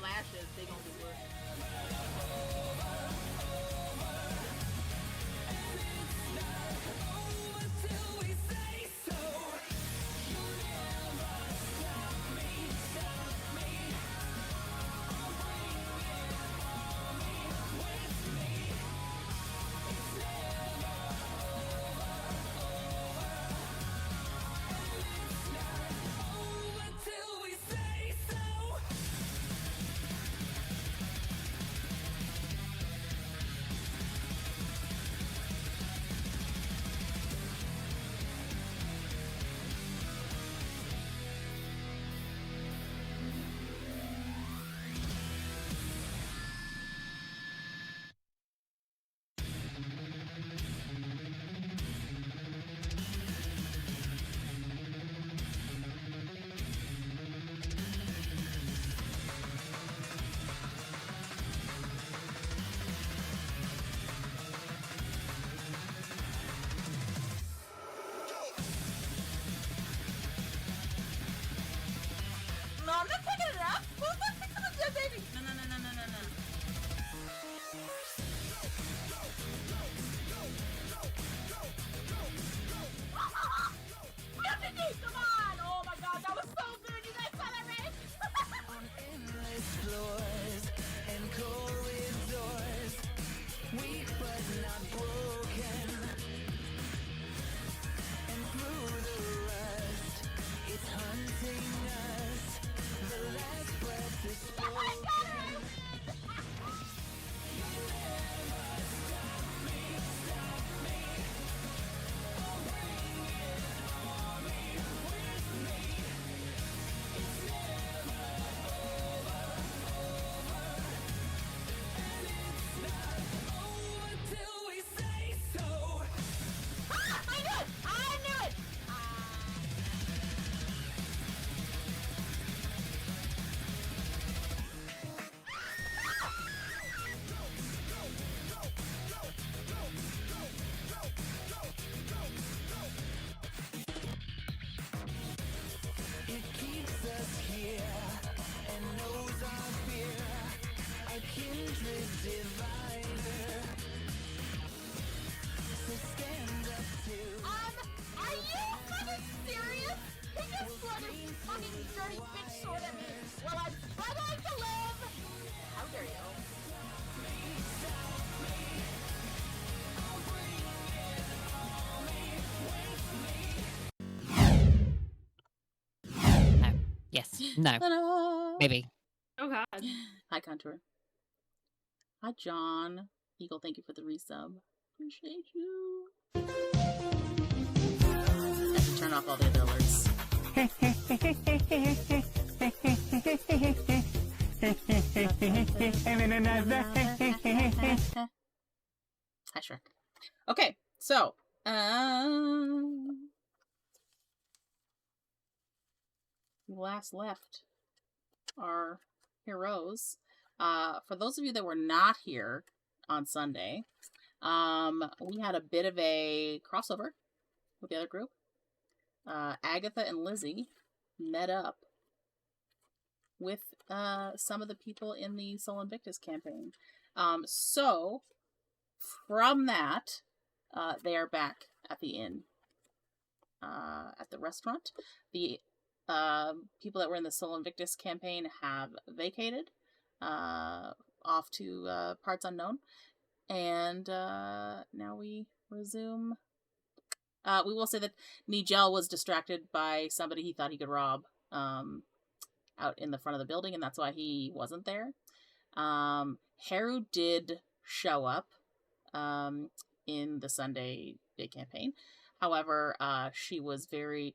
lashes, they gonna do work. No, I'm not picking it up. Who's not picking up that baby? No. Come on! Oh my god, that was so good! You guys saw that, right? On endless floors and corridors, weak but not broken. And through the rust, it's hunting us. The last breath is Oh my spoken. god, I win! I knew it! It keeps us here and knows our fear, a kindred divider. So stand up to. Are you fucking serious? He just swung his fucking dirty bitch sword at me while I'm struggling to live! How dare you? No. Yes. No. Ta-da! Maybe. Oh god. Hi, Contour. Hi, John. Eagle, thank you for the resub. Appreciate you. I have to turn off all the other alerts. Hi, Shrek. Okay, so, we last left our heroes. For those of you that were not here on Sunday, we had a bit of a crossover with the other group. Agatha and Lizzy met up with some of the people in the Sol Invictus campaign. So, from that, they are back at the inn, at the restaurant. The people that were in the Sol Invictus campaign have vacated off to parts unknown, and now we resume. We will say that Nigel was distracted by somebody he thought he could rob out in the front of the building, and that's why he wasn't there. Heru did show up in the Sunday day campaign. However, she was very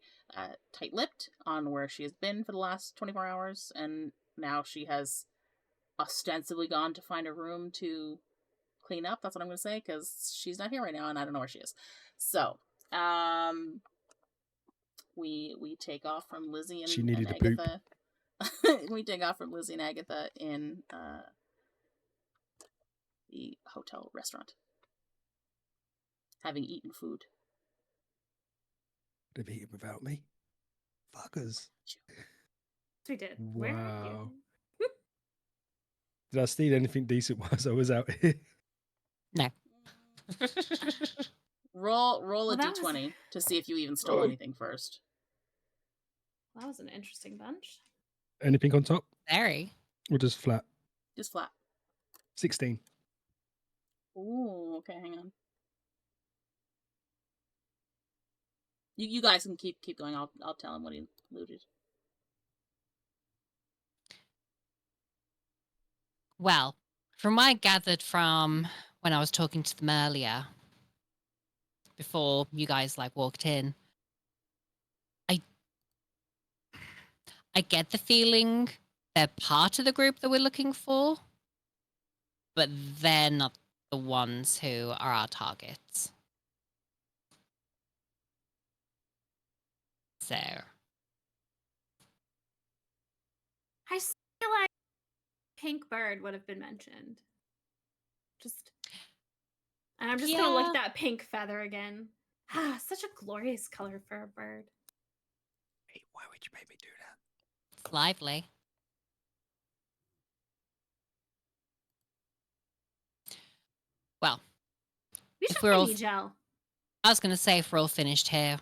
tight-lipped on where she has been for the last 24 hours, and now she has ostensibly gone to find a room to clean up. That's what I'm going to say, because she's not here right now, and I don't know where she is. So, we take off from Lizzy and, She needed and to poop. Agatha. We take off from Lizzy and Agatha in the hotel restaurant, having eaten food. They've eaten without me. Fuckers. We did. Where are Wow. you? Did I steal anything decent whilst I was out here? No. Roll Well, a that was- d20 to see if you even stole anything first. That was an interesting bunch. Anything on top? Very. Or just flat? Just flat. 16. Ooh, okay, hang on. You guys can keep going. I'll tell him what he looted. Well, from what I gathered from when I was talking to them earlier, before you guys walked in, I get the feeling they're part of the group that we're looking for, but they're not the ones who are our targets. So, I feel like pink bird would have been mentioned. And I'm just gonna look at Yeah. that pink feather again. Ah, such a glorious color for a bird. Hey, why would you make me do that? it's lively. Well, We If should we're all- find gel. I was going to say if we're all finished here,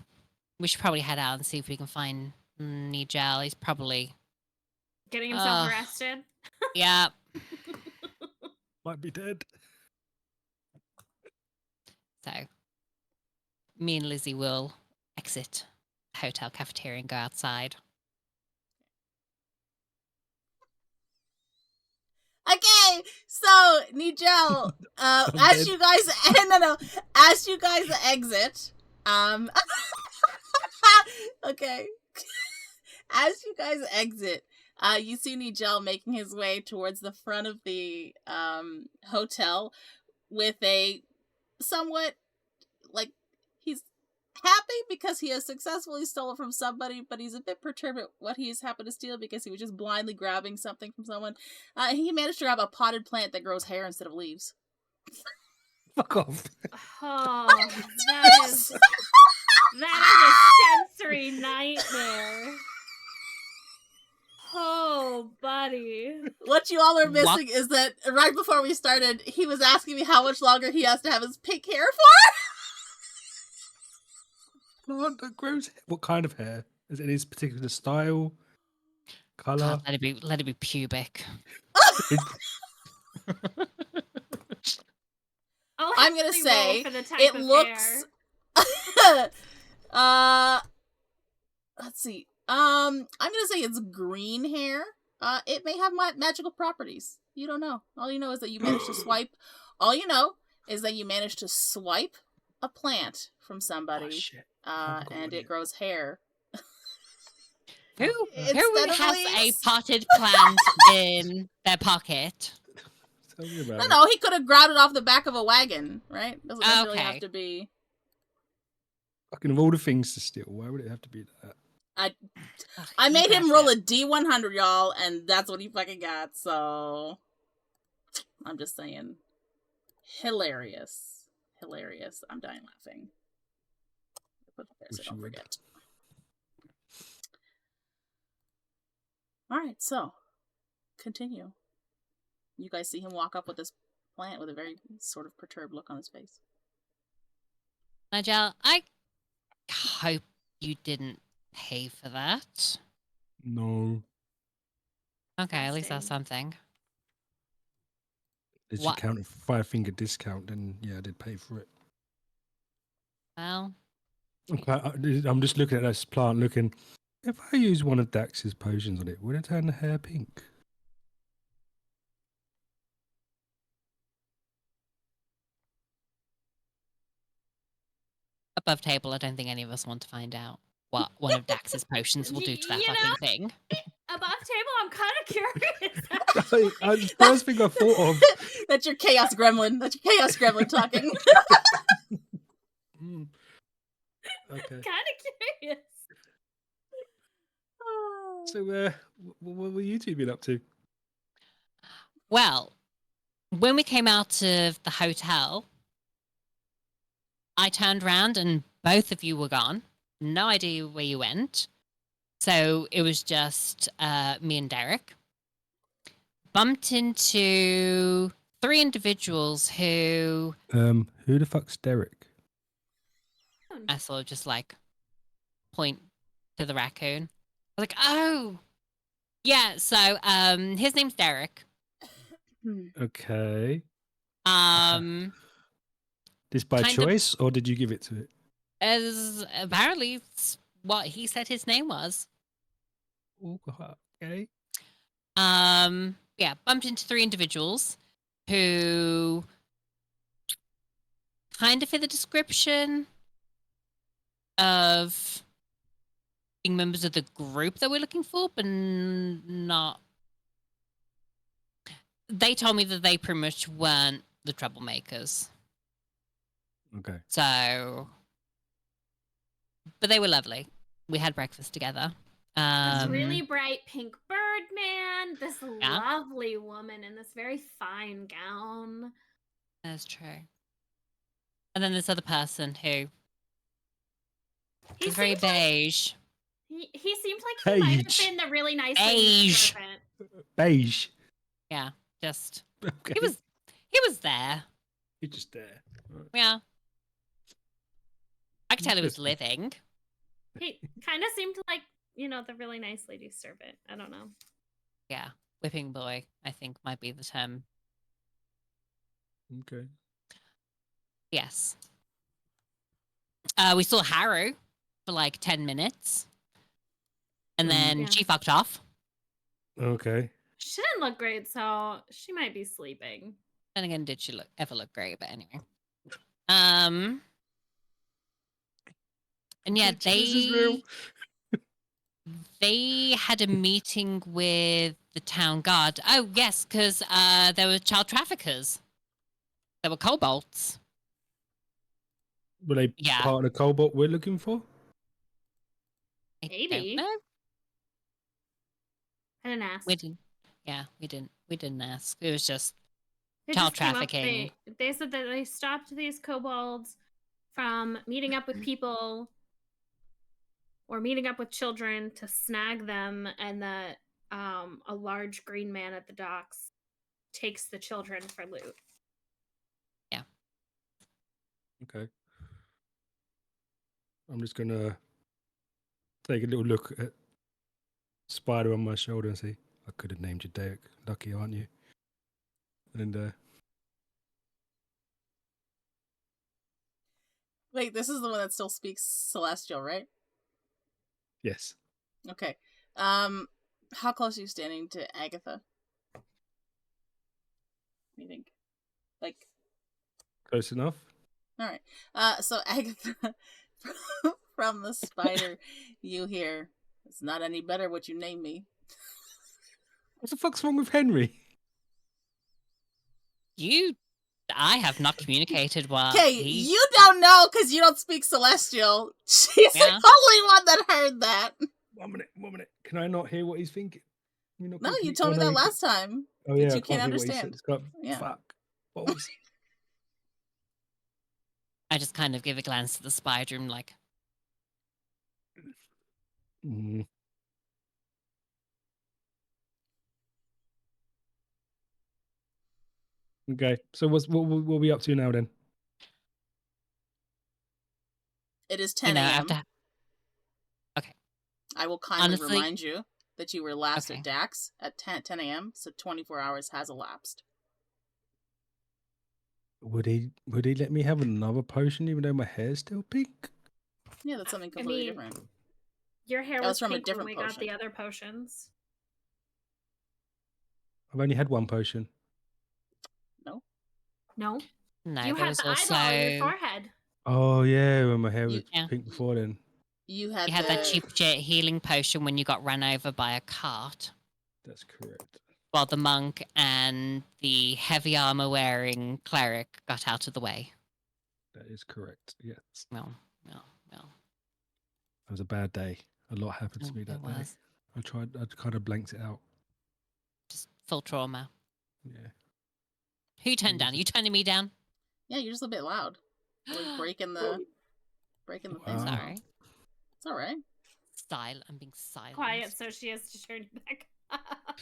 we should probably head out and see if we can find Nigel. He's probably... Getting himself Ugh. arrested. Yeah. Might be dead. So, me and Lizzy will exit the hotel cafeteria and go outside. Okay, so Nigel, as dead. you guys as you guys exit, okay, as you guys exit, you see Nigel making his way towards the front of the hotel with a somewhat he's happy because he has successfully stolen from somebody, but he's a bit perturbed at what he's happened to steal because he was just blindly grabbing something from someone. He managed to grab a potted plant that grows hair instead of leaves. Fuck off. Oh, that is a sensory nightmare. Oh, buddy. What you all are What? missing is that right before we started, he was asking me how much longer he has to have his pink hair for. Plant that grows. What kind of hair? Is it his particular style? Colour? God, let it be pubic. I'll I'm gonna actually say roll for the type it of looks. hair. Let's see. I'm gonna say it's green hair. It may have magical properties. You don't know. All you know is that you managed to swipe. All you know is that you managed to swipe a plant from somebody, Oh, shit. I forgot and one it yet. grows hair. Who Instead of has leaves. a potted plant in their pocket? Tell me about No, it. no, he could have grabbed it off the back of a wagon, right? Doesn't necessarily have Okay. to be. Fucking of all the things to steal, why would it have to be that? I Ugh, made you him guys roll are- a D100, y'all, and that's what he fucking got. So I'm just saying, hilarious. I'm dying laughing. Put it there so Wish I don't you would. forget. All right, so continue. You guys see him walk up with this plant with a very sort of perturbed look on his face. Nigel, I hope you didn't pay for that. No. Okay, at least that's Disgusting. something. If you What? count a 5-finger discount, then yeah, I did pay for it. Well, I'm just looking at this plant, looking. If I use one of Dax's potions on it, would it turn the hair pink? above table, I don't think any of us want to find out what one of Dax's potions will do to that You fucking know? thing. Above table, I'm kind of curious. The first thing I thought of. That's your chaos gremlin. That's your chaos gremlin talking. Okay. Kind of curious. So, what were you two been up to? Well, when we came out of the hotel, I turned around and both of you were gone. No idea where you went. So it was just me and Derek. bumped into 3 individuals who Who the fuck's Derek? I sort of just like point to the raccoon. I was like, oh, yeah. So his name's Derek. Okay. This by Kind of- choice, or did you give it to it? As apparently it's what he said his name was. Okay. Yeah, bumped into 3 individuals who kind of fit the description of being members of the group that we're looking for, but not. They told me that they pretty much weren't the troublemakers. Okay. So, but they were lovely. We had breakfast together. This really bright pink bird man, this Yeah. lovely woman in this very fine gown. That's true. And then this other person who He is very seemed like beige. he seemed like he might have Beige. been the really nice Beige. servant. Beige. Yeah, just Okay. he was there. You're just there. Right. Yeah, I could tell he was Interesting. living. He kind of seemed like, the really nice lady servant. I don't know. Yeah, whipping boy, I think might be the term. Okay. Yes. We saw Heru for like 10 minutes. And then Yeah. she fucked off. Okay. She didn't look great, so she might be sleeping. And again, did she ever look great? But anyway. And yeah, This is real. they had a meeting with the town guard. Oh, yes, because there were child traffickers. There were kobolds. Were they Yeah. part of the cobalt we're looking for? I Maybe. don't know. I didn't ask. We didn't. Yeah, we didn't ask. It was just They child just came up- trafficking. They said that they stopped these kobolds from meeting up with people or meeting up with children to snag them, and that a large green man at the docks takes the children for loot. Okay. I'm just gonna take a little look at Spider on my shoulder and see. I could have named you Derek. Lucky, aren't you? And Wait, this is the one that still speaks Celestial, right? yes. Okay. How close are you standing to Agatha? What do you think? Like, Close enough. all right. So Agatha, from the spider, you hear, "It's not any better what you name me." What the fuck's wrong with Henry? I have not communicated what Okay, he... you don't know because you don't speak Celestial. She's the Yeah. only one that heard that. 1 minute. Can I not hear what he's thinking? No, you told me that last time. Oh that yeah, you I can't hear what he said. understand. It's got Yeah. fuck. Balls. I just kind of give a glance to the spider and like, Mm. Okay, so what are we up to now then? It is you 10 know, a.m. after... I will kindly Honestly- remind you that you were last Okay. at Dax at 10 a.m., so 24 hours has elapsed. Would he let me have another potion even though my hair's still pink? Yeah, that's something completely mean, different. Your hair That was was from a pink different when we got the potion. other potions. I've only had one potion. No, No, you there had was the also... eyeball on your forehead. Oh yeah, when my hair was Yeah. pink before then. You had, You had that cheap shit healing potion when you got run over by a cart, That's correct. while the monk and the heavy armor wearing cleric got out of the way. That is correct. Yes. No. It was a bad day. A lot happened to me It that day. was I kind of blanked it out. just full trauma. Yeah. Who you turned down? Are you turning me down? Yeah, you're just a bit loud. Like breaking the thing. Wow. Sorry. It's all right. I'm being silent. Quiet, so she has to turn it back up.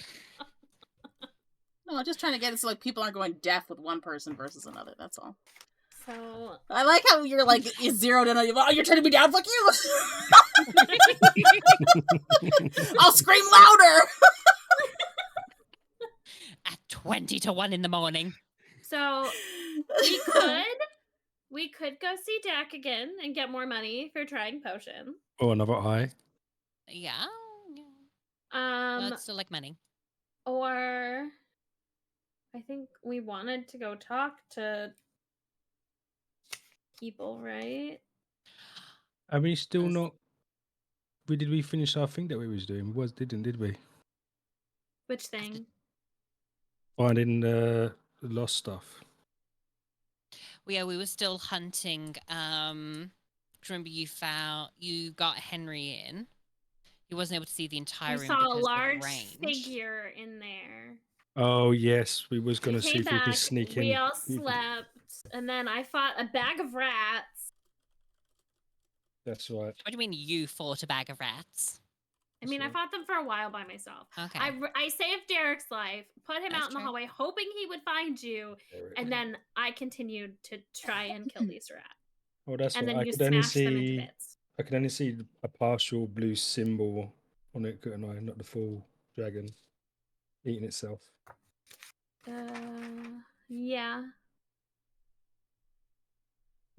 No, I'm just trying to get it so like people aren't going deaf with one person versus another. That's all. So I like how you're like you zeroed in on you. Oh, you're turning me down. Fuck you. I'll scream louder. At 20 to 1 in the morning. So we could go see Dak again and get more money for trying potion. Or another eye. Yeah. Well, it's still like money. Or I think we wanted to go talk to people, right? Are we still Yes. not? Did we finish our thing that we was doing? Did we? Which thing? Finding the lost stuff. Well, yeah, we were still hunting. Remember you got Henry in. He wasn't able to see the entire We room saw a because large of range. figure in there. Oh yes, we was gonna We see came if we back, could sneak we in. all slept, and then I fought a bag of rats. That's right. What do you mean you fought a bag of rats? I mean, I right. fought them for a while by myself. Okay. I saved Derek's life, put him That's out in the true. hallway, hoping he would find you, and then I continued to try and kill these rats. Oh, that's And right. then I you could only smashed them into see. bits. I could only see a partial blue symbol on it, couldn't I? Not the full dragon eating itself. Yeah.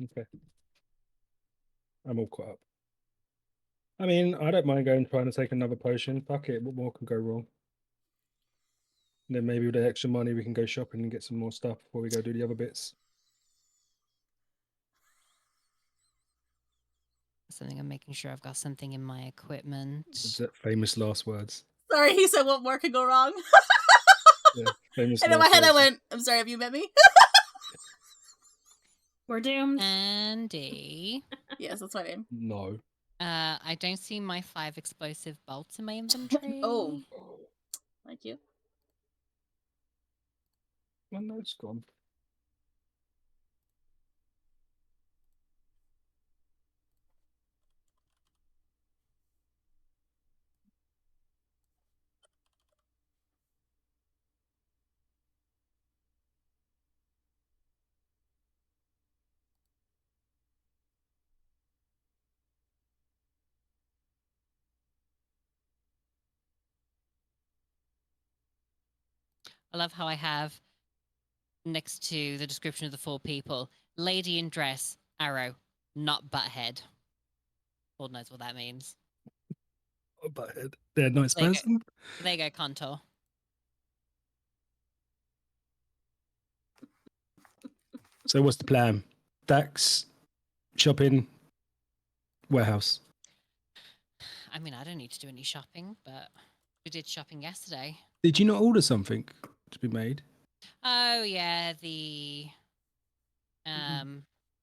Okay. I'm all caught up. I mean, I don't mind going trying to take another potion. Fuck it. What more can go wrong? And then maybe with the extra money, we can go shopping and get some more stuff before we go do the other bits. Something I'm making sure I've got something in my equipment. Is that famous last words? Sorry, he said what more could go wrong. Yeah, famous And in my last head I words. went, I'm sorry, have you met me? We're doomed. Andy. Yes, that's my name. No. I don't see my 5 explosive bolts in my inventory. Oh. Thank you. Well, no, it's gone. I love how I have next to the description of the 4 people, lady in dress, arrow, not butthead. Lord knows what that means. Oh, butthead. They're a nice There you go. person. There you go, Contour. So what's the plan? Dax, shopping, warehouse. I mean, I don't need to do any shopping, but we did shopping yesterday. Did you not order something to be made? Oh yeah, the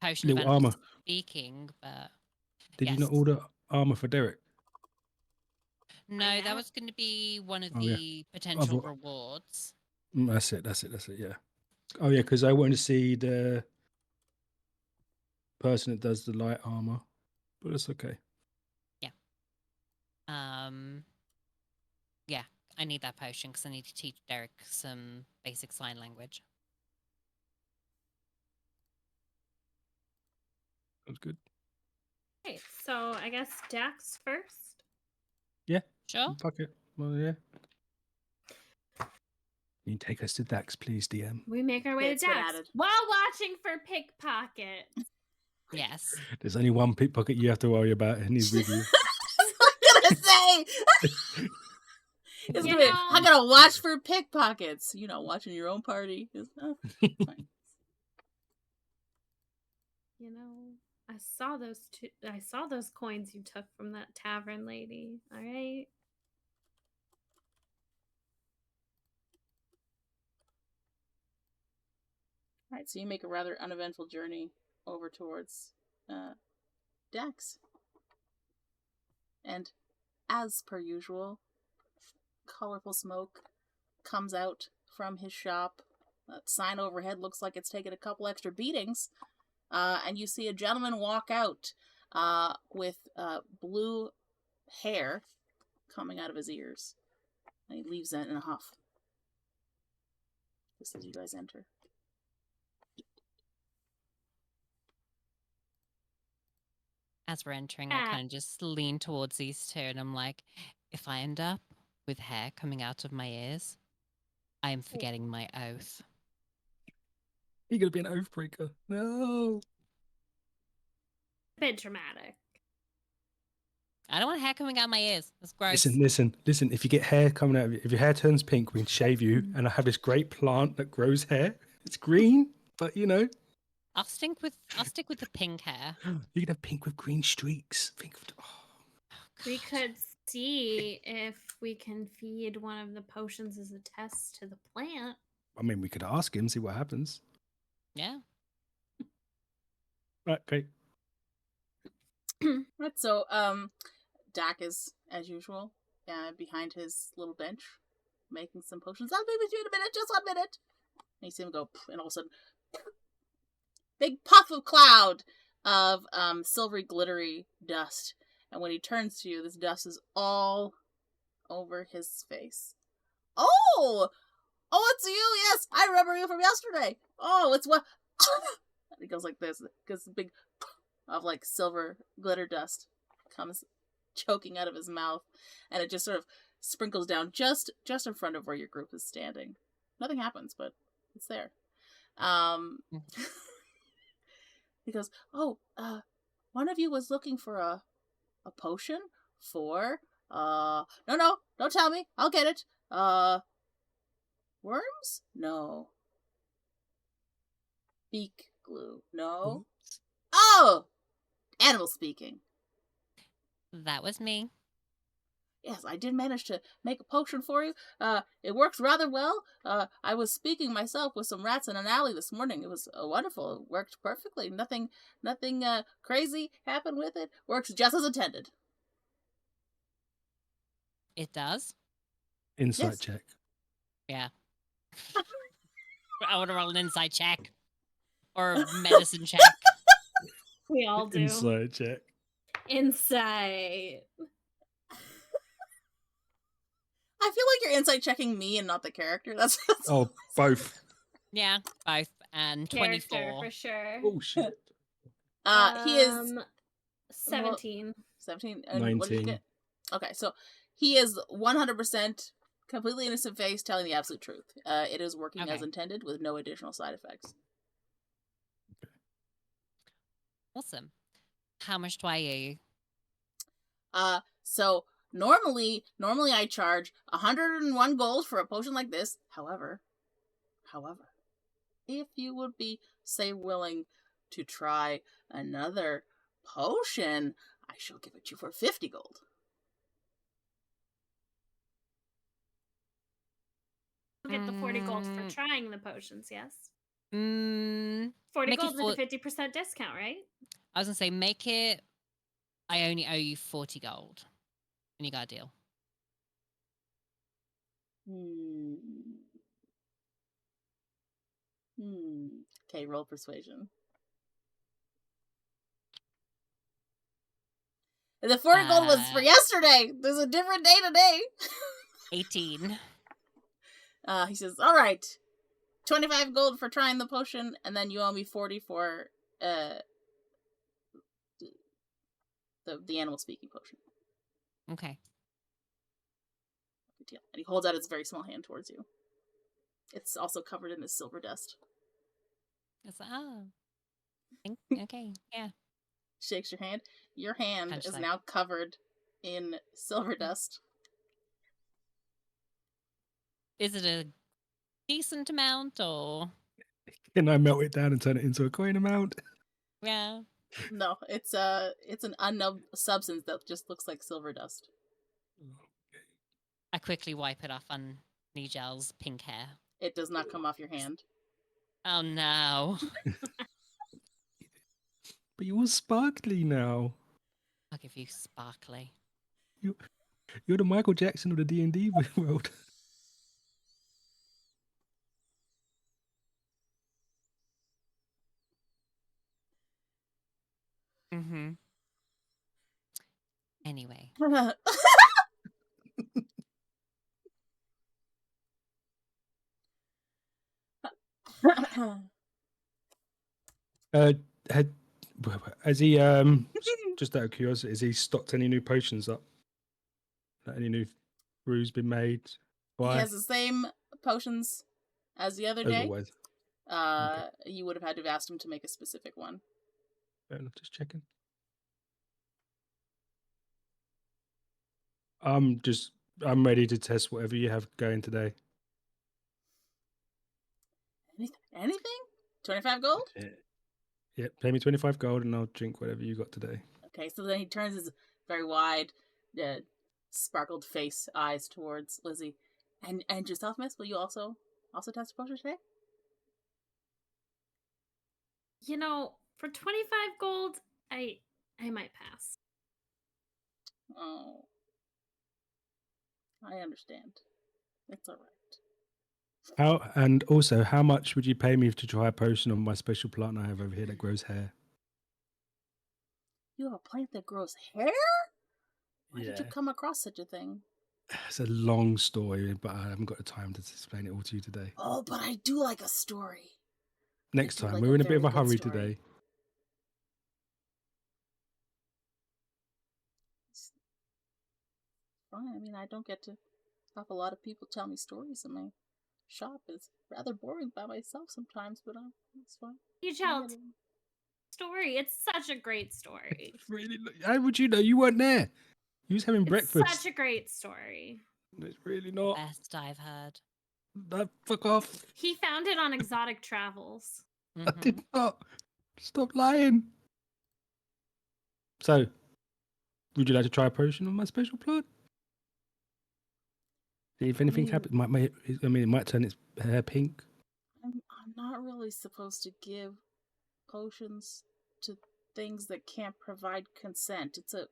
potion Little of armor. speaking, but Did you yes. not order armor for Derek? No, that was going to be one of Oh, yeah. the potential rewards. That's it. Yeah. Oh yeah, because I want to see the person that does the light armor, but it's okay. Yeah, I need that potion because I need to teach Derek some basic sign language. That's good. Okay, so I guess Dax first. Yeah. Sure. Fuck it. Well, yeah. Can you take us to Dax, please, DM? We make our way It's to been Dax added. while watching for pickpocket. Yes. There's only one pickpocket you have to worry about, and he's with you. That's what I'm gonna say. It's You gonna be, know- I gotta watch for pickpockets. You know, watching your own party. It's fine. You know, I saw those coins you took from that tavern lady. All right. All right, so you make a rather uneventful journey over towards Dax. And as per usual, colorful smoke comes out from his shop. That sign overhead looks like it's taken a couple extra beatings. And you see a gentleman walk out with blue hair coming out of his ears. And he leaves that in a huff. just as you guys enter. As we're entering, I kind of just lean towards these two and I'm like, if I end up with hair coming out of my ears, I am forgetting my oath. You're gonna be an oath breaker. No. A bit dramatic. I don't want hair coming out of my ears. That's gross. Listen. If you get hair coming out of you, if your hair turns pink, we can shave you. And I have this great plant that grows hair. It's green, but you know. I'll stick with the pink hair. You can have pink with green streaks. Think of, We could see if we can feed one of the potions as a test to the plant. I mean, we could ask him, see what happens. Yeah. Right, okay. Right, so Dak is, as usual, behind his little bench, making some potions. I'll be with you in a minute, just 1 minute. And you see him go, and all of a sudden, big puff of cloud of silvery, glittery dust. And when he turns to you, this dust is all over his face. Oh, it's you. Yes, I remember you from yesterday. Oh, it's what? And he goes like this, because big of like silver glitter dust comes choking out of his mouth, and it just sort of sprinkles down just in front of where your group is standing. Nothing happens, but it's there. He goes, "Oh, one of you was looking for a potion for no, don't tell me. I'll get it. Worms? No. Beak glue? No. Oh, animal speaking. That was me. Yes, I did manage to make a potion for you. It works rather well. I was speaking myself with some rats in an alley this morning. It was wonderful. It worked perfectly. Nothing crazy happened with it. Works just as intended." It does? Insight Yes. check. Yeah. I want to roll an insight check. Or a medicine check. We all do. Insight check. Insight. I feel like you're insight checking me and not the character. That's Oh, both. Yeah, both. And Character 24. for sure. Oh, shit. he is 17. 17. And what did you 19. get? Okay, so he is 100% completely innocent face telling the absolute truth. It is working as Okay. intended with no additional side effects. Awesome. How much do I owe you? So normally I charge 101 gold for a potion like this. However, if you would be, say, willing to try another potion, I shall give it you for 50 gold. You'll get the 40 gold for trying the potions, yes? 40 make it gold with a 50% discount, right? I was going to say, make it... I only owe you 40 gold. And you got a deal. Okay, roll persuasion. The 40 gold was for yesterday. There's a different day today. 18. He says, "All right, 25 gold for trying the potion, and then you owe me 40 for the animal speaking potion." Okay. Good deal. And he holds out his very small hand towards you. It's also covered in this silver dust. It's okay, yeah. Shakes your hand. Your hand Punch is like- now covered in silver dust. Is it a decent amount or... Can I melt it down and turn it into a coin amount? Yeah. No, it's an unknown substance that just looks like silver dust. I quickly wipe it off on Nigel's pink hair. It does not come off your hand. Oh no. But you're all sparkly now. I'll give you sparkly. You're the Michael Jackson of the D&D world. Mm-hmm. Anyway. Had has he just out of curiosity, has he stocked any new potions up? Any new brews been made? He Why? has the same potions as the other As day. always. You would have had to have asked him to make a specific one. Fair enough, just checking. I'm ready to test whatever you have going today. Anything? 25 gold? Yeah, pay me 25 gold and I'll drink whatever you got today. Okay, so then he turns his very wide, sparkled face eyes towards Lizzy. And yourself, miss, will you also test a potion today? You know, for 25 gold, I might pass. Oh. I understand. It's alright. How much would you pay me to try a potion on my special plant I have over here that grows hair? You have a plant that grows hair? Why did you come across such a thing? It's a long story, but I haven't got the time to explain it all to you today. Oh, but I do like a story. Next do time, like we're a in a bit of very a good hurry story. today. Fine. I mean, I don't get to have a lot of people tell me stories in my shop. It's rather boring by myself sometimes, but it's fine. You tell story. It's such a great story. Really? How would you know? You weren't there. You was having It's breakfast. such a great story. It's really not. Best I've heard. No, fuck off. He found it on Exotic Travels. I did not. Stop lying. So, would you like to try a potion on my special plant? See if anything happens. It might turn its hair pink. I'm not really supposed to give potions to things that can't provide consent. It's the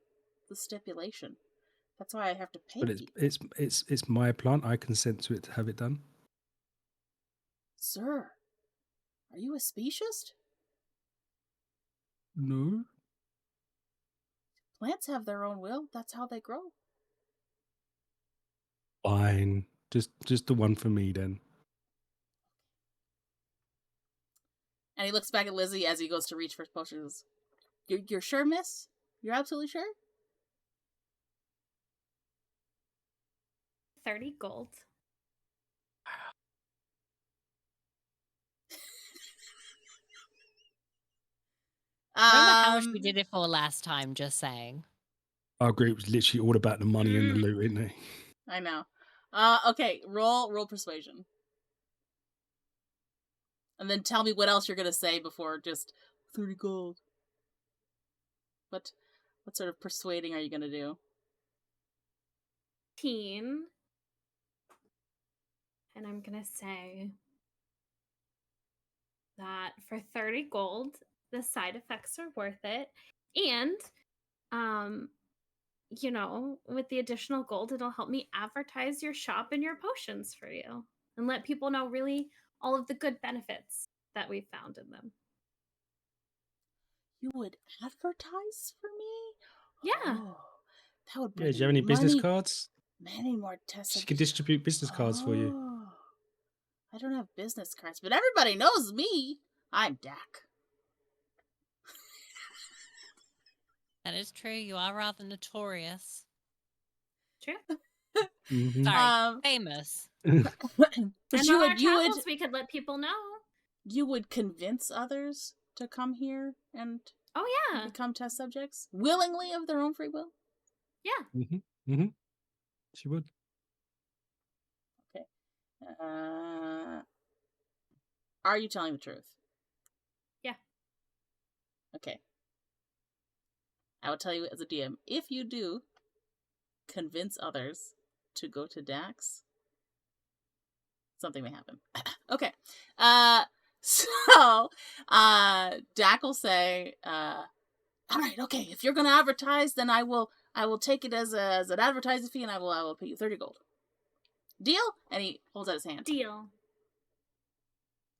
stipulation. That's why I have to pay. But it's my plant. I consent to it to have it done. Sir, are you a speciesist? No. Plants have their own will. That's how they grow. Fine. Just the one for me then. And he looks back at Lizzy as he goes to reach for his potions. You're sure, miss? You're absolutely sure? 30 gold. Remember how much we did it for last time, just saying. Our group was literally all about the money and the loot, isn't it? I know. Okay, roll persuasion. And then tell me what else you're gonna say before just 30 gold. What sort of persuading are you gonna do? 15. And I'm gonna say that for 30 gold, the side effects are worth it. And you know, with the additional gold, it'll help me advertise your shop and your potions for you and let people know really all of the good benefits that we've found in them. You would advertise for me? Yeah. Oh, that would Yeah, bring do you have any business cards? many more tests. She can distribute business cards for you. I don't have business cards, but everybody knows me. I'm Dak. That is true. You are rather notorious. True. Mhm. Sorry, famous. But And you on our would travels, we could let people know. you would convince others to come here and Oh, yeah. become test subjects willingly of their own free will? Yeah. She would. Okay. Are you telling the truth? Yeah. Okay. I will tell you as a DM, if you do convince others to go to Dax, something may happen. Okay. So Dak will say, all right, okay, if you're gonna advertise, then I will take it as an advertising fee, and I will pay you 30 gold. Deal? And he holds out his hand. Deal.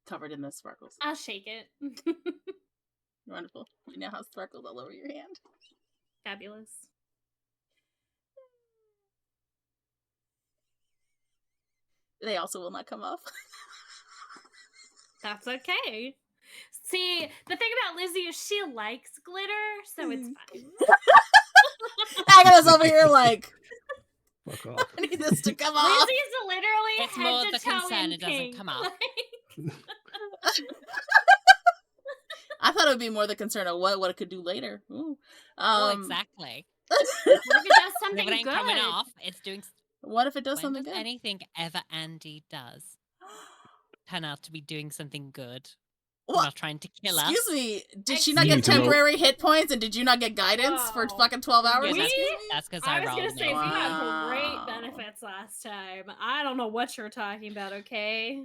Covered in the sparkles. I'll shake it. Wonderful. You now have sparkles all over your hand. Fabulous. They also will not come off. That's okay. See, the thing about Lizzy is she likes glitter, so it's fine. Agatha's over here like, Fuck off. I need this to come off. Lizzy's literally It's head more to the toe concern in it doesn't pink. come off. Like, I thought it would be more the concern of what it could do later. Ooh. Oh, exactly. what if it does If something it ain't good? coming off, it's doing. What if it does When something does good? anything ever Andy does turn out to be doing something good? What? Not trying to kill us. Excuse me, did she not You get need to roll. temporary hit points and did you not get guidance for Oh. fucking 12 hours? Yeah, We- Excuse me? That's because I I was rolled. gonna say we no. had Wow. great benefits last time. I don't know what you're talking about, okay?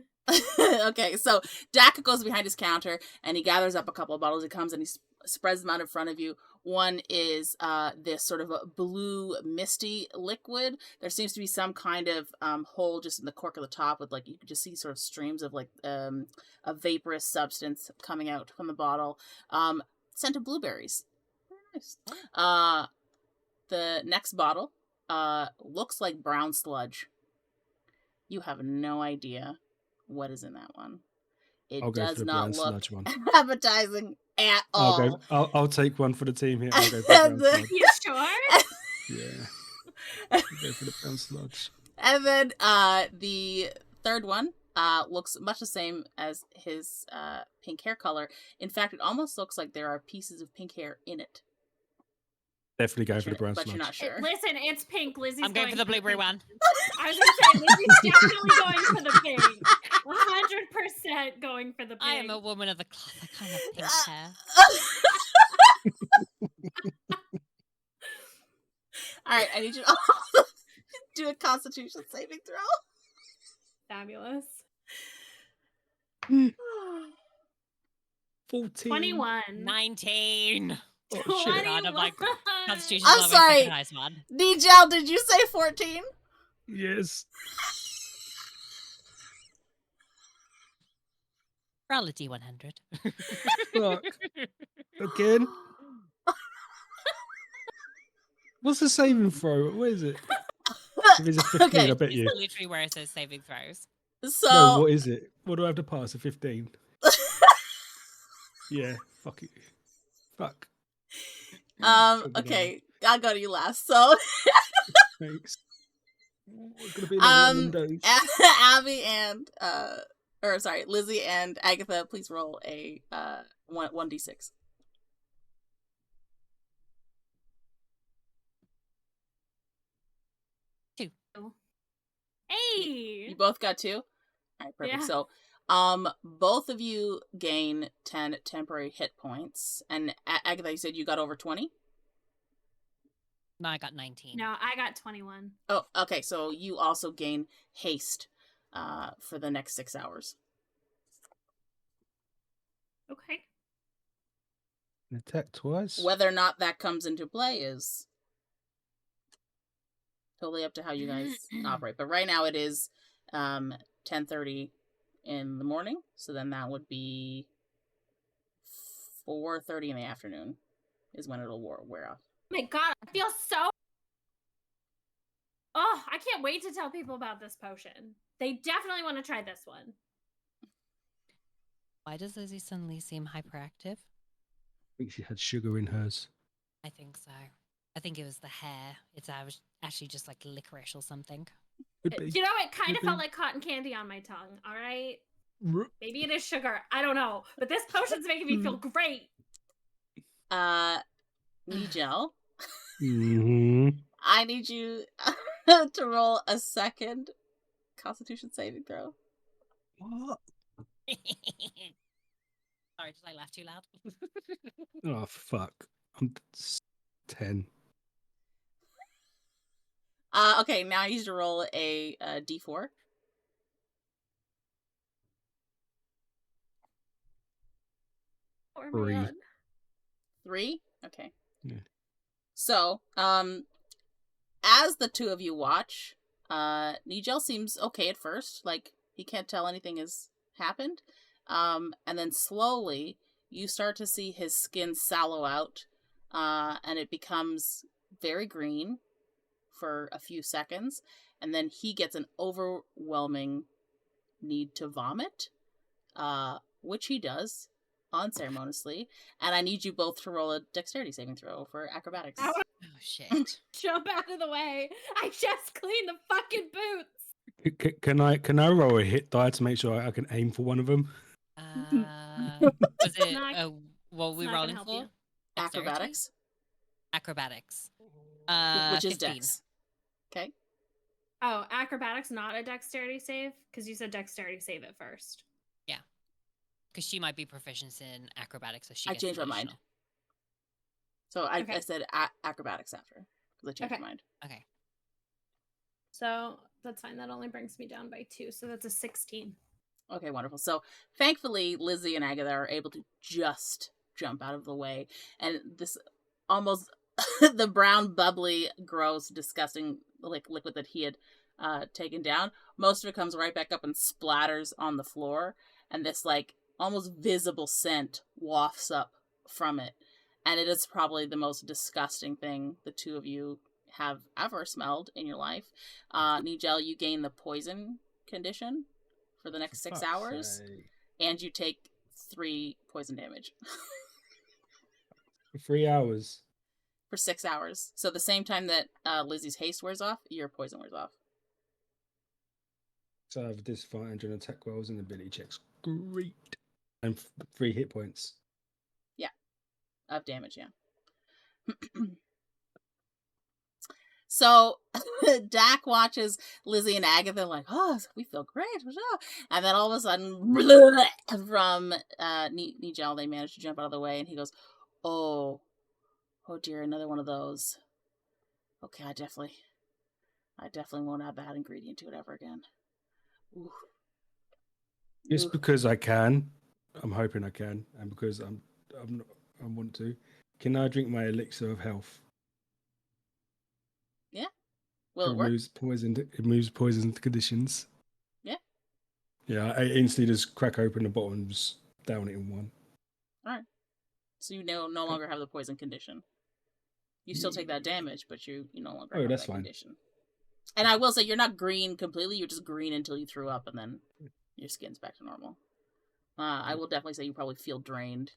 Okay, so Dak goes behind his counter and he gathers up a couple of bottles. He comes and he spreads them out in front of you. One is this sort of a blue misty liquid. There seems to be some kind of hole just in the cork of the top with like you can just see sort of streams of like a vaporous substance coming out from the bottle. Scent of blueberries. Very nice. The next bottle looks like brown sludge. You have no idea what is in that one. It I'll go for does the not brown look sludge one. appetizing at all. I'll take one for the team here. I'll go for the And brown the- sludge. You sure? Yeah. I'll go for the brown sludge. And then the third one looks much the same as his pink hair color. In fact, it almost looks like there are pieces of pink hair in it. Definitely go for the brown But sludge. you're not sure. Listen, it's pink. Lizzy's I'm going for the blueberry pink. one. I was gonna say Lizzy's definitely going for the pink. 100% going for the pink. I am a woman of the cloth. I can't have pink hair. All right, I need you to all do a Constitution saving throw. Fabulous. 14. 21. 19. Oh, shit. 21. God, I'm like, Constitution's I'm not my sorry. second highest one. Nigel, did you say 14? Yes. Roll a D100. Fuck. Again? What's the saving throw? What is it? If it's a 15, Okay. I bet you. It's literally where it says saving throws. So No, what is it? What do I have to pass? A 15? Yeah, fuck it. Fuck. okay, I'll go to you last. So Thanks. It's gonna be another one of them days. Abby and Lizzy and Agatha, please roll a 1d6. Hey! You both got 2? All right, perfect. Yeah. So, both of you gain 10 temporary hit points, and Agatha, you said you got over 20. No, I got 19. No, I got 21. Oh, okay. So you also gain haste, for the next 6 hours. Okay. Attack twice. Whether or not that comes into play is totally up to how you guys operate. But right now it is 10:30 in the morning, so then that would be 4:30 in the afternoon is when it'll wear off. Oh my god, I feel so. Oh, I can't wait to tell people about this potion. They definitely want to try this one. Why does Lizzy suddenly seem hyperactive? I think she had sugar in hers. I think so. I think it was the hair. It's actually just like licorice or something. Could be. You know, it kind of Could felt be. like cotton candy on my tongue, all right? R- Maybe it is sugar. I don't know. But this potion's making me feel great. Nigel, Mhm. I need you to roll a second Constitution saving throw. What? Sorry, did I laugh too loud? Oh, fuck. I'm 10. Okay, now I need you to roll a d4. Poor 3. man. 3? Okay. Yeah. So, as the two of you watch, Nigel seems okay at first. Like, he can't tell anything has happened. And then slowly, you start to see his skin sallow out, and it becomes very green for a few seconds. And then he gets an overwhelming need to vomit, which he does. unceremoniously, and I need you both to roll a dexterity saving throw for acrobatics. I wanna Oh shit. jump out of the way. I just cleaned the fucking boots. Can I roll a hit die to make sure I can aim for one of them? Was it Not- what were it's we not gonna rolling help for? you. Dexterity? Acrobatics, Acrobatics. which is 15. dex. Okay. Oh, acrobatics, not a dexterity save? Because you said dexterity save at first. Because she might be proficient in acrobatics, so she I gets changed an my mind. additional. So I Okay. said acrobatics after because I changed Okay. my mind. Okay. So that's fine. That only brings me down by 2. So that's a 16. Okay, wonderful. So thankfully, Lizzy and Agatha are able to just jump out of the way, and this almost the brown, bubbly, gross, disgusting liquid that he had taken down. Most of it comes right back up and splatters on the floor, and this almost visible scent wafts up from it, and it is probably the most disgusting thing the two of you have ever smelled in your life. Nigel, you gain the poison condition for the next 6 hours, and you take 3 poison damage. For 3 hours. For 6 hours. So the same time that Lizzy's haste wears off, your poison wears off. So I have disadvantage on attack rolls and ability checks. Great. And 3 hit points. Of damage, yeah. So Dak watches Lizzy and Agatha like, oh, we feel great. And then all of a sudden, from Nigel, they manage to jump out of the way, and he goes, oh dear, another one of those. Okay, I definitely won't add that ingredient to it ever again. Ooh. Just Ooh. because I can, I'm hoping I can, and because I want to. Can I drink my elixir of health? Will it work? It moves poison conditions. Yeah. Yeah, I instantly just crack open the bottle and just down it in one. Alright. So you no longer have the poison condition. You still take that damage, but you no longer have that's that fine. condition. And I will say, you're not green completely, you're just green until you threw up, and then your skin's back to normal. I will definitely say you probably feel drained.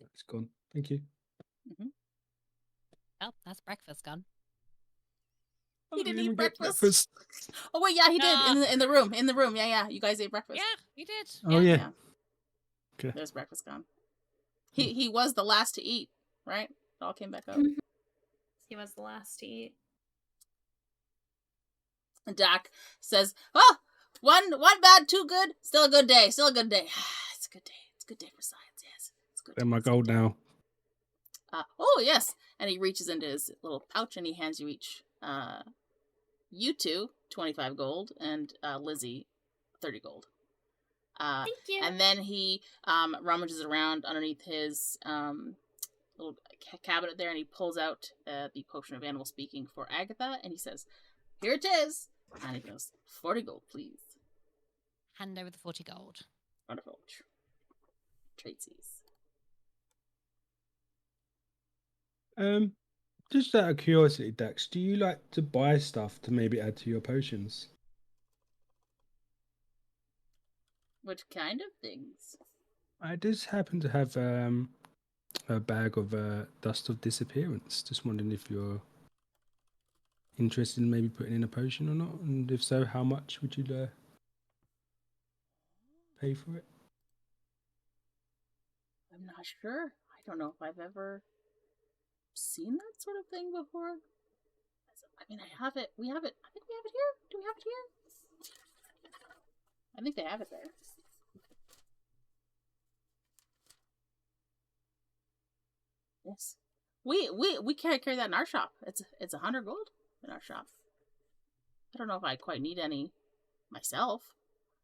It's gone. Thank you. Well, that's breakfast gone. He didn't even eat get breakfast. Oh wait, yeah, he did. No. In the room. In the room. Yeah. You guys ate breakfast. Yeah, you did. Oh yeah. Okay. There's breakfast gone. He was the last to eat, right? It all came back up. He was the last to eat. And Dak says, "Oh, one bad, 2 good. Still a good day. Still a good day. It's a good day. It's a good day for science. Yes, it's a good. And my gold now. Oh yes." And he reaches into his little pouch and he hands you each. You two 25 gold, and Lizzy 30 gold. Thank you. And then he rummages around underneath his little cabinet there, and he pulls out the potion of animal speaking for Agatha, and he says, "Here it is." And he goes, 40 gold, please. Hand over the 40 gold. Wonderful. Tradesies. Just out of curiosity, Dax, do you like to buy stuff to maybe add to your potions? What kind of things? I just happen to have a bag of dust of disappearance. Just wondering if you're interested in maybe putting in a potion or not, and if so, how much would you pay for it? I'm not sure. I don't know if I've ever seen that sort of thing before. I mean, I have it. We have it. I think we have it here. Do we have it here? I think they have it there. Yes. We can't carry that in our shop. It's 100 gold in our shop. I don't know if I quite need any myself,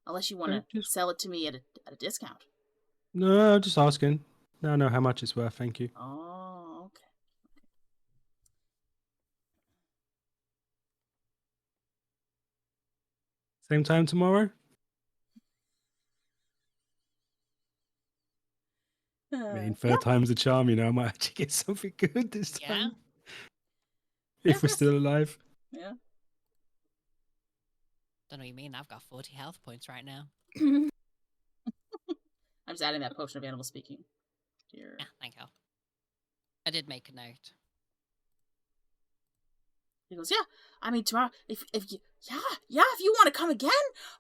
unless you want to sell it to me at a discount. No, I'm just asking. Now I know how much it's worth. Thank you. Oh, okay. Same time tomorrow? I mean, third time's a charm, you know. I might actually get something good this time. Yeah. If we're still alive. Yeah. Don't know what you mean. I've got 40 health points right now. I'm just adding that potion of animal speaking to your. Yeah, thank you. I did make a note. He goes, yeah. I mean, tomorrow, if you, if you want to come again,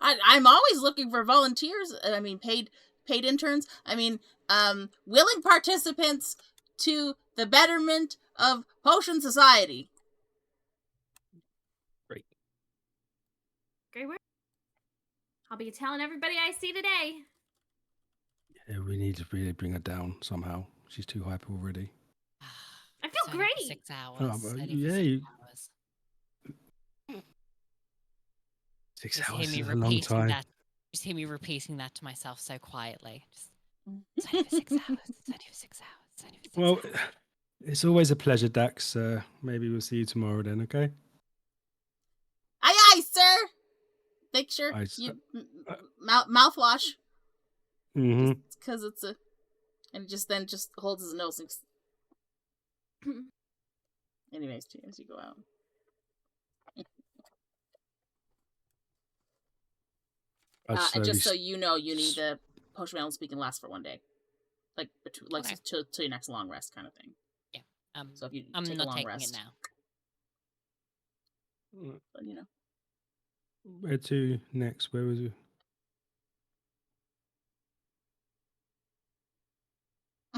I'm always looking for volunteers. I mean, paid interns. I mean, willing participants to the betterment of Potion Society. Great. Great work. I'll be telling everybody I see today. Yeah, we need to really bring her down somehow. She's too hyper already. I feel It's only for great. 6 hours. Oh, It's but only for yeah, 6 you- hours. 6 Just hear hours me is a long repeating time. that. Just hear me repeating that to myself so quietly. Just, it's only for 6 hours. It's only for 6 hours. It's only for 6 Well, hours. it's always a pleasure, Dax. Maybe we'll see you tomorrow then, okay? Aye, aye, sir. Make sure Aye, you mouthwash, Mm-hmm. because it's a, and just holds his nose. And anyways, as you go out. And just so you know, you need the potion of animal speaking lasts for 1 day, like Okay. till your next long rest kind of thing. So if you I'm take a not long taking rest, it now. but, you know. Where to next? Where was it?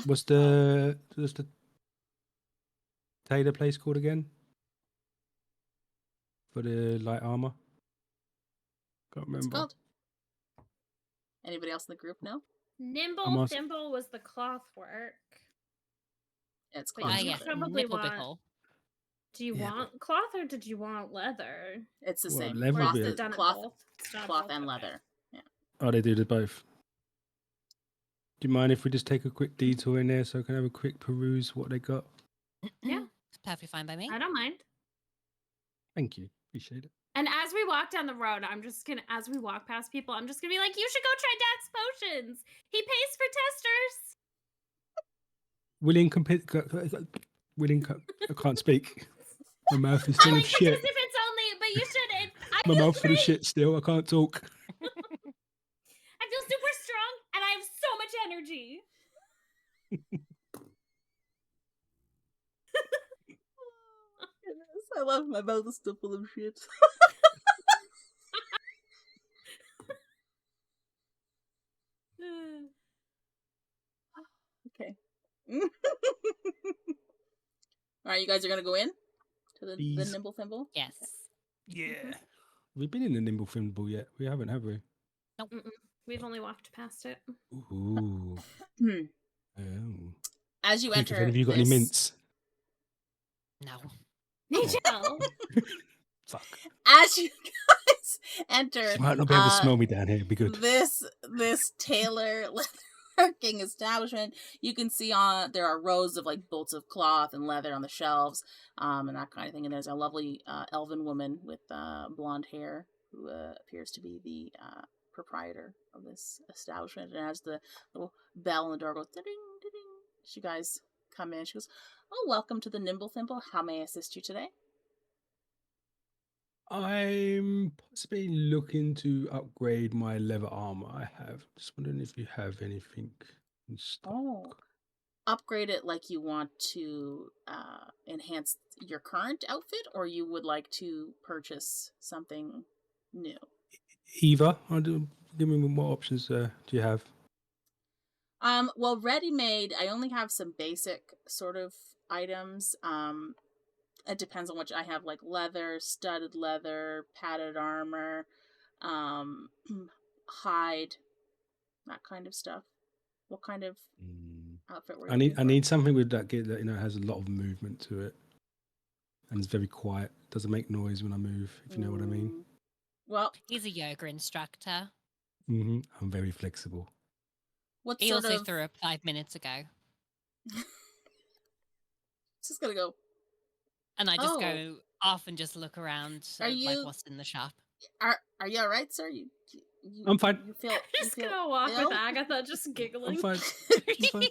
What's the tailor place called again? For the light armor? Can't What's it remember. called? Anybody else in the group know? Nimble Thimble was the cloth work. It's But cloth. you Yes, probably nipple want- bickle. Do you Yeah, want cloth or did you want leather? It's the Well, same. leather Or Cloth, is would it be- done in cloth, both? It's done in cloth both? and Okay. leather. Yeah. Oh, they do the both. Do you mind if we just take a quick detour in there so I can have a quick peruse what they got? Yeah. It's perfectly fine by me. I don't mind. Thank you. Appreciate it. And as we walk down the road, as we walk past people, I'm just gonna be like, you should go try Dax Potions. He pays for testers. I can't speak. My mouth is full Willing of shit. participants only, but you shouldn't. I My feel mouth's full great. of shit still. I can't talk. I feel super strong and I have so much energy. I love my mouth is still full of shit. Okay. All right, you guys are gonna go in to the Please. Nimble Thimble. Yes. Yeah. We've been in the Nimble Thimble yet. We haven't, have we? We've only walked past it. Ooh. Oh. As you Quick, enter, have any of you got any this- mints? No. Nigel. Fuck. As you guys enter, She might not be able to smell me down here. It'd be good. this tailor working establishment, you can see there are rows of like bolts of cloth and leather on the shelves, and that kind of thing. And there's a lovely elven woman with blonde hair who appears to be the proprietor of this establishment. And as the little bell on the door goes ding ding, as you guys come in, she goes, "Oh, welcome to the Nimble Thimble. How may I assist you today?" I'm possibly looking to upgrade my leather armor I have. Just wondering if you have anything in stock. Oh, upgrade it like you want to enhance your current outfit, or you would like to purchase something new? Either. Give me what options do you have? Well, ready-made, I only have some basic sort of items. It depends on which I have, like leather, studded leather, padded armor, hide, that kind of stuff. What kind of outfit were you looking I for? need something with that has a lot of movement to it, and it's very quiet. Doesn't make noise when I move. If you know what I mean. Well, He's a yoga instructor. I'm very flexible. what He sort also of? threw up 5 minutes ago. Just gonna go. And I just Oh. go off and just look around, Are like you- what's in the shop. Are you all right, sir? You I'm fine. You feel? I'm you just feel gonna walk ill? with Agatha, just giggling. I'm fine. I'm fine.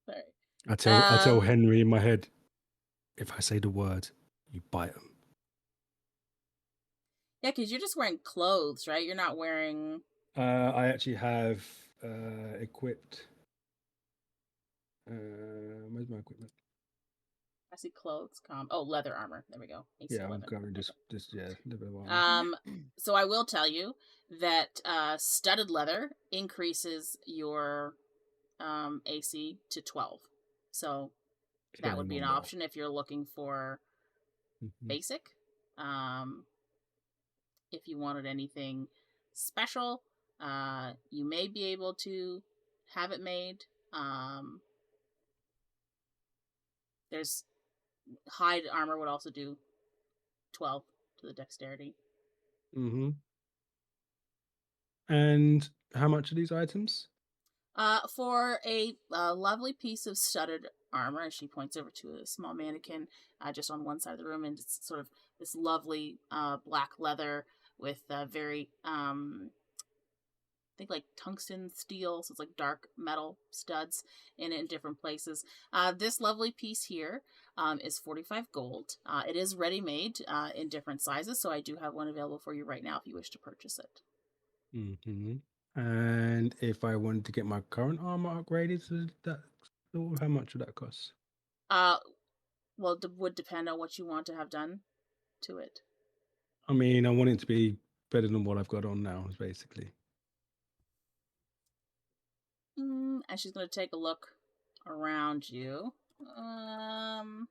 Sorry. I tell Um, Henry in my head, if I say the word, you bite him. Yeah, because you're just wearing clothes, right? You're not wearing. I actually have equipped. Where's my equipment? I see clothes. Leather armor. There we go. AC Yeah, I'm 11. covering just yeah, a little bit of armor. So I will tell you that studded leather increases your AC to 12. So that would be an normal. option if you're looking for Mhm. basic. If you wanted anything special, you may be able to have it made. There's hide armor would also do 12 to the dexterity. Mm-hmm. And how much are these items? For a lovely piece of studded armor, she points over to a small mannequin just on one side of the room, and it's sort of this lovely black leather with very, I think like tungsten steel, so it's like dark metal studs in it in different places. This lovely piece here is 45 gold. It is ready-made in different sizes, so I do have one available for you right now if you wish to purchase it. Mm-hmm. And if I wanted to get my current armor upgraded to that, how much would that cost? Well, it would depend on what you want to have done to it. I mean, I want it to be better than what I've got on now, basically. And she's going to take a look around you. Let me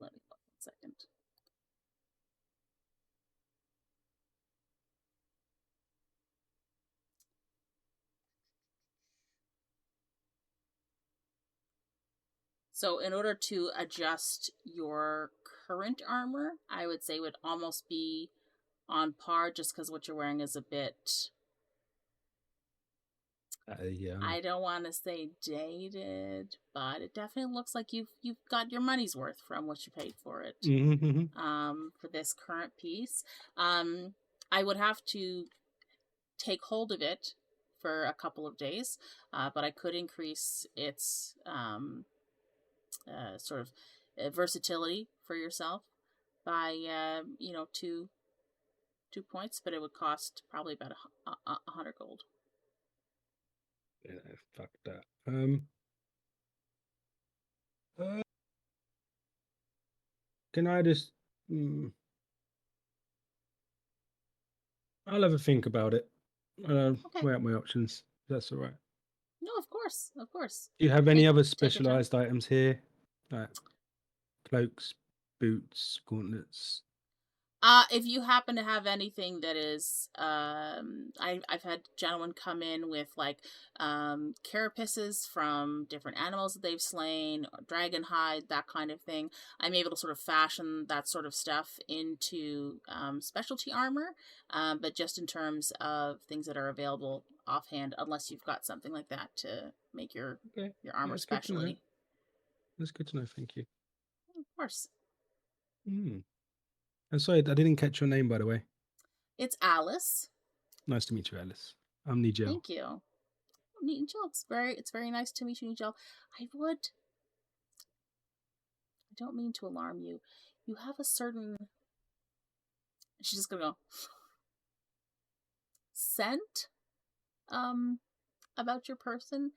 look 1 second. So in order to adjust your current armor, I would say would almost be on par just because what you're wearing is a bit, Yeah. I don't want to say dated, but it definitely looks like you've got your money's worth from what you paid for it. Mm-hmm. For this current piece. I would have to take hold of it for a couple of days, but I could increase its sort of versatility for yourself by 2 points, but it would cost probably about 100 gold. Yeah, fuck that. Can I just? I'll have a think about it. Okay. Weigh out my options. That's all right. No, of course, of course. Do you have any Take- other take your time. specialized items here? Like cloaks, boots, gauntlets? If you happen to have anything that is, I've had gentlemen come in with like carapaces from different animals that they've slain, or dragon hide, that kind of thing. I'm able to sort of fashion that sort of stuff into specialty armor, but just in terms of things that are available offhand, unless you've got something like that to make your armor That's good to know. specially. That's good to know. Thank you. Of course, I'm sorry, I didn't catch your name, by the way. it's Alice. Nice to meet you, Alice. I'm Nigel. Thank you. Neat and Jill. It's very nice to meet you, Jill. I don't mean to alarm you. You have a certain, she's just gonna go, scent about your person.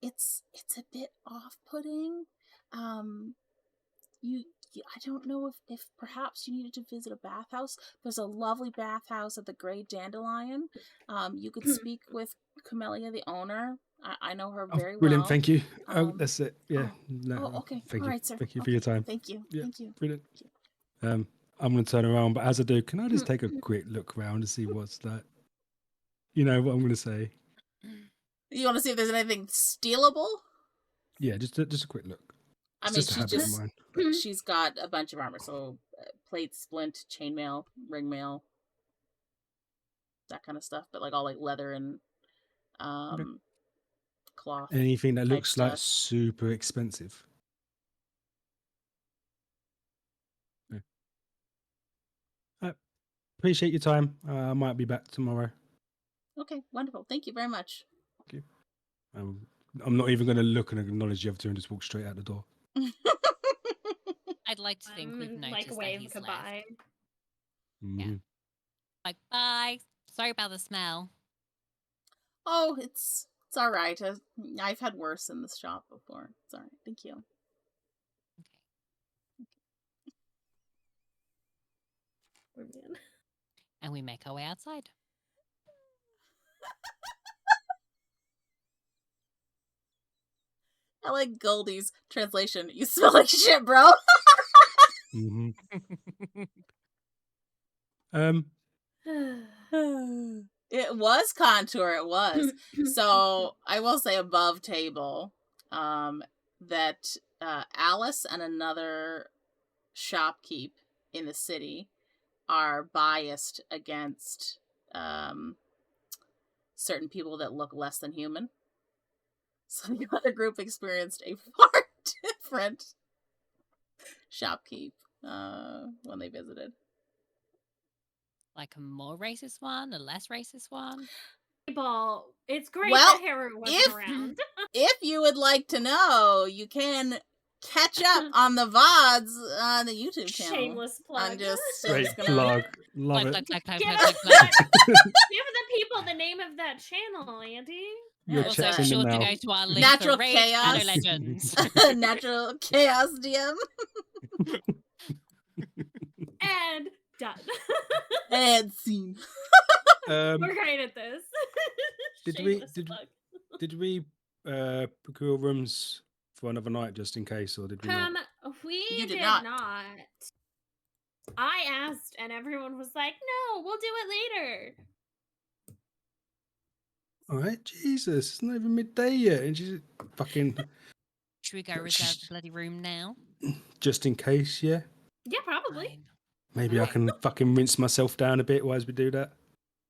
It's a bit off-putting. I don't know if perhaps you needed to visit a bathhouse. There's a lovely bathhouse at the Grey Dandelion. You could speak with Camellia, the owner. I know her very Brilliant, well. thank you. That's it. Yeah. Okay. Thank All you. right, sir. Thank you for Okay. your time. Thank you. Yeah, Thank you. brilliant. I'm going to turn around, but as I do, can I just take a quick look around to see what's that? You know what I'm going to say? You want to see if there's anything stealable? Yeah, just a quick look. I mean, It's just a habit of mine. she's got a bunch of armor, so plate, splint, chainmail, ringmail, that kind of stuff. But like all like leather and cloth. Anything that type looks like stuff. super expensive. Yeah. Appreciate your time. I might be back tomorrow. Okay, wonderful. Thank you very much. Thank you. I'm not even going to look and acknowledge the other two and just walk straight out the door. I'd like to think we've noticed like that wave he's goodbye. left. Mhm. Like, bye. Sorry about the smell. Oh, it's all right. I've had worse in this shop before. It's all right. Thank you. Poor man. And we make our way outside. I like Goldie's translation. You smell like shit, bro. Mhm. Um. It was contour. It was. So I will say above table, that Alice and another shopkeep in the city are biased against certain people that look less than human. So the other group experienced a far different shopkeep when they visited. Like a more racist one, a less racist one. Ball. It's great Well, that Heru wasn't if- around. If you would like to know, you can catch up on the VODs on the YouTube channel. Shameless plug. I'm just Great gonna... plug. Love Plug, it. plug, plug, Give plug, us plug, plug. Give the people the name of that channel, Andy. Your Yeah, Also, check's be in the sure to mail. go to our link Natural for Raid Chaos. Shadow Legends. Natural Chaos DM. And done. And scene. Um. We're great at this. Did we- Shameless did- plug. Did we procure rooms for another night just in case, or did we not? We You did did not. I asked, and everyone was like, "No, we'll do it later." All right, Jesus, it's not even midday yet, and she's fucking Should we go reserve the bloody room now? just in case, yeah. Yeah, probably. Fine. Maybe I Okay. can fucking rinse myself down a bit while we do that.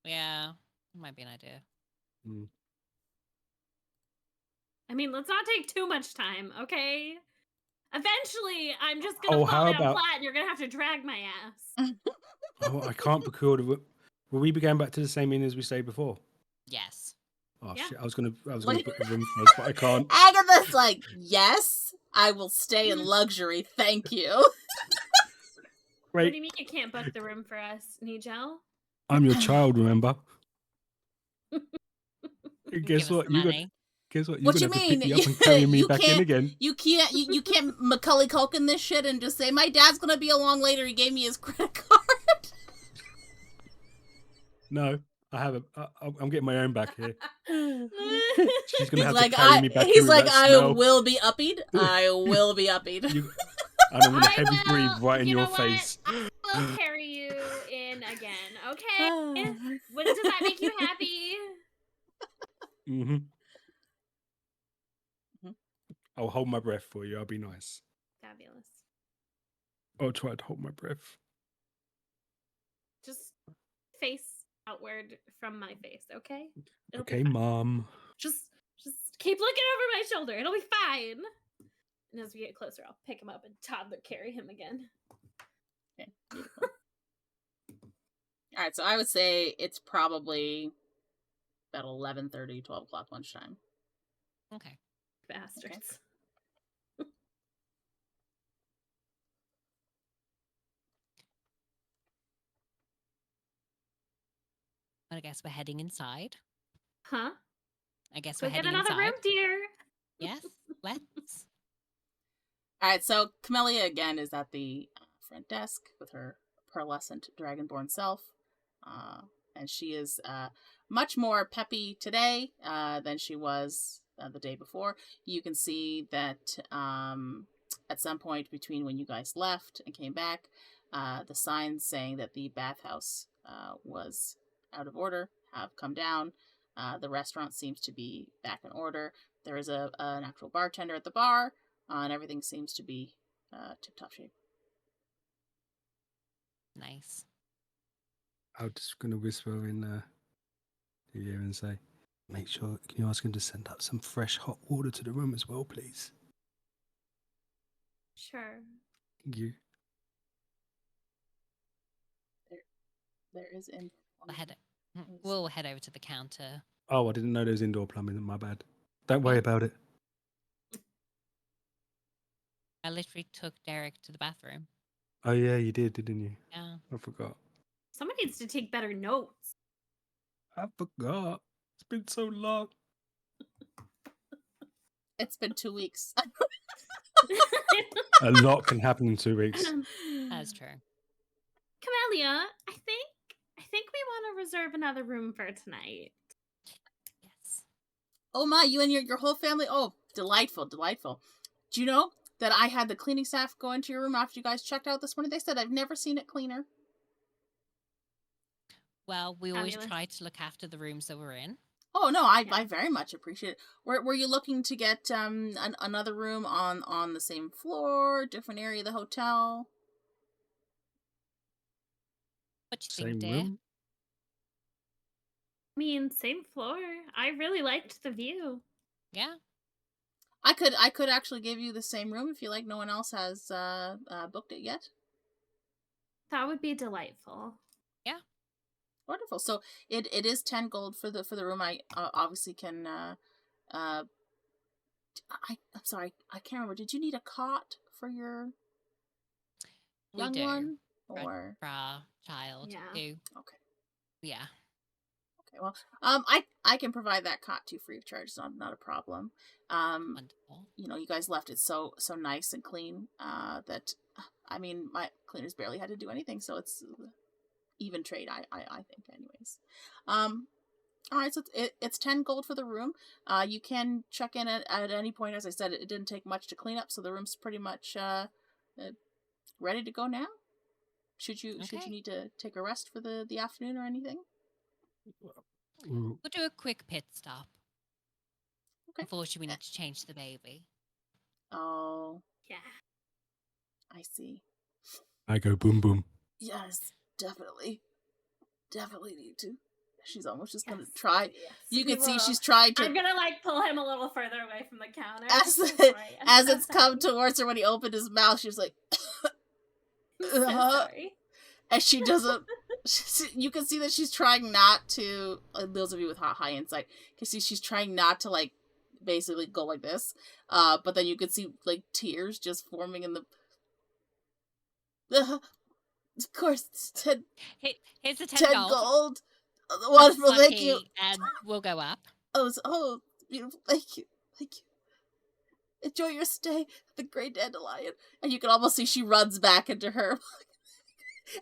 Yeah, that might be an idea. I mean, let's not take too much time, okay? Eventually, I'm just gonna Oh, fall how down about- flat, and you're gonna have to drag my ass. Oh, I can't procure the room. Will we be going back to the same inn as we stayed before? Yes. Oh Yeah. shit! I was gonna Look- book the room for us, but I can't. Agatha's like, yes, I will stay in luxury. Thank you. What do Wait, you mean you can't book the room for us, Nigel? I'm your child, remember? And guess Give us what? the You got. money. Guess what? You're What gonna you have to mean? pick me up and carry me You back in can't- again. You can't Macaulay Culkin this shit and just say my dad's gonna be along later. He gave me his credit card. No, I haven't. I'm getting my own back here. She's gonna He's have like, to carry me back he's in with like, that I smell. will be uppied. I will be uppied. You- and I'm gonna I heavy breathe will- right in you your know what? face. We'll carry you in again, okay? Does that make you happy? Mm-hmm. Mhm. I'll hold my breath for you. I'll be nice. Fabulous. I'll try to hold my breath. Just face outward from my face, okay? It'll be Okay, fine. Mom. Just keep looking over my shoulder. It'll be fine. And as we get closer, I'll pick him up and toddler carry him again. Okay, beautiful. All right, so I would say it's probably about 11:30, 12 o'clock lunchtime. Okay. Bastards. I guess we're heading inside. Huh? I guess Go we're get heading another inside. room, dear. Yes, let's. All right, so Camellia again is at the front desk with her pearlescent dragonborn self, and she is much more peppy today than she was the day before. You can see that at some point between when you guys left and came back, the signs saying that the bathhouse was out of order have come down. The restaurant seems to be back in order. There is an actual bartender at the bar, and everything seems to be tip-top shape. Nice. I'm just gonna whisper in the ear and say, "Make sure. Can you ask him to send up some fresh hot water to the room as well, please? Sure. Thank you." There is in. We'll head over to the counter. Oh, I didn't know there was indoor plumbing. My bad. Don't worry about it. I literally took Derek to the bathroom. Oh yeah, you did, didn't you? Yeah. I forgot. Someone needs to take better notes. I forgot. It's been so long. It's been 2 weeks. A lot can happen in 2 weeks. That's true. Camellia, I think we want to reserve another room for tonight. Yes. Oh my, you and your whole family? Oh, delightful, delightful. Do you know that I had the cleaning staff go into your room after you guys checked out this morning? They said I've never seen it cleaner. Well, we always Fabulous. try to look after the rooms that we're in. Oh no, I Yeah. very much appreciate it. Were you looking to get another room on the same floor, different area of the hotel? What do you Same think, dear? room. I mean, same floor. I really liked the view. Yeah. I could actually give you the same room if you like. No one else has booked it yet. That would be delightful. Wonderful. So it is 10 gold for the room. I obviously can. I'm sorry, I can't remember. Did you need a cot for your We young do. one For, or? for our child. Yeah. Who, Okay. yeah. Okay. Well, I can provide that cot too free of charge. It's not a problem. Wonderful. You know, you guys left it so nice and clean. That I mean, my cleaners barely had to do anything, so it's even trade. I think, anyways. All right, so it's 10 gold for the room. You can check in at any point. As I said, it didn't take much to clean up, so the room's pretty much ready to go now. Should you Okay. need to take a rest for the afternoon or anything? Ooh, We'll do a quick pit stop. Okay. Unfortunately, we need to change the baby. Oh, Yeah. I see. I go boom boom. Yes, definitely need to. She's almost just gonna Yes. try. Yes, You we can see will. she's trying to I'm gonna pull him a little further away from the counter. as I'm so sorry. I'm as so it's come sorry. towards her when he opened his mouth. She was like, I'm so sorry. and she doesn't. You can see that she's trying not to. Those of you with high insight can see she's trying not to basically go like this. But then you could see tears just forming in the. Of course, it's 10 Here's the 10, 10 gold. gold. Have Wonderful, thank you. Sucky, and we'll go up. Oh, beautiful, thank you. Enjoy your stay at the Grey Dandelion. And you can almost see she runs back into her.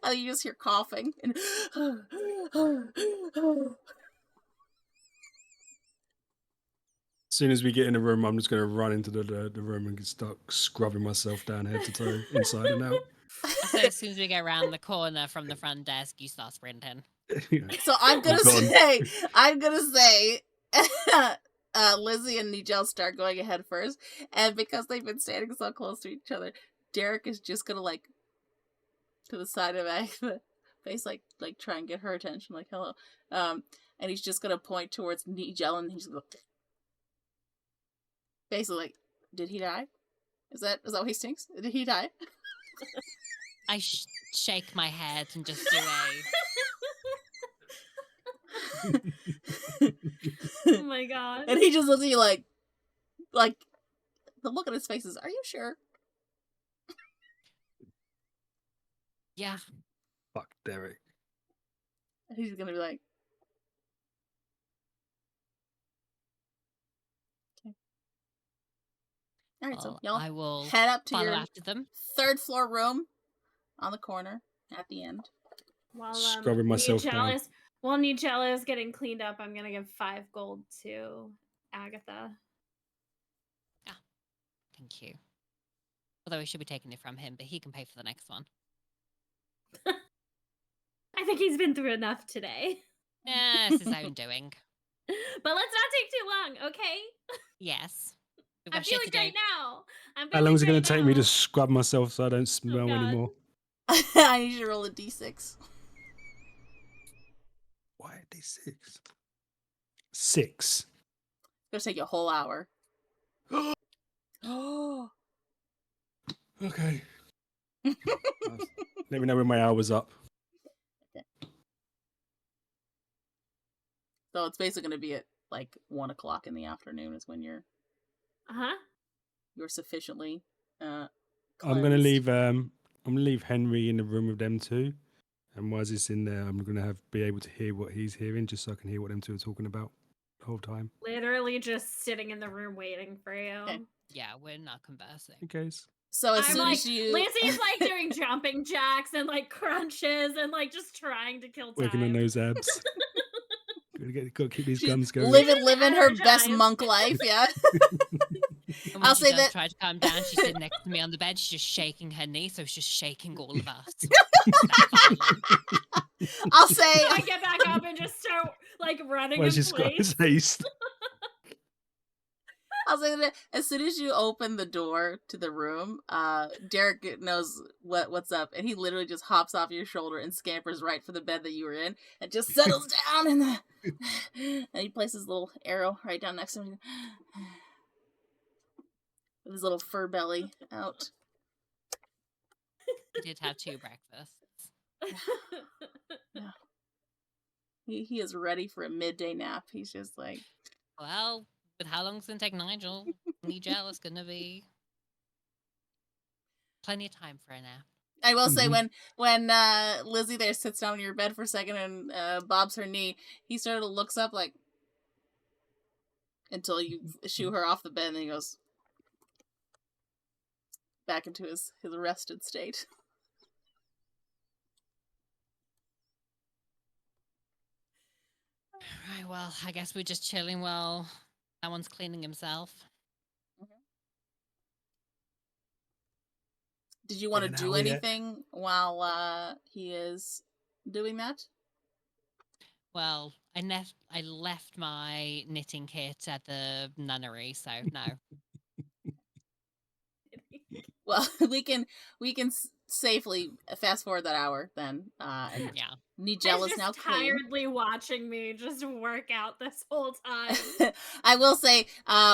And you just hear coughing. And As soon as we get in the room, I'm just going to run into the room and start scrubbing myself down head to toe, inside and out. So as soon as we go around the corner from the front desk, you start sprinting. Yeah. So I'm gonna Gone. say, Lizzy and Nigel start going ahead first, and because they've been standing so close to each other, Derek is just gonna to the side of Agatha, face like try and get her attention, like hello, and he's just gonna point towards Nigel, and he's gonna basically like, did he die? Is that what he thinks? Did he die? I shake my head and just do Oh my god. And he just looks at you like the look on his face is, are you sure? yeah. Fuck Derek. And he's gonna be like, okay. All right, so Well, y'all I will head up to follow your after them. 3rd floor room on the corner at the end. While Scrubbing myself down. while Nigella is getting cleaned up, I'm gonna give 5 gold to Agatha. Thank you. Although we should be taking it from him, but he can pay for the next one. I think he's been through enough today. Yeah, it's his own doing. But let's not take too long, okay? Yes. We've I'm got shit feeling to do. great now. How long is it going to great take me now. to scrub myself so I don't smell God. anymore? I need you to roll a d6. Why a D6? 6. It's gonna take you a whole hour. Oh. Okay. Let me know when my hour's up. So it's basically gonna be at 1 o'clock in the afternoon is when you're Uh-huh. sufficiently I'm gonna cleansed. leave. I'm gonna leave Henry in the room with them two, and while he's in there, I'm gonna be able to hear what he's hearing, just so I can hear what them two are talking about the whole time. Literally just sitting in the room waiting for you. Okay. Yeah, we're not conversing. In case. So as I'm soon like, as you Lizzy's like doing jumping jacks and like crunches and like just trying to kill time. Working on those abs. Gotta keep these she's guns going. living her best energized. monk life, yeah. And when I'll she say does that- try to calm down, she's sitting next to me on the bed. She's just shaking her knee, so she's just shaking all of us. I'll So say I get back up and just start like running Well, in she's got place. his haste. I'll say that as soon as you open the door to the room, Derek knows what's up, and he literally just hops off your shoulder and scampers right for the bed that you were in, and just settles down in the. And he places a little arrow right down next to him, with his little fur belly out. We did have 2 breakfasts. He is ready for a midday nap. He's just like, Well, with how long it's gonna take Nigel, Nigel is gonna be plenty of time for a nap. I will say Mhm. when Lizzy there sits down on your bed for a second and bobs her knee, he sort of looks up like until you shoo her off the bed, and then he goes back into his rested state. Right, well, I guess we're just chilling while that one's cleaning himself. Did you want to Been an do hour yet. anything while he is doing that? Well, I left my knitting kit at the nunnery, so no. Well, we can safely fast forward that hour then. And Yeah. Nigel He's is now just clean. tiredly watching me just work out this whole time. I will say,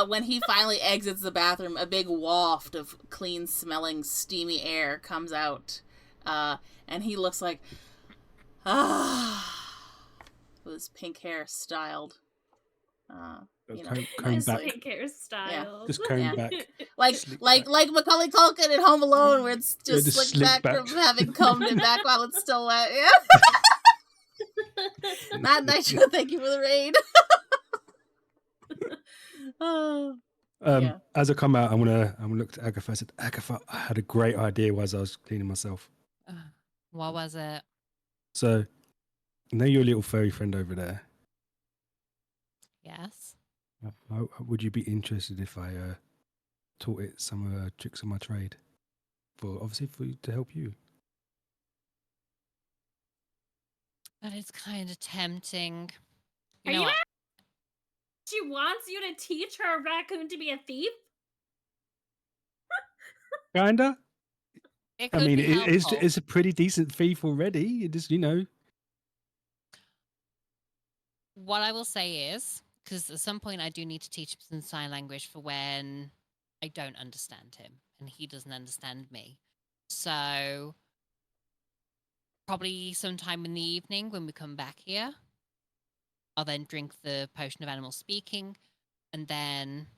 when he finally exits the bathroom, a big waft of clean smelling, steamy air comes out. And he looks like, with his pink hair styled. You know, Comb His back. pink hairstyle. Just comb Yeah. back. like Slick like back. like Macaulay Culkin at Home Alone, where it's Yeah, just just slicked slick back, back. from having combed it back while it's still wet. Yeah. Not Nigel, thank you for the raid. Oh. Yeah. As I come out, I'm gonna look to Agatha. I said, Agatha, I had a great idea while I was cleaning myself. What was it? So, I know your little furry friend over there. Yes. Would you be interested if I taught it some tricks of my trade? Obviously for you to help you. That is kind of tempting. Are know you what? She wants you to teach her raccoon to be a thief? Kinda. It I could mean, be helpful. it's a pretty decent thief already. It just, What I will say is, because at some point I do need to teach him some sign language for when I don't understand him and he doesn't understand me. So probably sometime in the evening when we come back here, I'll then drink the potion of animal speaking, and then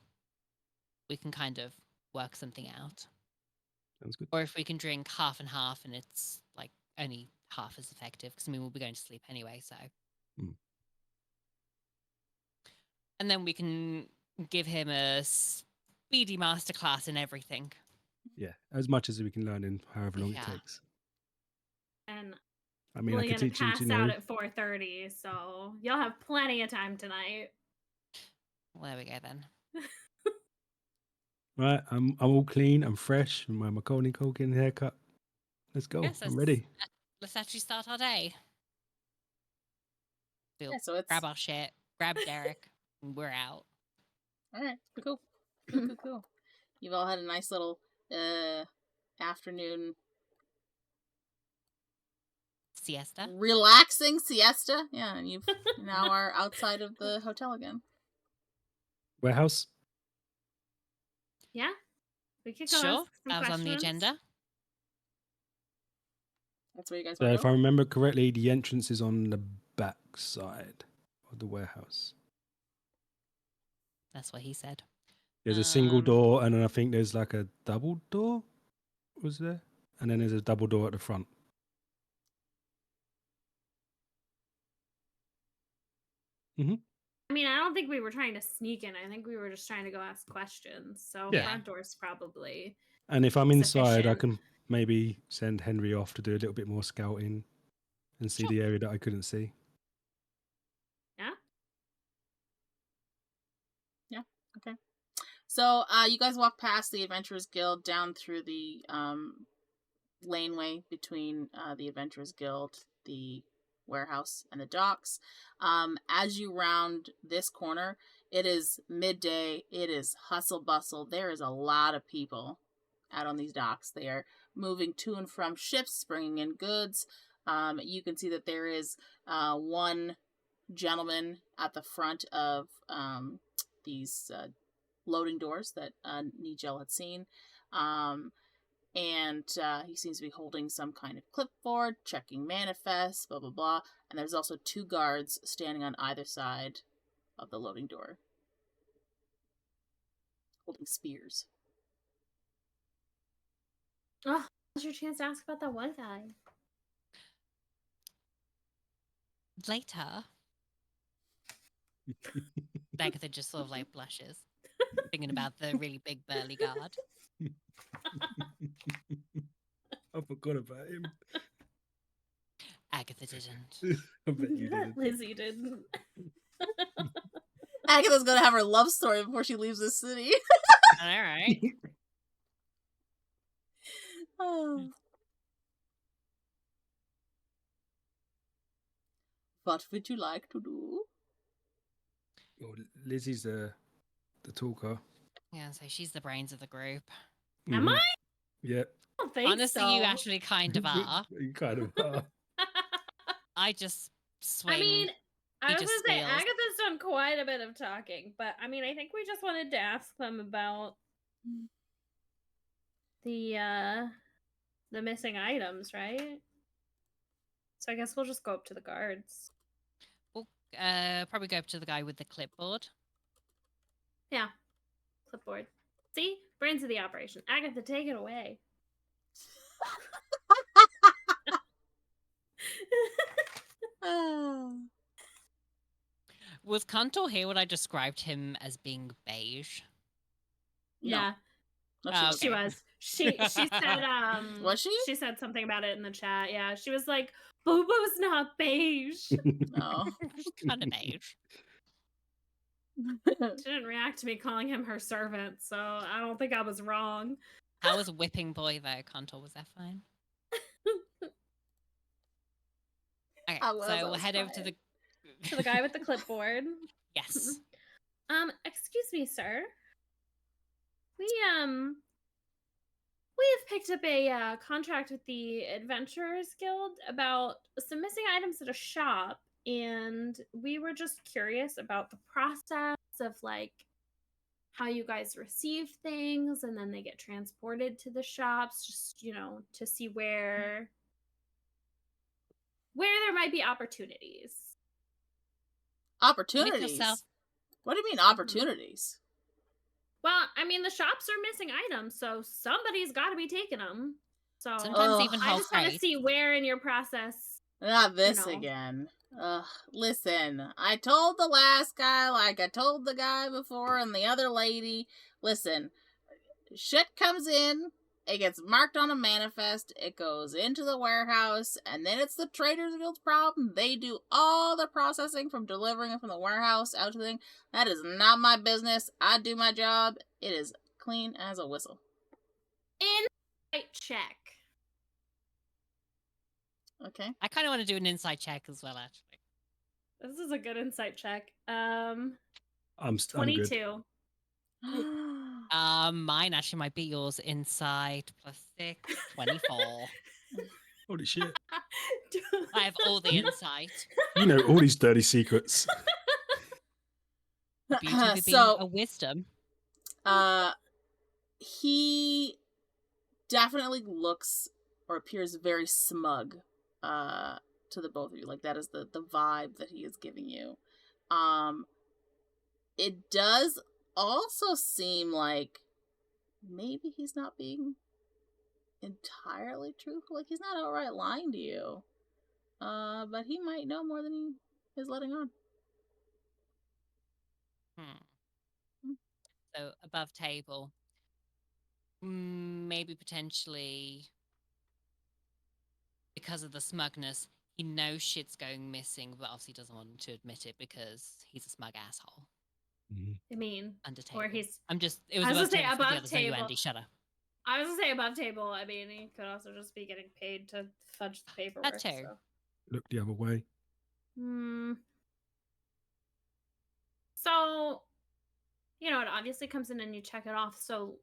we can kind of work something out. sounds good. Or if we can drink half and half and it's like only half as effective, because I mean we'll be going to sleep anyway, so. Mm. And then we can give him a speedy masterclass in everything. Yeah, as much as we can learn in however long Yeah. it takes. And I mean, we're I could gonna teach him, pass out at 4:30, so you'll have plenty of time tonight. Well, there we go then. right, I'm all clean, I'm fresh, with my Macaulay Culkin haircut. Let's go. Yes, I'm ready. Let's actually start our day. We'll Yeah, so it's grab our shit, grab Derek, and we're out. all right. Cool. Cool. You've all had a nice little afternoon Siesta. relaxing siesta. Yeah, and you now are outside of the hotel again. Warehouse. Yeah, we could go Sure, ask some that was on the questions. agenda. That's where you guys So want if to I go. remember correctly, the entrance is on the back side of the warehouse. That's what he said. There's a single Um, door, and then I think there's like a double door was there, and then there's a double door at the front. I mean, I don't think we were trying to sneak in. I think we were just trying to go ask questions. So Yeah. front door's probably. And if I'm inside, I Sufficient. can maybe send Henry off to do a little bit more scouting and see the area that I couldn't see. Okay. So you guys walk past the Adventurers Guild down through the laneway between the Adventurers Guild, the warehouse, and the docks. As you round this corner, it is midday. It is hustle bustle. There is a lot of people out on these docks. They are moving to and from ships, bringing in goods. You can see that there is one gentleman at the front of these loading doors that Nigel had seen. And he seems to be holding some kind of clipboard, checking manifests, blah, blah, blah. And there's also 2 guards standing on either side of the loading door, holding spears. Oh, now's your chance to ask about that one guy. Later, Agatha just sort of like blushes, thinking about the really big burly guard. I forgot about him. Agatha didn't. I bet you did. Lizzy didn't. Agatha's gonna have her love story before she leaves this city. All right. Oh. What would you like to do? Well, Lizzie's the talker. Yeah, so she's the brains of the group. Am I? Yeah. I don't think Honestly, so. you actually kind of are. You kind of are. I just swing. I mean, I He was just gonna say steals. Agatha's done quite a bit of talking, but I mean, I think we just wanted to ask them about the missing items, right? So I guess we'll just go up to the guards. We'll probably go up to the guy with the clipboard. Yeah, clipboard. See, brains of the operation. Agatha, take it away. Oh. Was Cantor here when I described him as being beige? Yeah, No, Oh, she she okay. was. She said Was she? She said something about it in the chat. Yeah, she was like, "Bobo's not beige." She No. Kind of beige. didn't react to me calling him her servant, so I don't think I was wrong. How was Whipping Boy though? Cantor, was that fine? Okay, I was, so I we'll was head over to fine. the To the guy with the clipboard. Yes. Excuse me, sir. We have picked up a contract with the Adventurers Guild about some missing items at a shop, and we were just curious about the process of like how you guys receive things and then they get transported to the shops, just to see where there might be opportunities. Opportunities? yourself- What do you mean opportunities? Well, I mean, the shops are missing items, so somebody's got to be taking them. So Sometimes Ugh. even I whole just want to crates. see where in your process. Not this know. again. Ugh, listen, I told the last guy like I told the guy before and the other lady, listen, shit comes in, it gets marked on a manifest, it goes into the warehouse, and then it's the Traders Guild's problem. They do all the processing from delivering it from the warehouse out to the thing. That is not my business. I do my job. It is clean as a whistle. Insight check. Okay. I kind of want to do an inside check as well, actually. This is a good insight check. I'm good. 22. Mine actually might be yours. Inside +6, 24. Holy shit. I have all the insight. You know all these dirty secrets. Beauty of it being So- a wisdom. He definitely looks or appears very smug to the both of you. Like, that is the vibe that he is giving you. It does also seem like maybe he's not being entirely truthful. Like, he's not outright lying to you. But he might know more than he is letting on. So above table, maybe potentially because of the smugness, he knows shit's going missing, but obviously doesn't want to admit it because he's a smug asshole. I mean, Under table. or he's. I'm just. It was I was above gonna say table. For the above others, not you, table. Andy. Shut up. I was gonna say above table. I mean, he could also just be getting paid to fudge the paperwork. too. So. Look the other way. So, it obviously comes in and you check it off. So,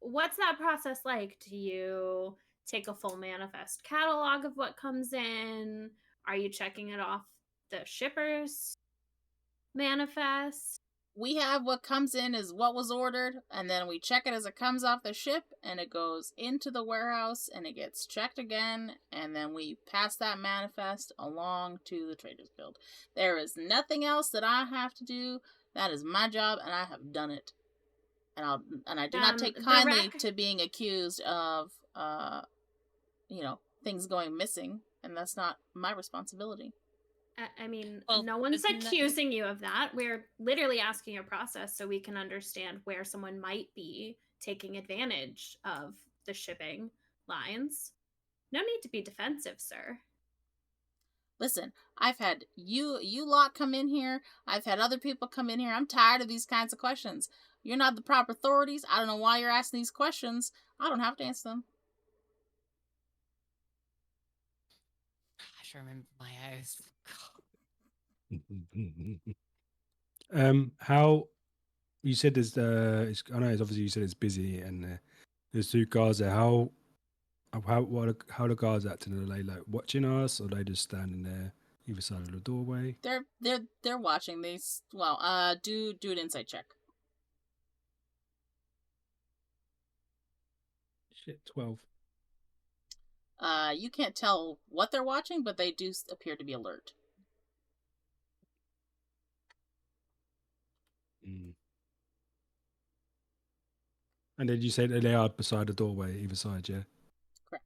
what's that process like? Do you take a full manifest catalog of what comes in? Are you checking it off the shipper's manifest? We have what comes in is what was ordered, and then we check it as it comes off the ship, and it goes into the warehouse, and it gets checked again, and then we pass that manifest along to the Traders Guild. There is nothing else that I have to do. That is my job, and I have done it. And I do not take kindly to being accused of, things going missing, and that's not my responsibility. I mean, Well, no one's there's accusing you of that. We're literally asking a process so we can understand where someone might be taking advantage of the shipping lines. No need to be defensive, sir. Listen, I've had you lot come in here. I've had other people come in here. I'm tired of these kinds of questions. You're not the proper authorities. I don't know why you're asking these questions. I don't have to answer them. I should remember my oath. How you said there's I know it's obviously you said it's busy and there's 2 guards there. How the guards acting? Are they like watching us, or are they just standing there either side of the doorway? They're watching. Do an insight check. Shit, 12. You can't tell what they're watching, but they do appear to be alert. And then you say that they are beside the doorway, either side, yeah? Correct.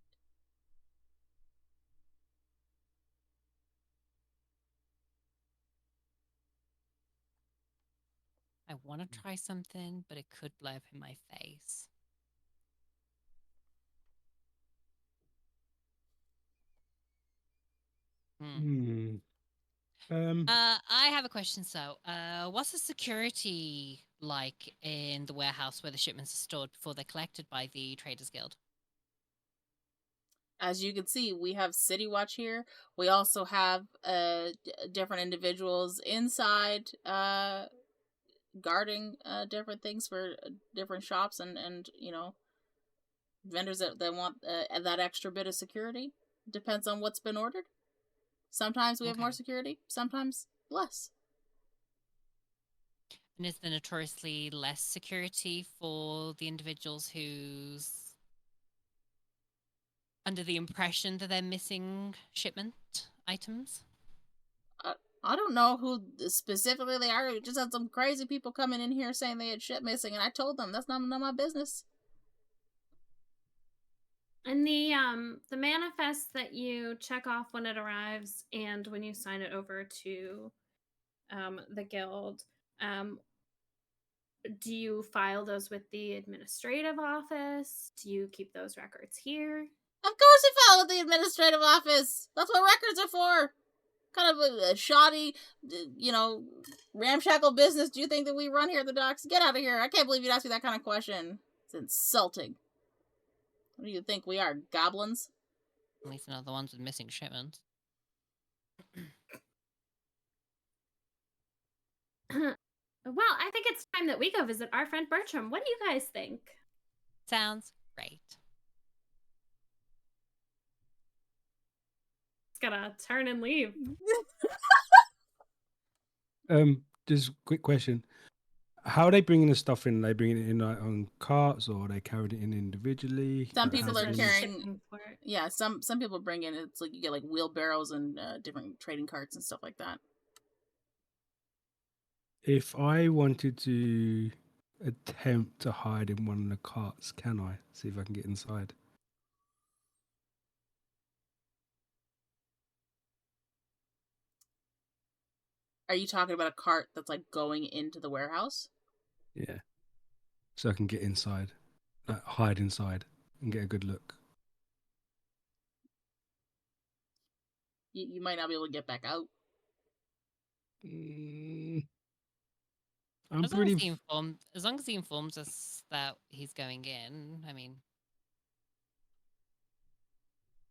I want to try something, but it could blow up in my face. I have a question. So, what's the security like in the warehouse where the shipments are stored before they're collected by the Traders Guild? As you can see, we have City Watch here. We also have different individuals inside guarding different things for different shops and vendors that want that extra bit of security. Depends on what's been ordered. Sometimes we have more security, sometimes less. And is there notoriously less security for the individuals who's under the impression that they're missing shipment items? I don't know who specifically they are. We just had some crazy people coming in here saying they had shit missing, and I told them that's none of my business. And the manifest that you check off when it arrives and when you sign it over to the guild, do you file those with the administrative office? Do you keep those records here? Of course we file with the administrative office. That's what records are for. Kind of a shoddy, ramshackle business do you think that we run here at the docks? Get out of here. I can't believe you'd ask me that kind of question. It's insulting. What do you think we are, goblins? At least not the ones with missing shipments. Well, I think it's time that we go visit our friend Bertram. What do you guys think? Sounds great. It's gonna turn and leave. Just a quick question. How are they bringing the stuff in? Are they bringing it in like on carts, or are they carrying it in individually? Some Like, people how's are it- carrying. Yeah, some people bring in. It's like you get like wheelbarrows and different trading carts and stuff like that. If I wanted to attempt to hide in one of the carts, can I? See if I can get inside. Are you talking about a cart that's like going into the warehouse? Yeah. So I can get inside, hide inside, and get a good look. You might not be able to get back out. I'm As long as, pretty. as long as he informs us that he's going in, I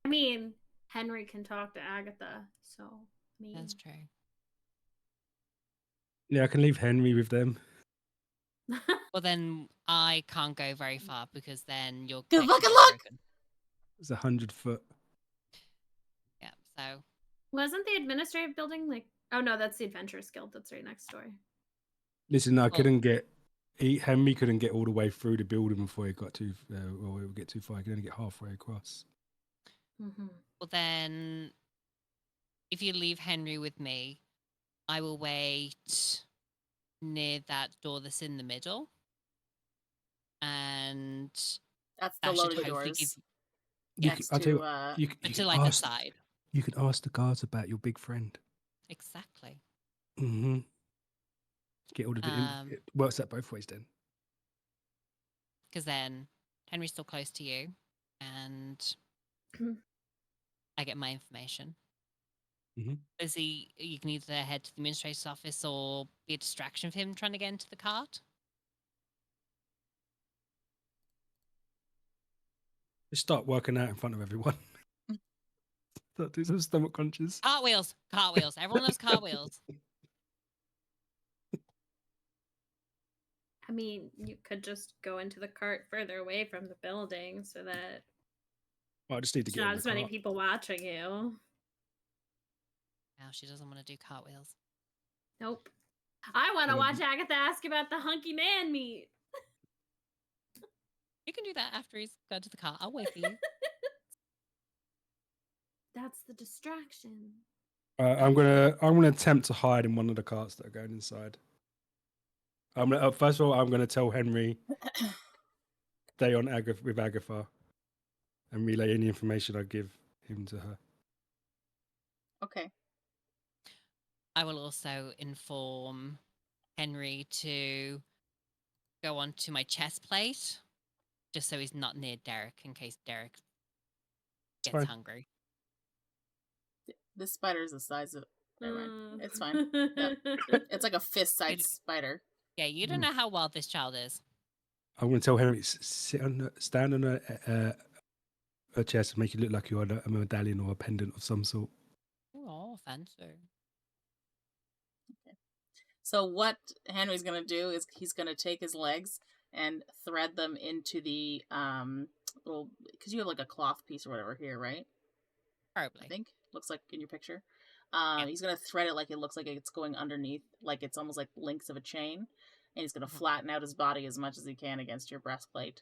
mean, Henry can talk to Agatha, so that's true. Yeah, I can leave Henry with them. Well, then I can't go very far because then your Good connection fucking gets luck! broken. It's 100 foot. Yeah, so Wasn't the administrative building like? Oh no, that's the Adventurers Guild. That's right next door. Listen, I Well- couldn't get. Henry couldn't get all the way through the building before he got too. Well, he would get too far. He could only get halfway across. Mm-hmm. well then, if you leave Henry with me, I will wait near that door that's in the middle, and That's the that should loading hopefully doors. give Next I'll tell you, to what, you can to like the ask. side. You can ask the guards about your big friend. Exactly. Mm-hmm. Get all the. It works that both ways then. Because then Henry's still close to you, and I get my information. Mhm. Lizzy, you can either head to the administrator's office or be a distraction for him trying to get into the cart. Just start working out in front of everyone. Start do some stomach crunches. Cartwheels, cartwheels. Everyone loves cartwheels. You could just go into the cart further away from the building so that Well, I just need to there's get in not the as many cart. people watching you. Now she doesn't want to do cartwheels. Nope. I want to Um, watch Agatha ask about the hunky man meat. You can do that after he's gone to the cart. I'll wait for you. That's the distraction. I'm gonna attempt to hide in one of the carts that are going inside. I'm gonna first of all I'm gonna tell Henry stay on with Agatha and relay any information I give him to her. okay. I will also inform Henry to go onto my chest plate, just so he's not near Derek in case Derek gets Fine. hungry. This spider is the size of. Never mind. Mm. It's fine. Yep. It's like a fist-sized spider. Yeah, you don't know how wild this child is. I'm gonna tell Henry stand on a chest and make it look like you're on a medallion or a pendant of some sort. Oh, fancy. So what Henry's gonna do is he's gonna take his legs and thread them into the little, because you have like a cloth piece or whatever here, right? I Probably. think looks like in your picture. He's gonna thread it like it looks like it's going underneath, like it's almost like links of a chain, and he's gonna flatten out his body as much as he can against your breastplate,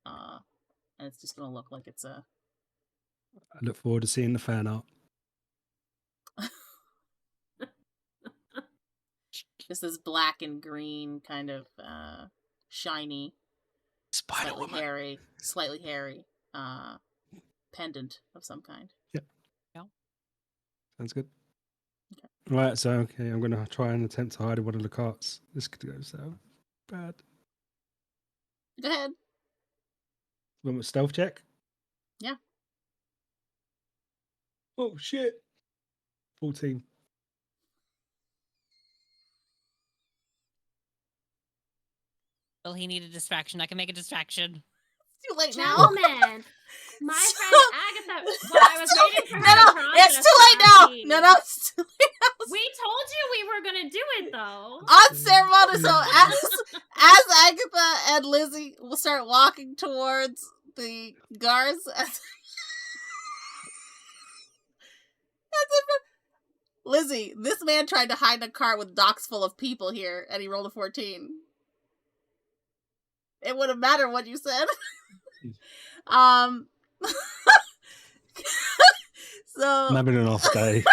and it's just gonna look like it's a. I look forward to seeing the fan art. This is black and green, kind of shiny, Spider Woman. slightly hairy pendant of some kind. Yep. Yeah. Sounds good. Okay. Right, so I'm going to try and attempt to hide in one of the carts. This could go so bad. Go ahead. One with stealth check. Yeah. Oh shit. 14. Well, he needed a distraction. I can make a distraction. It's too late now. Gentlemen, my friend Agatha, while I was waiting for her No, it's too late now. No, it's too late now. We told you we were gonna do it though. Unceremonious. So as Agatha and Lizzy will start walking towards the guards, Lizzy, this man tried to hide in a cart with docks full of people here, and he rolled a 14. It wouldn't matter what you said. So I'm having an off day.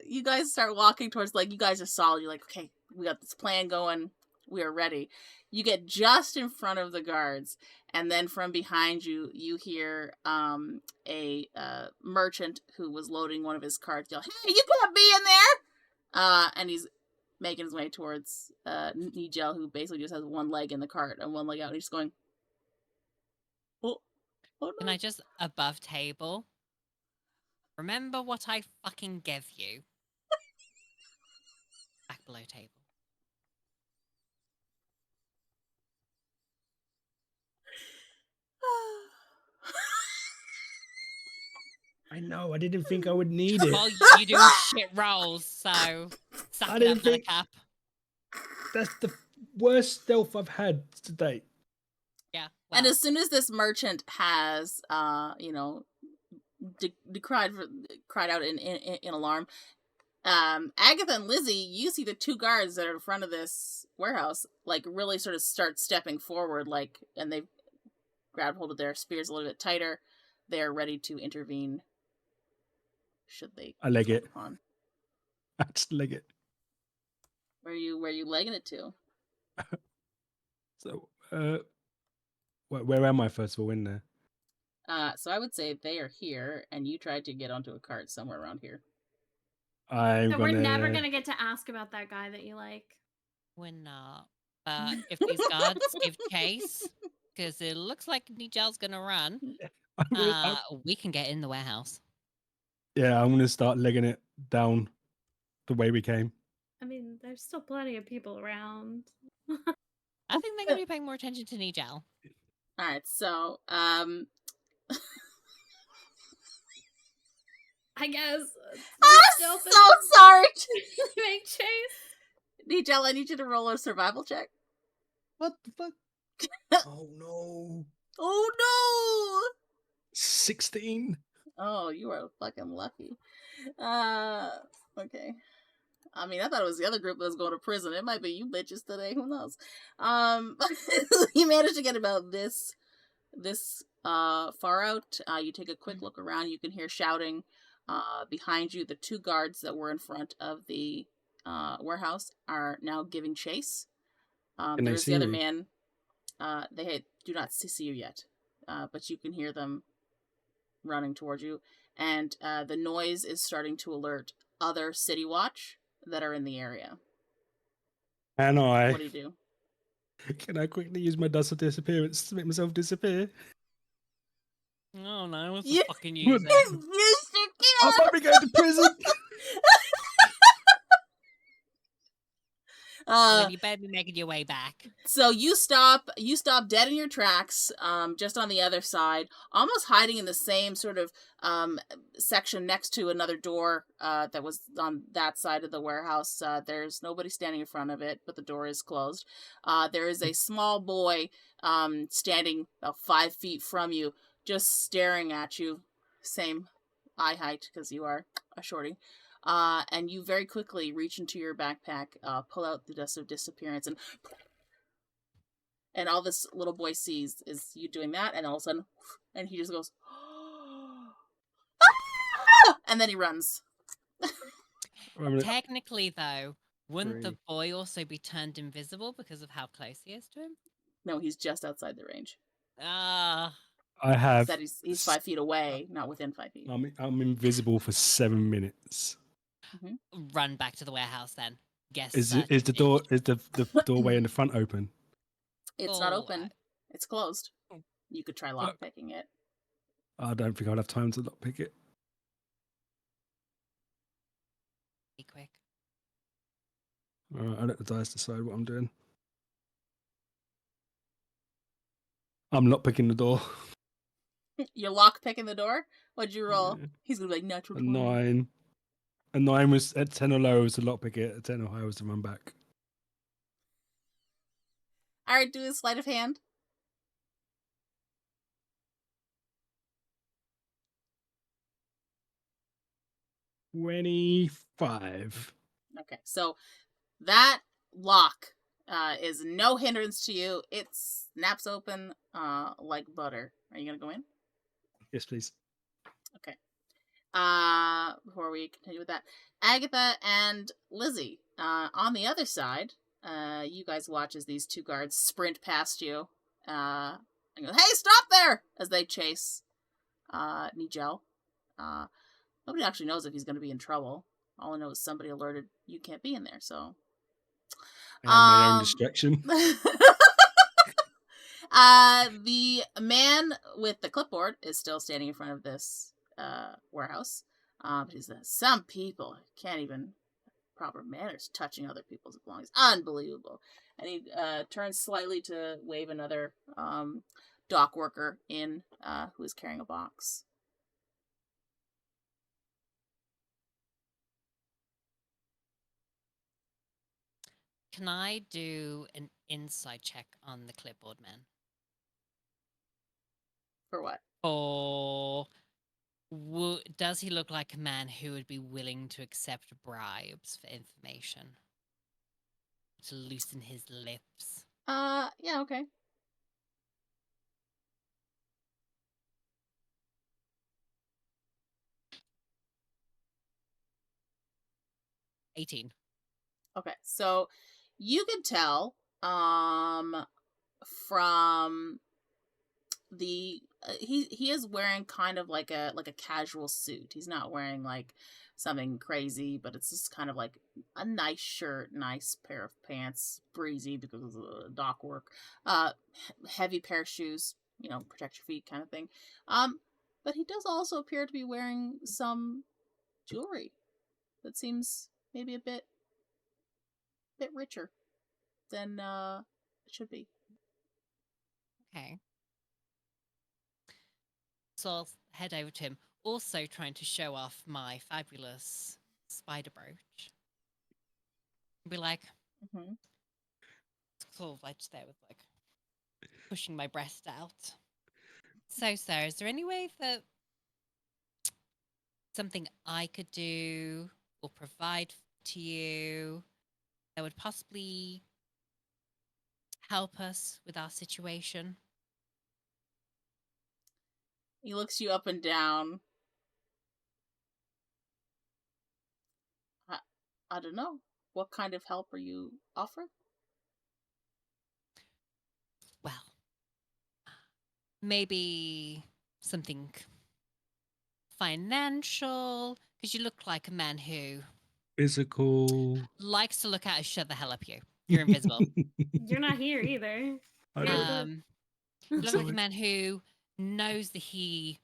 you guys start walking towards, like, you guys are solid. You're like, okay, we got this plan going. We are ready. You get just in front of the guards, and then from behind you, you hear a merchant who was loading one of his carts yell, "Hey, you can't be in there!" And he's making his way towards Nigel, who basically just has one leg in the cart and one leg out, and he's just going, "Oh, oh Can no." I just above table? Remember what I fucking gave you. Back below table. I know. I didn't think I would need it. Well, you do shit rolls, so suck I it didn't up, think- Buttercup. That's the worst stealth I've had to date. Yeah. And well, as soon as this merchant has, cried out in alarm, Agatha and Lizzy, you see the two guards that are in front of this warehouse, like, really sort of start stepping forward, like, and they've grabbed hold of their spears a little bit tighter. They're ready to intervene. Should they? I leg it. Upon. I just leg it. Where are you legging it to? So, where am I first of all in there? So I would say they are here, and you tried to get onto a cart somewhere around here. I'm So gonna. we're never gonna get to ask about that guy that you like. we're not. But if these guards give chase, because it looks like Nigel's gonna run, we can get in the warehouse. Yeah, I'm gonna start legging it down the way we came. I mean, there's still plenty of people around. I think they're gonna be paying more attention to Nigel. All right, so I guess. I'm so sorry. Make chase. Nigel, I need you to roll a survival check. What the fuck? Oh no! Oh 16. no! Oh, you are fucking lucky. Okay. I mean, I thought it was the other group that was going to prison. It might be you bitches today. Who knows? You managed to get about this far out. You take a quick look around. You can hear shouting behind you. The two guards that were in front of the warehouse are now giving chase. Can they There's see the other me? man. They do not see you yet, but you can hear them running towards you, and the noise is starting to alert other City Watch that are in the area. Can I? What do you do? Can I quickly use my dust of disappearance to make myself disappear? Oh no, what's You- the fucking use it? You I might be going to prison. Well, you better be making your way back. So you stop dead in your tracks, just on the other side, almost hiding in the same sort of section next to another door that was on that side of the warehouse. There's nobody standing in front of it, but the door is closed. There is a small boy standing about 5 feet from you, just staring at you, same eye height because you are a shorty. And you very quickly reach into your backpack, pull out the dust of disappearance, and all this little boy sees is you doing that, and all of a sudden, and he just goes, "Ah!" And then he runs. Technically, though, wouldn't the Three. boy also be turned invisible because of how close he is to him? No, he's just outside the range. Ah, I have. That he's 5 feet away, not within 5 feet. I'm invisible for 7 minutes. run back to the warehouse then. Guess Is the doorway in the front open? It's not Oh, open. It's closed. You could try lockpicking it. I don't think I'll have time to lockpick it. Be quick. Alright, I'll let the dice decide what I'm doing. I'm lockpicking the door. You're lockpicking the door? What'd you roll? Yeah. He's gonna be like natural A 20. 9. A 9 was at 10 or low was to lockpick it. A 10 or high was to run back. Alright, do a sleight of hand. 25. Okay, so that lock is no hindrance to you. It snaps open like butter. Are you gonna go in? Yes, please. Before we continue with that, Agatha and Lizzy. On the other side, You guys watch as these two guards sprint past you. And go, "Hey, stop there!" as they chase Nigel. Nobody actually knows if he's going to be in trouble. All I know is somebody alerted you can't be in there, so... I am my own distraction. The man with the clipboard is still standing in front of this warehouse. He says, "Some people can't even proper manners touching other people's belongings. Unbelievable." And he turns slightly to wave another dock worker in who is carrying a box. Can I do an insight check on the clipboard man? For what? Or does he look like a man who would be willing to accept bribes for information? To loosen his lips? Yeah, okay. $18. Okay, so you can tell from the he is wearing kind of like a casual suit. He's not wearing like something crazy, but it's just kind of like a nice shirt, nice pair of pants, breezy because of the dock work, heavy pair of shoes, protect your feet kind of thing. But he does also appear to be wearing some jewelry that seems maybe a bit richer than it should be. Okay. So I'll head over to him, also trying to show off my fabulous spider brooch. Be like, Mm-hmm. sort of like there with like pushing my breast out. So, Sarah, is there any way that something I could do or provide to you that would possibly help us with our situation? He looks you up and down. I don't know. What kind of help are you offering? Well, maybe something financial, because you look like a man who Physical. likes to look at us shut the hell up you. You're invisible. You're not here either. I Yeah, know. You look like a Sorry. man who knows that he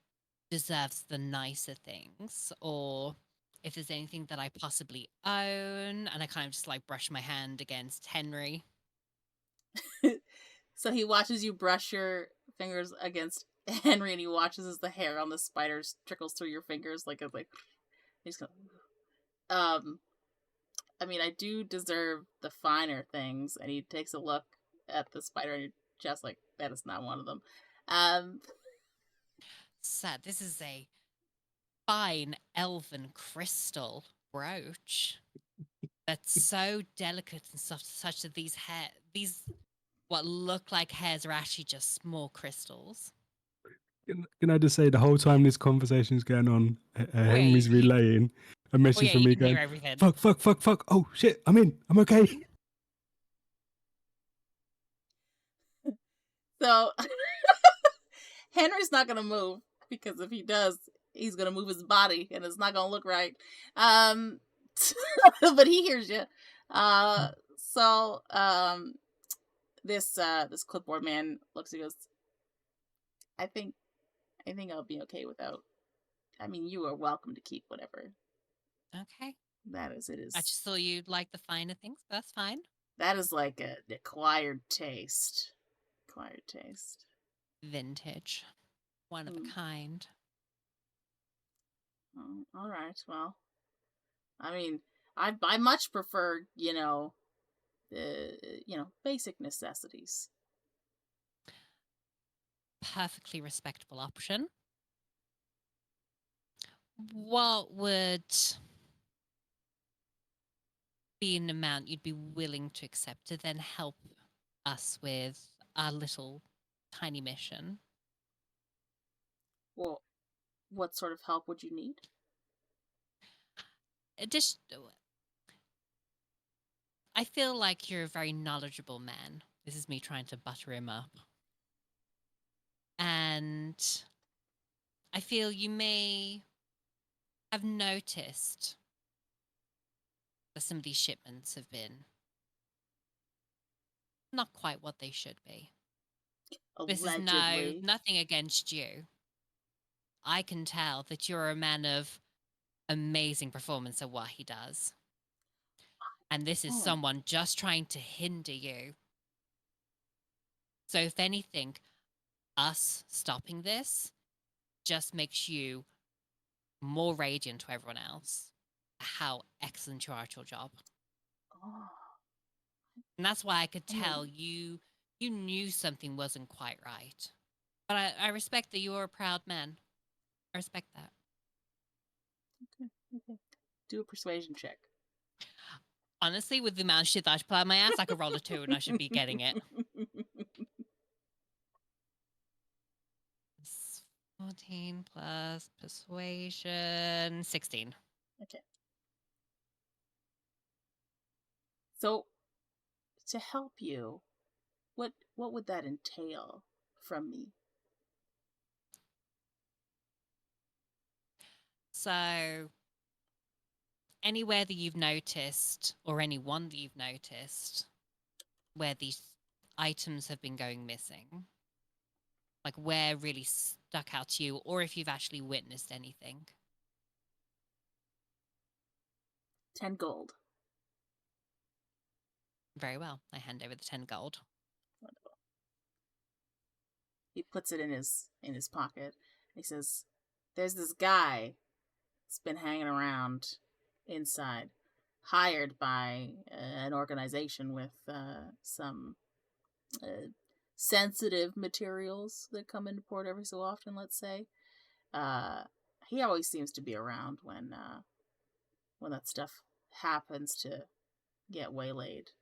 deserves the nicer things, or if there's anything that I possibly own, and I kind of just like brush my hand against Henry. So he watches you brush your fingers against Henry, and he watches as the hair on the spiders trickles through your fingers like he's going. I mean, I do deserve the finer things, and he takes a look at the spider in your chest like that is not one of them. Sad. This is a fine elven crystal brooch that's so delicate and soft, such that these what look like hairs are actually just small crystals. Can I just say the whole time this conversation is going on, Henry's you- relaying a message yeah, from you me can hear going, everything. fuck, fuck, fuck, fuck. Oh, shit, I'm in. I'm okay. So Henry's not gonna move because if he does, he's gonna move his body and it's not gonna look right. But he hears you. So this clipboard man looks and goes, I think I'll be okay without. I mean, you are welcome to keep whatever Okay. that is. It is. I just thought you'd like the finer things, but that's fine. That is like an acquired taste. Acquired taste. Vintage. One of a kind. Oh, all right. Well, I mean, I much prefer, basic necessities. Perfectly respectable option. What would be an amount you'd be willing to accept to then help us with our little tiny mission? Well, what sort of help would you need? I feel like you're a very knowledgeable man. This is me trying to butter him up. And I feel you may have noticed that some of these shipments have been not quite what they should be. This is Allegedly. nothing against you. I can tell that you're a man of amazing performance at what he does. And this is Oh. someone just trying to hinder you. So if anything, us stopping this just makes you more radiant to everyone else. How excellent you are at your job. Oh. And that's why I could Oh. tell you knew something wasn't quite right. But I respect that you're a proud man. I respect that. Okay. Do a persuasion check. Honestly, with the amount of shit that I should pull out my ass, I could roll a 2 and I should be getting it. 14 plus persuasion, 16. Okay. So, to help you, what would that entail from me? So, anywhere that you've noticed, or anyone that you've noticed, where these items have been going missing, like where really stuck out to you, or if you've actually witnessed anything. 10 gold. Very well. I hand over the 10 gold. Wonderful. He puts it in his pocket. He says, "There's this guy that's been hanging around inside, hired by an organization with some sensitive materials that come into port every so often, let's say. He always seems to be around when that stuff happens to get waylaid.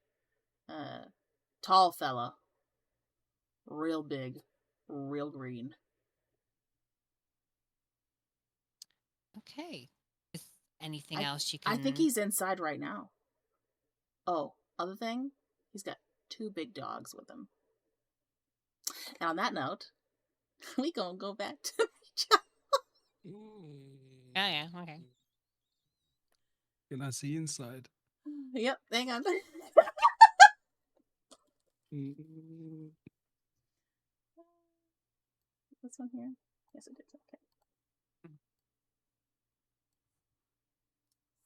Tall fella, real big, real green." Okay. Is anything else you can... I think he's inside right now. Oh, other thing, he's got 2 big dogs with him. And on that note, we gonna go back to the job. Oh, yeah, okay. Can I see inside? Yep, hang on. This one here? Yes, it is. Okay.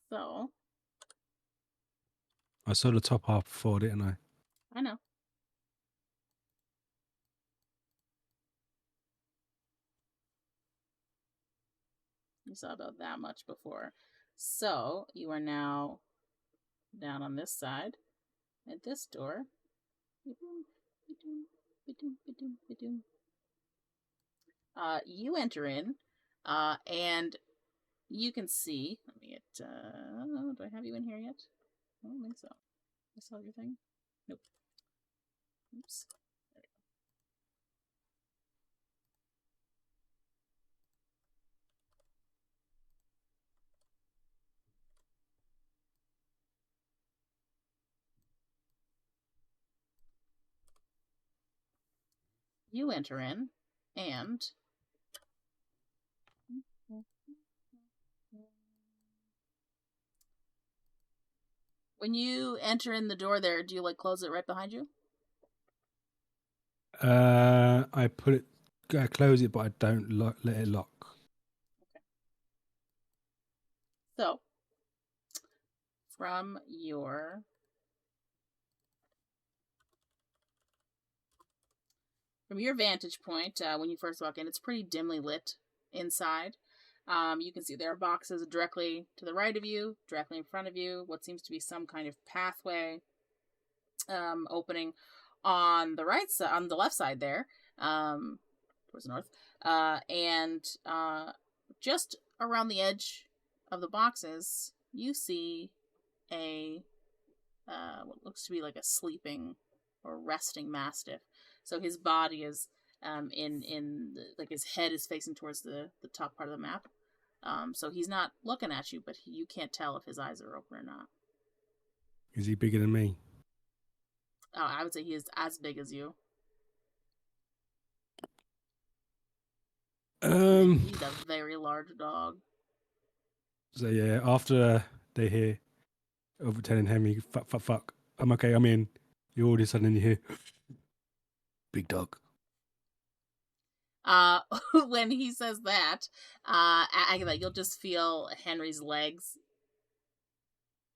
So, I saw the top half before, didn't I? I know. You saw about that much before. So, you are now down on this side at this door. You enter in, and you can see. Let me get. Do I have you in here yet? I don't think so. I saw your thing. Nope. Oops. There we go. You enter in, and when you enter in the door there, do you like close it right behind you? I close it, but I don't let it lock. So, from your vantage point, when you first walk in, it's pretty dimly lit inside. You can see there are boxes directly to the right of you, directly in front of you, what seems to be some kind of pathway opening on the right side, on the left side there, towards the north, and just around the edge of the boxes, you see a what looks to be like a sleeping or resting mastiff. So his body is like his head is facing towards the top part of the map. So he's not looking at you, but you can't tell if his eyes are open or not. Is he bigger than me? I would say he is as big as you. He's a very large dog. So yeah, after they hear overturning Henry, fuck, I'm okay, I'm in. You all of a sudden you hear, big dog. When he says that, Agatha, you'll just feel Henry's legs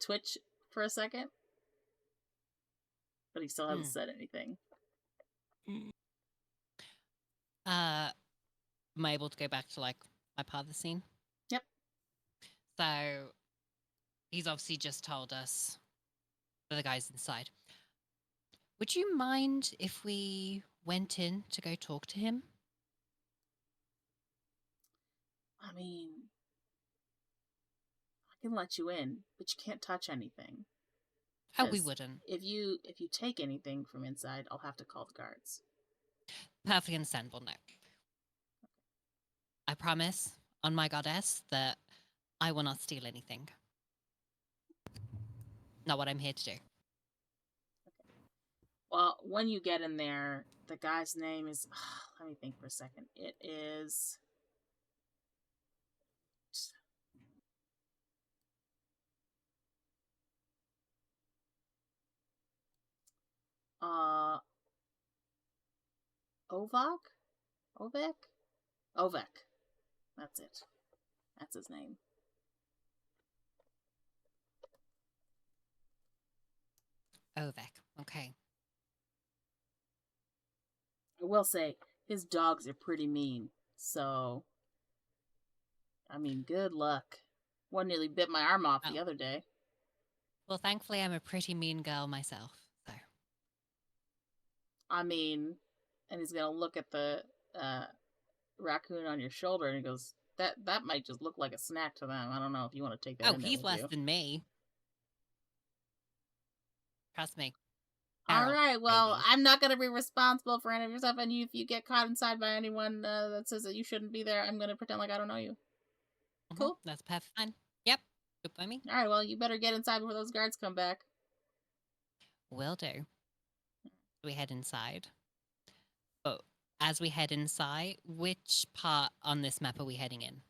twitch for a second, but he still hasn't said anything. Am I able to go back to like my part of the scene? Yep. So he's obviously just told us that the guy's inside. Would you mind if we went in to go talk to him? I mean, I can let you in, but you can't touch anything. Oh, we 'Cause wouldn't. If you take anything from inside, I'll have to call the guards. Perfectly understandable, no. I promise on my goddess that I will not steal anything. Not what I'm here to do. Well, when you get in there, the guy's name is... let me think for a second. It is... Ovek? Ovek. That's it. That's his name. Ovek. Okay. I will say, his dogs are pretty mean, so... I mean, good luck. One nearly bit my arm off the other day. Well, thankfully, I'm a pretty mean girl myself, so... I mean, and he's gonna look at the raccoon on your shoulder and he goes, that might just look like a snack to them. I don't know if you want to take that. Oh, in there he's with less you. than me. Trust me. All Harold, right, well, baby. I'm not gonna be responsible for any of your stuff, and if you get caught inside by anyone that says that you shouldn't be there, I'm gonna pretend like I don't know you. Cool. That's perfect. Fine. Yep. Good by me. All right, well, you better get inside before those guards come back. Will do. We head inside. But as we head inside, which part on this map are we heading in?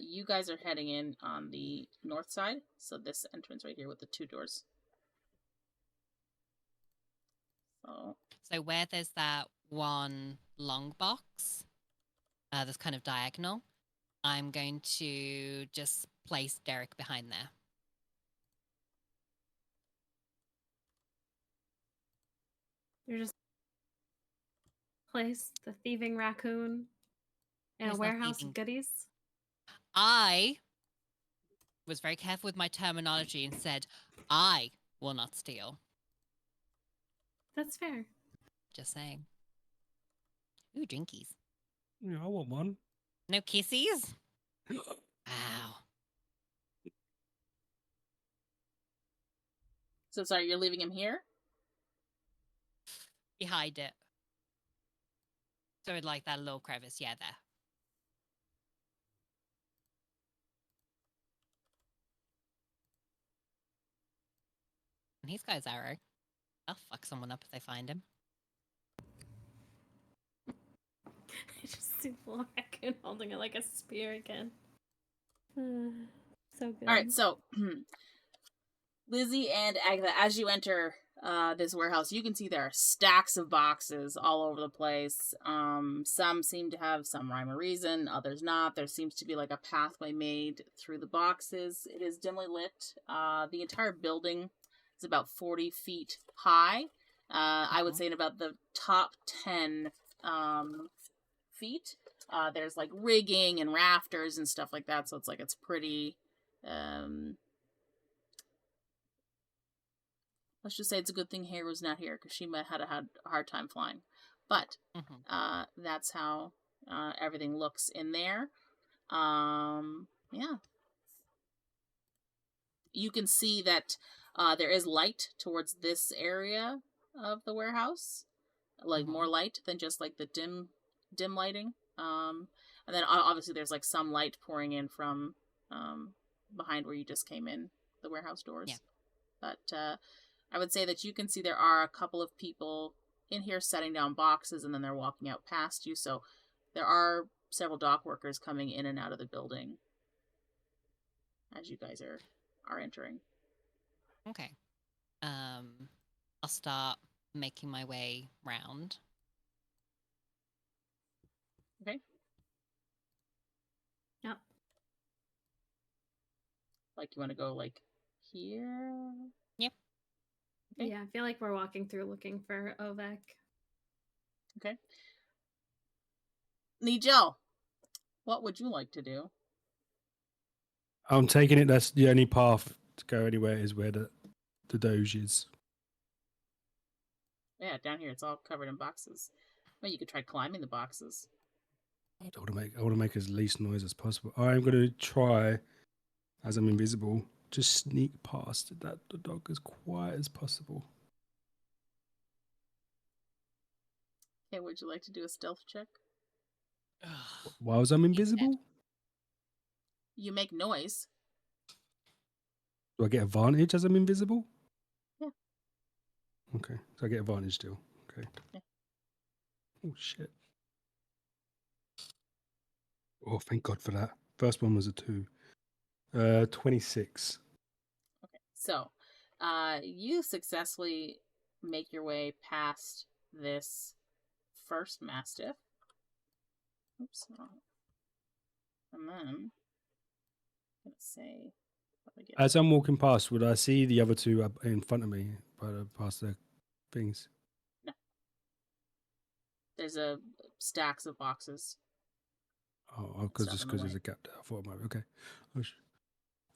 You guys are heading in on the north side, so this entrance right here with the two doors. So where there's that one long box, that's kind of diagonal, I'm going to just place Derek behind there. You're just place the thieving raccoon in He's a not warehouse thieving. of goodies. I was very careful with my terminology and said, I will not steal. That's fair. Just saying. Ooh, drinkies. Yeah, I want one. No kissies? Wow. So sorry, you're leaving him here? Behind it. So it's like that little crevice, yeah, there. And he's got his arrow. I'll fuck someone up if they find him. I just see the raccoon holding it like a spear again. So good. All right, so Lizzy and Agatha, as you enter this warehouse, you can see there are stacks of boxes all over the place. Some seem to have some rhyme or reason, others not. There seems to be like a pathway made through the boxes. It is dimly lit. The entire building is about 40 feet high. I would say in about the top 10 feet. There's like rigging and rafters and stuff like that, so it's pretty... let's just say it's a good thing Heru's not here, because she might have had a hard time flying. But that's how everything looks in there. Yeah. You can see that there is light towards this area of the warehouse. Like more light than just like the dim lighting. And then obviously there's like some light pouring in from behind where you just came in, the warehouse doors. Yeah. But I would say that you can see there are a couple of people in here setting down boxes, and then they're walking out past you. So there are several dock workers coming in and out of the building as you guys are entering. Okay. I'll start making my way round. Okay. Yep. Like you want to go like here? Yep. Okay. Yeah, I feel like we're walking through looking for Ovek. Okay. Nigel, what would you like to do? I'm taking it that's the only path to go anywhere is where the Doge is. Yeah, down here it's all covered in boxes. Well, you could try climbing the boxes. I want to make as least noise as possible. I'm going to try, as I'm invisible, just sneak past that the dog as quiet as possible. Okay, would you like to do a stealth check? Whilst I'm invisible, You make noise. do I get advantage as I'm invisible? Yeah. Okay, so I get advantage still. Okay. Yeah. Oh shit. Oh, thank God for that. First one was a 2. 26. Okay, so you successfully make your way past this first mastiff. Oops, wrong. And then I'm gonna say, what did I get? As I'm walking past, would I see the other 2 up in front of me, past the things? There's a stacks of boxes. Oh, because Stuff just in the because there's way. a gap there. I thought it might be okay.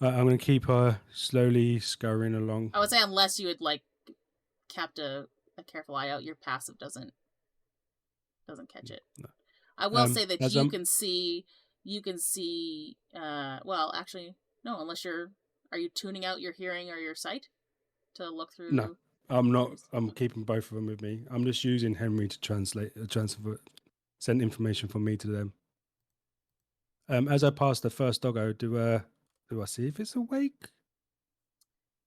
I'm going to keep slowly scurrying along. I would say unless you had like kept a careful eye out, your passive doesn't catch it. No. I will say that as you I'm- can see well, actually no, unless are you tuning out your hearing or your sight to look through? No, I'm not. I'm keeping both of them with me. I'm just using Henry to send information from me to them. As I pass the first doggo, do I see if it's awake?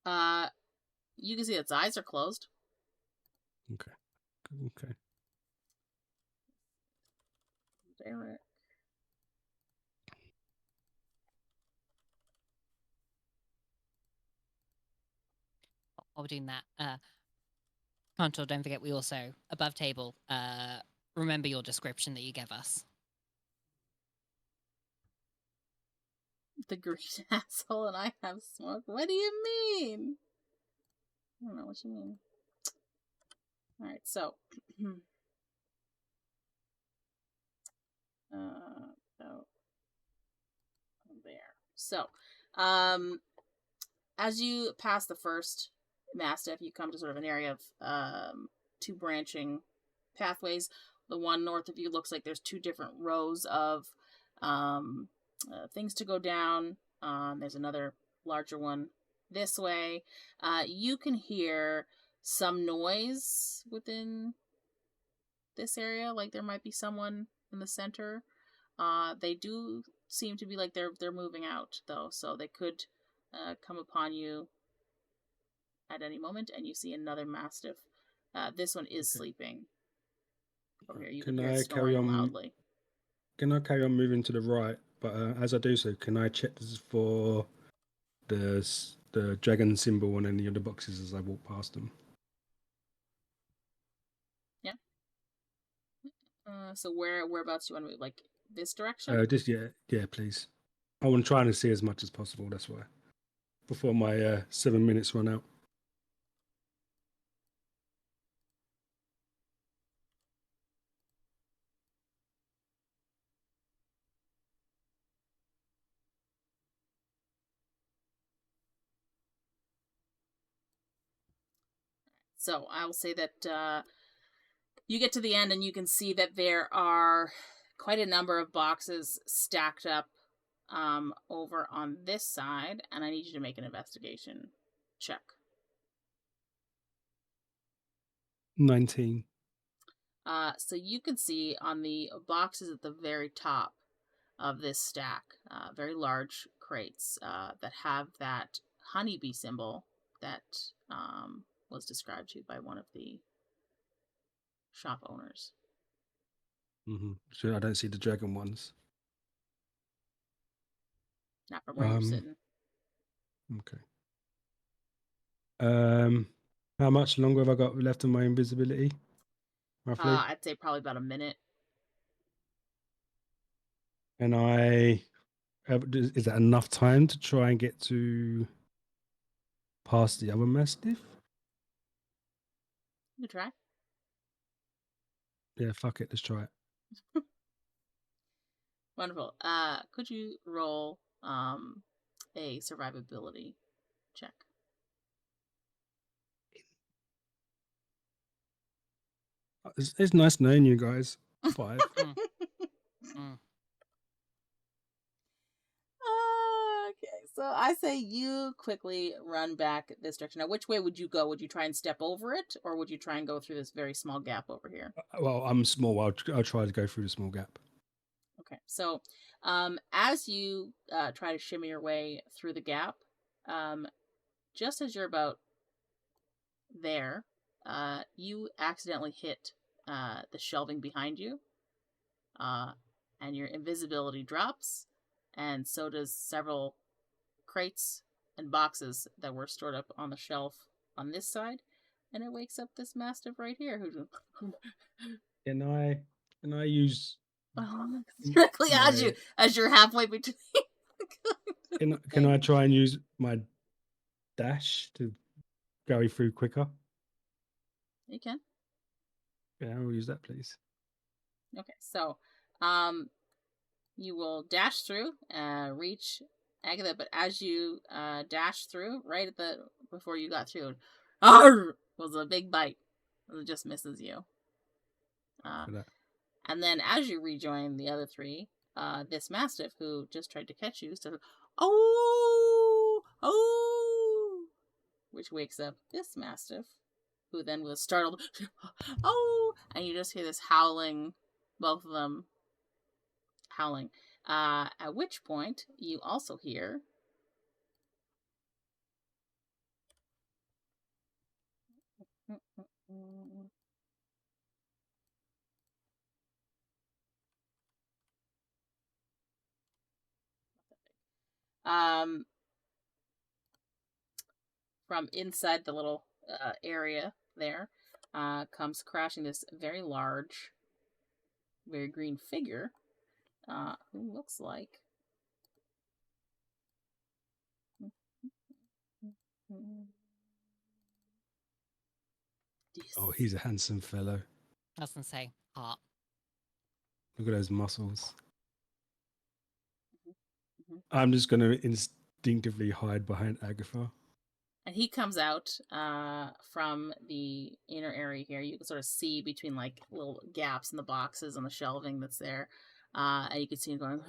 You can see its eyes are closed. Okay. Derek. While we're doing that, Control, don't forget we also, above table, remember your description that you gave us. The green asshole and I have smoke. What do you mean? I don't know what you mean. Alright, so so there. So, as you pass the first mastiff, you come to sort of an area of 2 branching pathways. The one north of you looks like there's 2 different rows of things to go down. There's another larger one this way. You can hear some noise within this area, like there might be someone in the center. They do seem to be like they're moving out though, so they could come upon you at any moment. And you see another mastiff. This one is sleeping. Over here, you can hear it snoring loudly. Can I carry on moving to the right? But as I do so, can I check this for the dragon symbol on any of the boxes as I walk past them? Yeah. So whereabouts do you want to move? Like this direction? Yeah, please. I want to try and see as much as possible. That's why. Before my 7 minutes run out. So I'll say that you get to the end and you can see that there are quite a number of boxes stacked up over on this side, and I need you to make an investigation check. 19. So you can see on the boxes at the very top of this stack, very large crates that have that honeybee symbol that was described to you by one of the shop owners. So I don't see the dragon ones. Not from where you're Um, sitting. Okay. How much longer have I got left of my invisibility? Roughly. I'd say probably about a minute. And is that enough time to try and get to past the other mastiff? You try. Yeah, fuck it, let's try it. Wonderful. Could you roll a survivability check? It's nice knowing you guys. 5. Okay, so I say you quickly run back this direction. Now, which way would you go? Would you try and step over it, or would you try and go through this very small gap over here? Well, I'm small. I'll try to go through the small gap. Okay, so as you try to shimmy your way through the gap, just as you're about there, you accidentally hit the shelving behind you, and your invisibility drops, and so does several crates and boxes that were stored up on the shelf on this side, and it wakes up this mastiff right here who Can I use directly as you as you're halfway between. can I try and use my dash to go through quicker? You can. Yeah, I'll use that, please. Okay, so you will dash through, reach Agatha, but as you dash through, right at the before you got through, was a big bite. It just misses you. For that. And then as you rejoin the other three, this mastiff who just tried to catch you started, oh, which wakes up this mastiff, who then was startled, oh, and you just hear this howling, both of them howling. At which point you also hear from inside the little area there comes crashing this very large, very green figure who looks like Oh, he's a handsome fellow. I was gonna say hot. Look at those muscles. Mhm. I'm just going to instinctively hide behind Agatha. And he comes out from the inner area here. You can sort of see between like little gaps in the boxes and the shelving that's there. And you can see him going,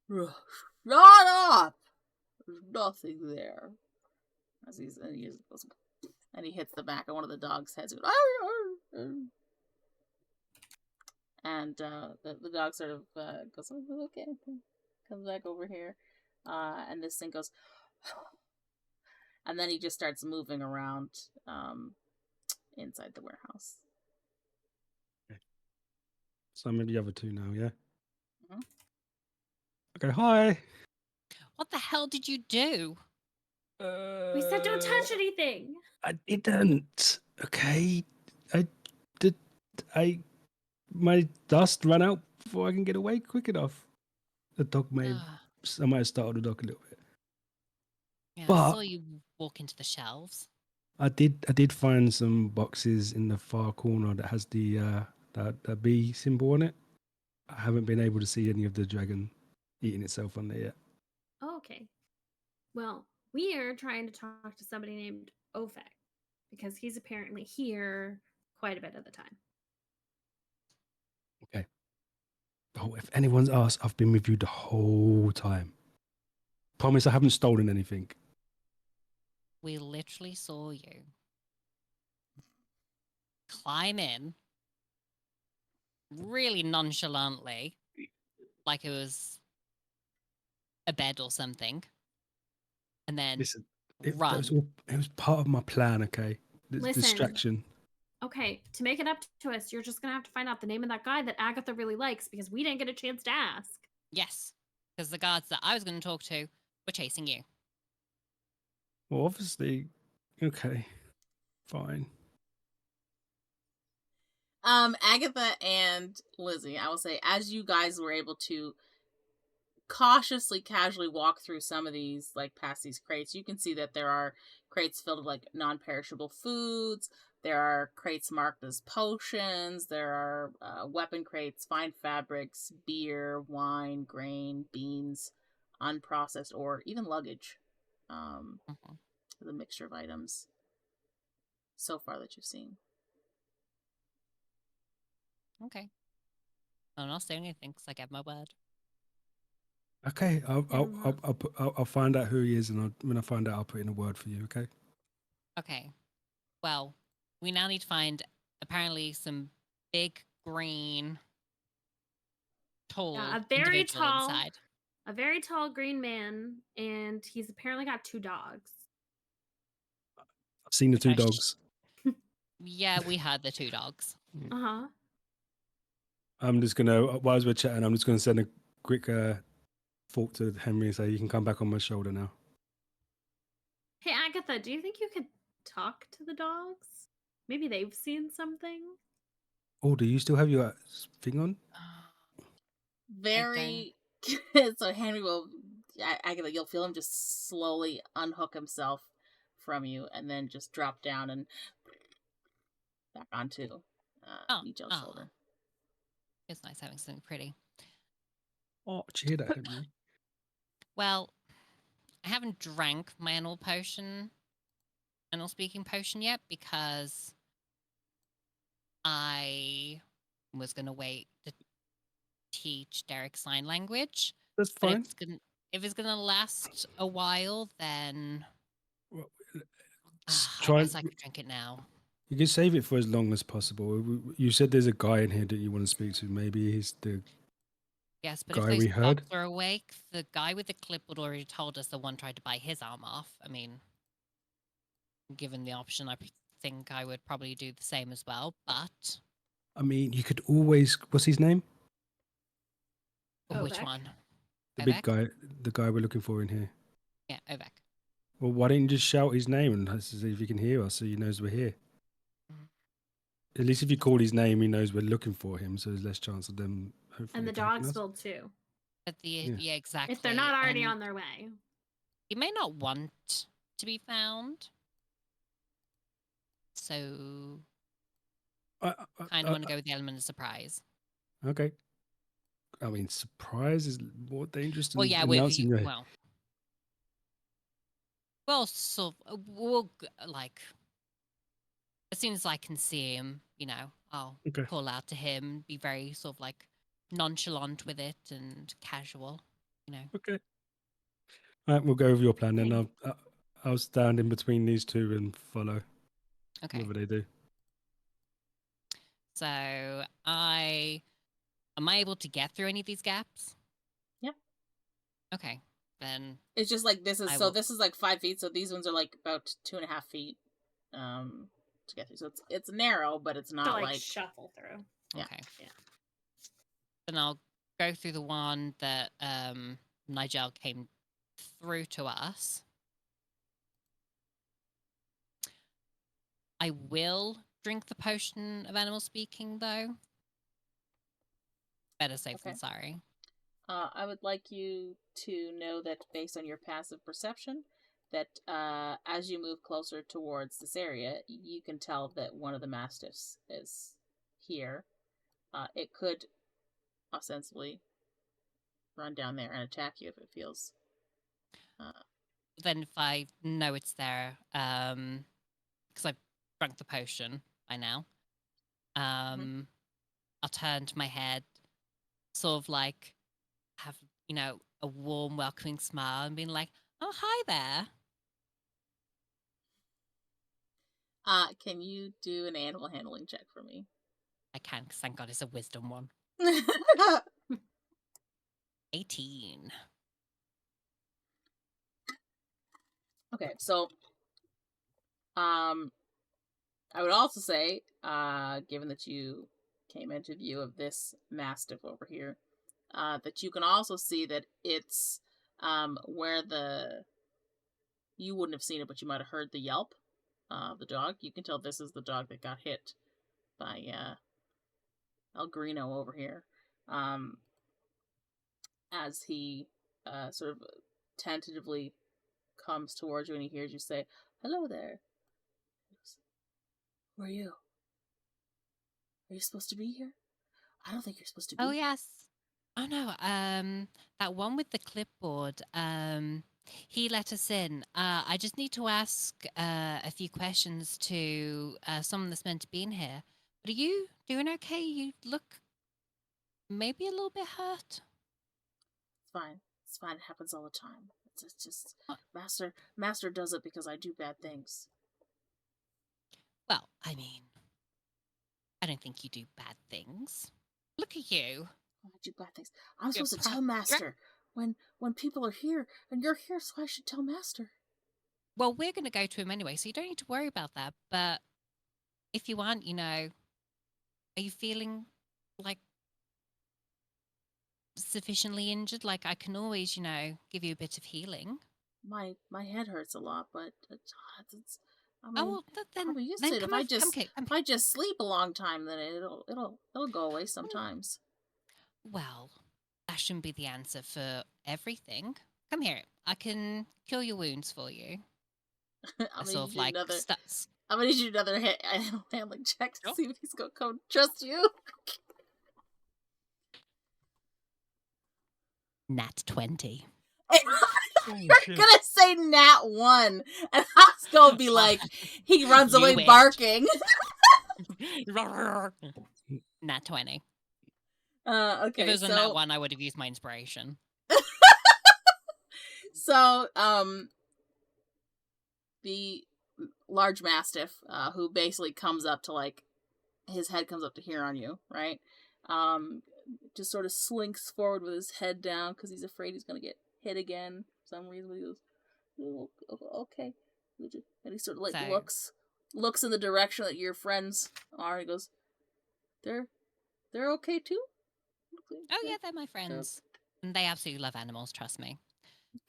shut up! There's nothing there. And he hits the back of one of the dog's heads. And the dog sort of goes, oh, okay, comes back over here. And this thing goes, and then he just starts moving around inside the warehouse. So I'm in the other two now, yeah? Mhm. Okay, hi. What the hell did you do? We said don't touch anything. I didn't. Okay. My dust ran out before I can get away quick enough. The dog may I might have startled the dog a little bit. Yeah, I But- saw you walk into the shelves. I did find some boxes in the far corner that has the bee symbol on it. I haven't been able to see any of the dragon eating itself on there yet. Oh, okay. Well, we are trying to talk to somebody named Ofek because he's apparently here quite a bit of the time. Okay. Oh, if anyone's asked, I've been with you the whole time. Promise I haven't stolen anything. We literally saw you climb in really nonchalantly, like it was a bed or something, and then Listen, It Run. was part of my plan. Okay, the Listen. distraction. Okay, to make it up to us, you're just gonna have to find out the name of that guy that Agatha really likes because we didn't get a chance to ask. Yes, because the guards that I was going to talk to were chasing you. Well, obviously, okay, fine. Agatha and Lizzy, I will say, as you guys were able to cautiously, casually walk through some of these, like past these crates, you can see that there are crates filled with like non-perishable foods. There are crates marked as potions. There are weapon crates, fine fabrics, beer, wine, grain, beans, unprocessed, or even luggage. Mhm. The mixture of items so far that you've seen. Okay. I'm not saying anything because I gave my word. Okay, Yeah. I'll find out who he is, and when I find out, I'll put in a word for you. Okay. Okay. Well, we now need to find apparently some big green tall a very individual tall, inside. a very tall green man, and he's apparently got 2 dogs. I've seen the Which 2 I sh- dogs. Yeah, we heard the 2 dogs. Uh huh. I'm just gonna, while we're chatting, I'm just gonna send a quick thought to Henry and say, "You can come back on my shoulder now." Hey Agatha, do you think you could talk to the dogs? Maybe they've seen something. Oh, do you still have your thing on? Very. So Henry will. Agatha, you'll feel him just slowly unhook himself from you, and then just drop down and back onto Nigel's shoulder. It's nice having something pretty. Oh, cheer that, Henry. Well, I haven't drank my animal speaking potion yet because I was going to wait to teach Derek sign language. That's But fine. if it's gonna last a while, then Well, I try. guess I could drink it now. You can save it for as long as possible. You said there's a guy in here that you want to speak to. Maybe he's the Yes, but guy if those we heard. dogs are awake, the guy with the clipboard already told us the one tried to bite his arm off. I mean, given the option, I think I would probably do the same as well. But I mean, you could always. What's his name? which Ovek. one? The Ovek? big guy. The guy we're looking for in here. Yeah, Ovek. Well, why don't you just shout his name and see if he can hear us, so he knows we're here. At least if you call his name, he knows we're looking for him, so there's less chance of them. Hopefully And the attacking dogs us. will too. But Yeah. yeah, exactly. If they're not already and on their way. he may not want to be found. So kind of want to go with the element of surprise. Okay. I mean, surprise is more dangerous than Well, yeah, with announcing you. your- Well, so we'll like as soon as I can see him, I'll Okay. call out to him, be very sort of like nonchalant with it and casual, Okay. All right, we'll go with your plan then. Okay. I'll stand in between these two and follow Okay. whatever they do. So am I able to get through any of these gaps? Yep. Okay, then It's just like this is I so will- this is like 5 feet, so these ones are like about 2.5 feet to get through. So it's narrow, but it's To not like like shuffle through. Yeah. okay. Yeah. Then I'll go through the one that Nigel came through to us. I will drink the potion of animal speaking, though. Better safe Okay. than sorry. I would like you to know that based on your passive perception, that as you move closer towards this area, you can tell that one of the mastiffs is here. It could ostensibly run down there and attack you if it feels. Then if I know it's there, because I've drunk the potion by now, I'll turn to my head, sort of like have, a warm, welcoming smile and being like, oh, hi there. Can you do an animal handling check for me? I can, because thank God it's a wisdom one. 18. Okay, so I would also say, given that you came into view of this mastiff over here, that you can also see that it's where you wouldn't have seen it, but you might have heard the yelp of the dog. You can tell this is the dog that got hit by El Grino over here. As he sort of tentatively comes towards you and he hears you say, "Hello there." Who are you? Are you supposed to be here? I don't think you're supposed to be. Oh yes. Oh no. That one with the clipboard. He let us in. I just need to ask a few questions to someone that's meant to be in here. But are you doing okay? You look maybe a little bit hurt. It's fine. It's fine. It happens all the time. It's just What? Master does it because I do bad things. Well, I mean, I don't think you do bad things. Look at you. I do bad things. I'm You're supposed to tell Master when people are here, and you're here, so I should tell Master. Well, we're going to go to him anyway, so you don't need to worry about that. But if you aren't, are you feeling like sufficiently injured? Like I can always, give you a bit of healing. My head hurts a lot, but it's I mean, Oh, well, then probably used then to it. come If I over, just come if I just sleep a long time, then it'll go away sometimes. Well, that shouldn't be the answer for everything. Come here. I can cure your wounds for you. I'm I gonna sort need of you like another. stats. I'm gonna need you another handling check to Sure. see if he's gonna come trust you. Nat 20. You're gonna say nat 1, and I was gonna be like, he runs You away wish. barking. Nat 20. Okay, If it was a so nat 1, I would have used my inspiration. so the large mastiff, who basically comes up to like his head comes up to here on you, right? Just sort of slinks forward with his head down because he's afraid he's gonna get hit again for some reason. He goes, "Oh, okay," and he sort of like So- looks in the direction that your friends are. He goes, "They're okay too." Oh, yeah, they're my friends. And they absolutely love animals, trust me.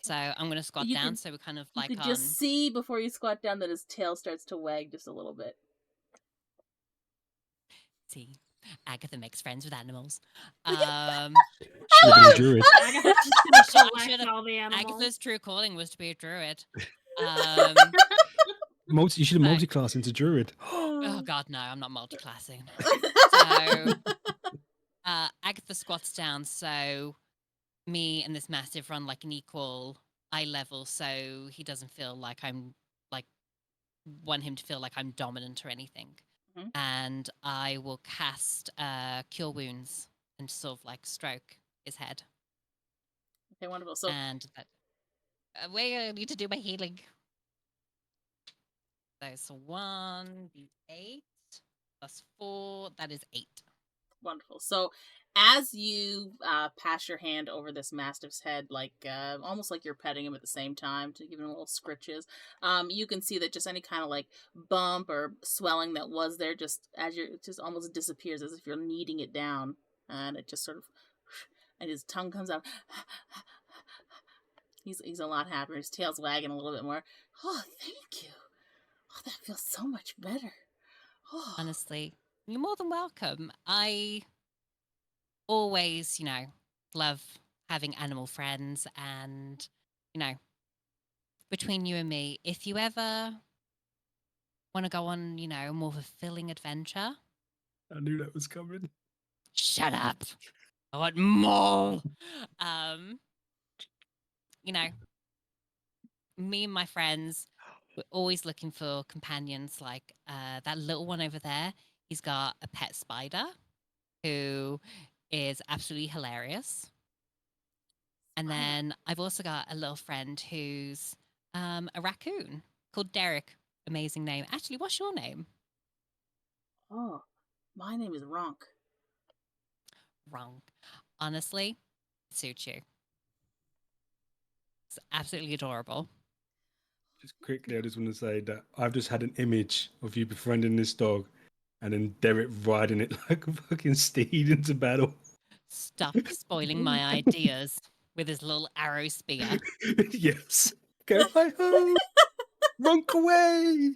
So I'm going to squat You down can- so we're kind of You like could on... just see before you squat down that his tail starts to wag just a little bit. See, Agatha makes friends with animals. Should have been a druid. Agatha's just gonna collect should've- all the animals. Agatha's true calling was to be a druid. You should have Like- multi-class into druid. Oh god, no, I'm not multi-classing. So Agatha squats down, so me and this mastiff run like an equal eye level, so he doesn't feel like I'm like want him to feel like I'm dominant or anything. Mhm. And I will cast Cure Wounds and sort of like stroke his head. Okay, wonderful. So And that wait, I need to do my healing. So it's 1d8 plus 4, that is 8. wonderful. So as you pass your hand over this mastiff's head, like almost like you're petting him at the same time to give him little scritches, you can see that just any kind of like bump or swelling that was there, just it just almost disappears as if you're kneading it down, and it just sort of, and his tongue comes out. He's a lot happier. His tail's wagging a little bit more. Oh, thank you. Oh, that feels so much better. Oh. Honestly, you're more than welcome. I always, love having animal friends, and, between you and me, if you ever want to go on, a more fulfilling adventure, I knew that was coming. shut up. I want more. Me and my friends, we're always looking for companions. Like that little one over there, he's got a pet spider who is absolutely hilarious. And then I've also got a little friend who's a raccoon called Derek. Amazing name. Actually, what's your name? Oh, my name is Ronk. Wrong. Honestly, it suits you. It's absolutely adorable. Just quickly, I just want to say that I've just had an image of you befriending this dog, and then Derek riding it like a fucking steed into battle. Stop spoiling my ideas with his little arrow spear. Yes. Go hi ho, runk away.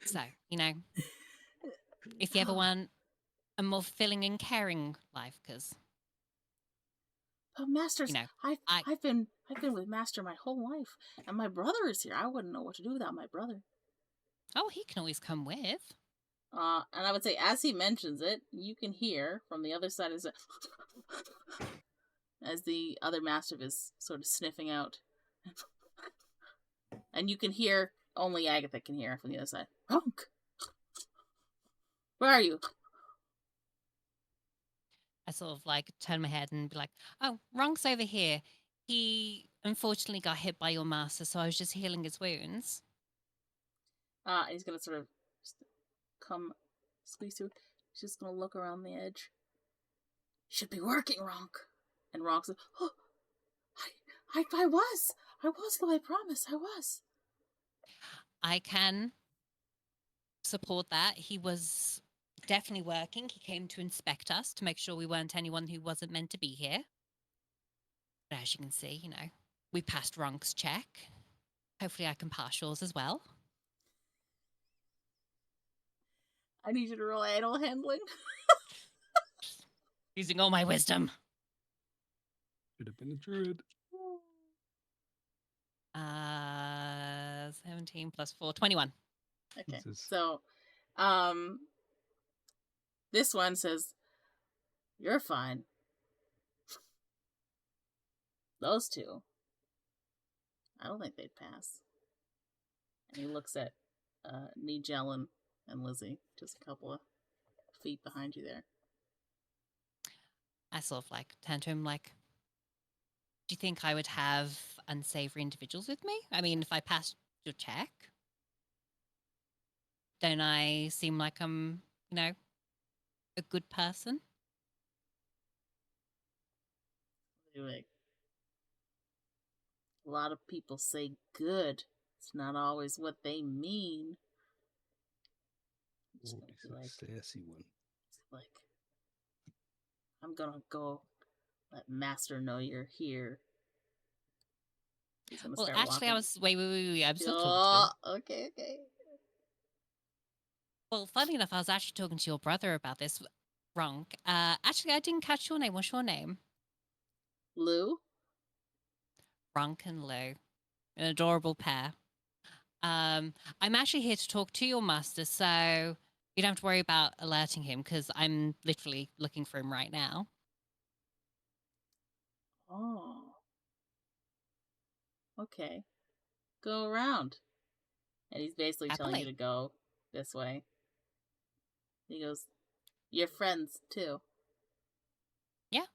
So, you know, if you ever want a more fulfilling and caring life, because But Masters, you know, I've been with Master my whole life, and my brother is here. I wouldn't know what to do without my brother. oh, he can always come with. And I would say, as he mentions it, you can hear from the other side of the as the other mastiff is sort of sniffing out, and you can hear only Agatha can hear from the other side. Ronk, where are you? I sort of like turn my head and be like, oh, Ronk's over here. He unfortunately got hit by your master, so I was just healing his wounds. He's gonna sort of just come squeeze through. He's just gonna look around the edge. Should be working, Ronk. And Ronk says, "Oh, I was, though. I promise, I was." I can support that. He was definitely working. He came to inspect us to make sure we weren't anyone who wasn't meant to be here. But as you can see, you know, we passed Ronk's check. Hopefully I can pass yours as well. I need you to roll animal handling. Using all my wisdom. Should have been a druid. 17 plus 4, 21. Okay, Jesus. so, this one says, "You're fine." Those two, I don't think they'd pass. And he looks at Nigel and Lizzy, just a couple of feet behind you there. I sort of like turn to him like, do you think I would have unsavory individuals with me? I mean, if I passed your check, don't I seem like I'm, you know, a good person? Like, a lot of people say good. It's not always what they mean. I'm just Oh, gonna it's be a like, sassy one. I'm gonna go let Master know you're here. He's gonna Well, start actually, walking. I was wait. I'm still talking to him. Okay. Well, funny enough, I was actually talking to your brother about this. Ronk. Actually, I didn't catch your name. What's your name? Lou? Ronk and Lou. An adorable pair. I'm actually here to talk to your master, so you don't have to worry about alerting him because I'm literally looking for him right now. Oh. Okay. Go around. And he's basically telling you Happily. to go this way. He goes, "Your friends, too." Yeah,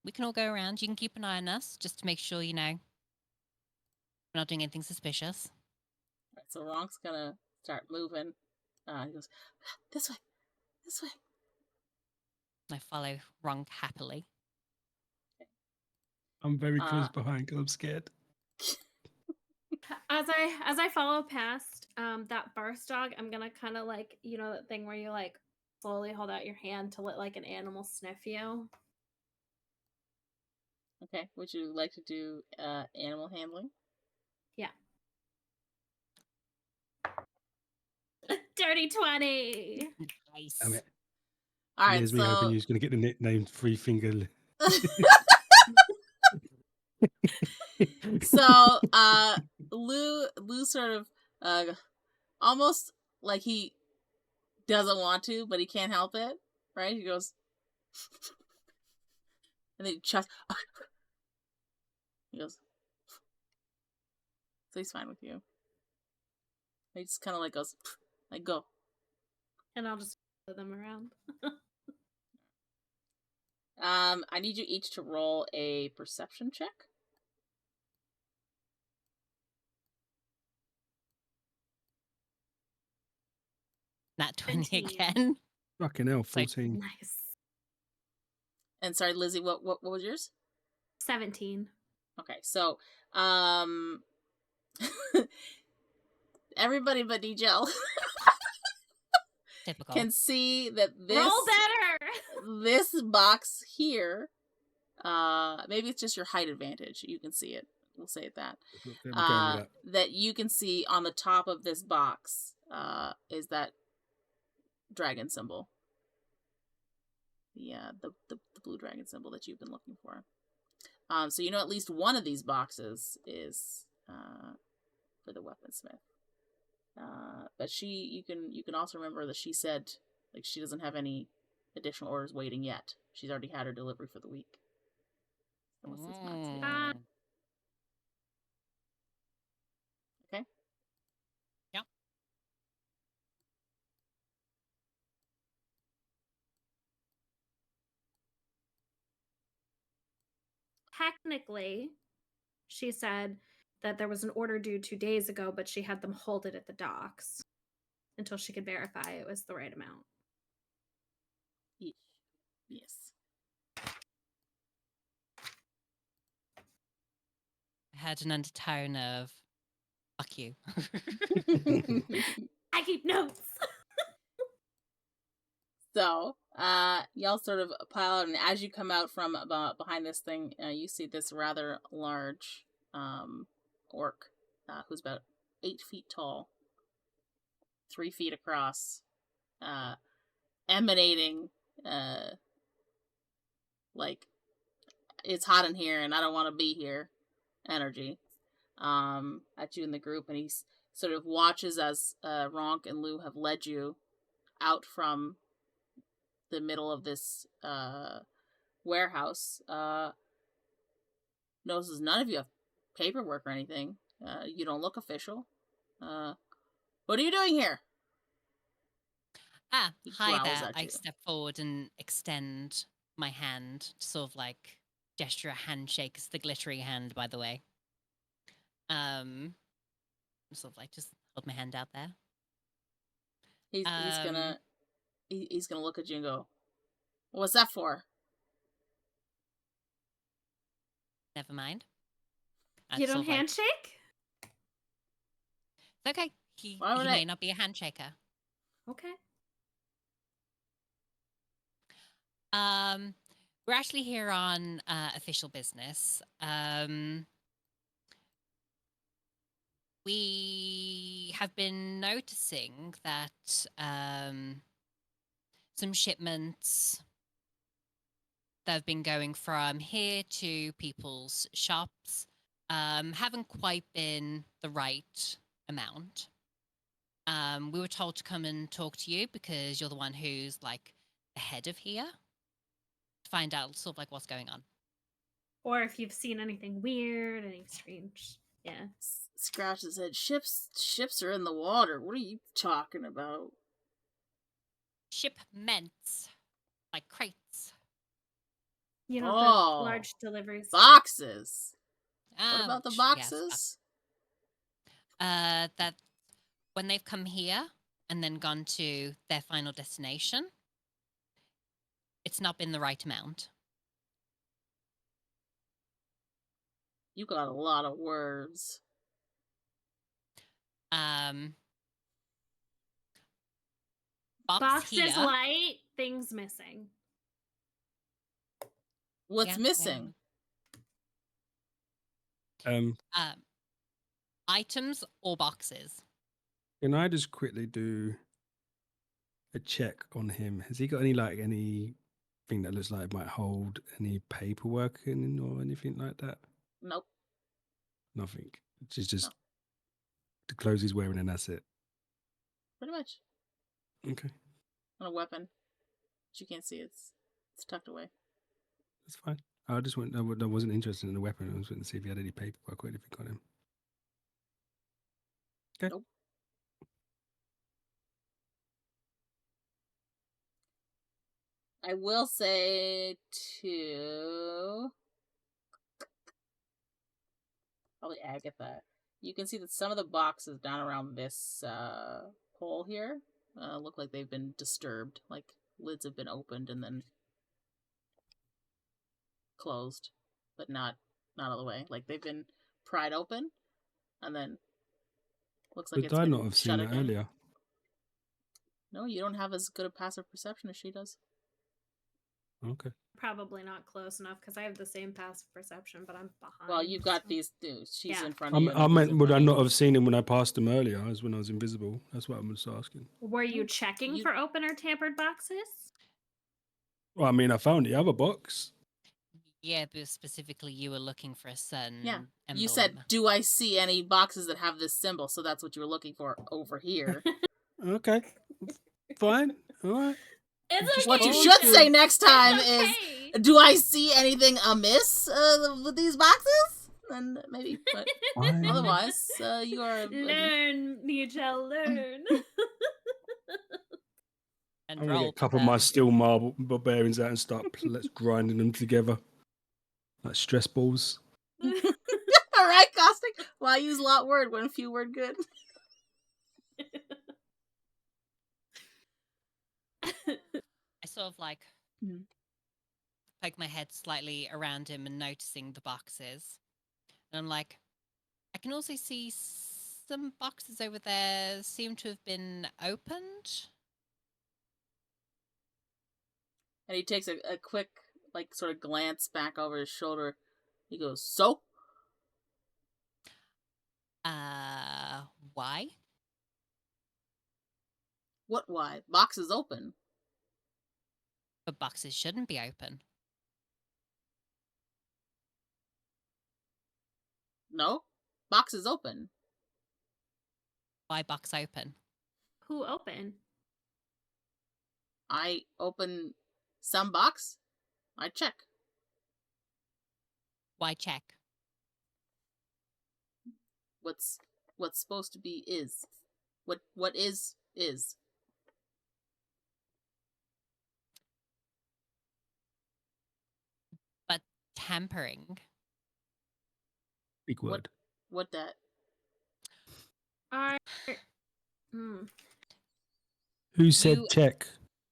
we can all go around. You can keep an eye on us just to make sure, you know, we're not doing anything suspicious. Right, so Ronk's gonna start moving. He goes, "This way. This way." I follow Ronk happily. I'm very Uh, close behind because I'm scared. As I follow past that barst dog, I'm gonna kind of like, you know, that thing where you like slowly hold out your hand to let like an animal sniff you. Okay. Would you like to do animal handling? Yeah. Dirty 20. Nice. Damn it. All right, Here's me hoping so you're going to get the nickname Three Finger. so Lou sort of almost like he doesn't want to, but he can't help it, right? He goes and then he just he goes, so he's fine with you. He just kind of like goes like, "Go." And I'll just follow them around. I need you each to roll a perception check. Nat 20 17. again. Fucking hell, So- 14. Nice. And sorry, Lizzy, what was yours? 17. Okay, so everybody but Nigel Typical. can see that Roll better. this box here, maybe it's just your height advantage. You can see it. We'll say it that. We're going with that. That you can see on the top of this box is that dragon symbol. Yeah, the blue dragon symbol that you've been looking for. So you know at least one of these boxes is for the weaponsmith. But you can also remember that she said like she doesn't have any additional orders waiting yet. She's already had her delivery for the week. Unless it's not today. Mm. Okay. Yep. Technically, she said that there was an order due 2 days ago, but she had them hold it at the docks until she could verify it was the right amount. Yes. I had an undertone of fuck you. I keep notes. So, y'all sort of pile out, and as you come out from behind this thing, you see this rather large orc who's about 8 feet tall, 3 feet across, emanating like it's hot in here and I don't want to be here energy at you in the group, and he sort of watches as Ronk and Lou have led you out from the middle of this warehouse. Notices none of you have paperwork or anything. You don't look official. What are you doing here? He Hi growls there. at I you. step forward and extend my hand, sort of like gesture a handshake. It's the glittery hand, by the way. Sort of like just hold my hand out there. He's gonna look at you and go, "What's that for?" Never mind. You don't handshake? It's okay. He Why would may I- not be a handshaker. Okay. We're actually here on official business. We have been noticing that some shipments that have been going from here to people's shops haven't quite been the right amount. We were told to come and talk to you because you're the one who's like the head of here, to find out sort of like what's going on. Or if you've seen anything weird, any strange. Yeah. Scratches his head. Ships are in the water. What are you talking about? Shipments, like crates. You know, Oh, the large deliveries. Boxes. What about the Yes, boxes? that when they've come here and then gone to their final destination, it's not been the right amount. You got a lot of words. Box Boxes here. light, things missing. What's Yeah, missing? Items or boxes. Can I just quickly do a check on him? Has he got anything that looks like it might hold any paperwork in or anything like that? Nope. Nothing. It's just No. the clothes he's wearing and that's it. Pretty much. Okay, On a weapon. But you can't see it's tucked away. that's fine. I just went. I wasn't interested in the weapon. I was going to see if he had any paperwork or anything on him. Okay. Nope. I will say to probably Agatha. You can see that some of the boxes down around this hole here look like they've been disturbed. Like lids have been opened and then closed, but not not all the way. Like they've been pried open, and then looks like Did it's I been not have seen shut that again. earlier? No, you don't have as good a passive perception as she does. Okay. Probably not close enough because I have the same passive perception, but I'm behind. Well, you've got so- these dudes. She's Yeah. in front of you. and I he's meant, in would front I of not you. have seen him when I passed him earlier? As when I was invisible. That's what I'm just asking. Were you checking You- for open or tampered boxes? Well, I mean, I found the other box. Yeah, but specifically you were looking for a certain Yeah. emblem. You said, "Do I see any boxes that have this symbol?" So that's what you were looking for over here. Okay. Fine. All right. It's Just What you Oh, should shit. say next time It's is, okay. "Do I see anything amiss with these boxes?" And maybe, but Fine. otherwise, you are. Learn, Nigel, learn. And I'm gonna roll get a couple for of my them. steel marble barbarians out and start let's grinding them together like stress balls. All right, Caustic. Why use lot word when few word good? I sort of like Mhm. poke my head slightly around him and noticing the boxes. And I'm like, I can also see some boxes over there seem to have been opened. And he takes a quick, like, sort of glance back over his shoulder. He goes, "So? Why? What? Why? Box is open." But boxes shouldn't be open. No? Box is open. Why box open? Who open? I open some box. I check. Why check? What's supposed to be is. What is. But tampering. Big What- word. What that? Are hmm. Who said You- check?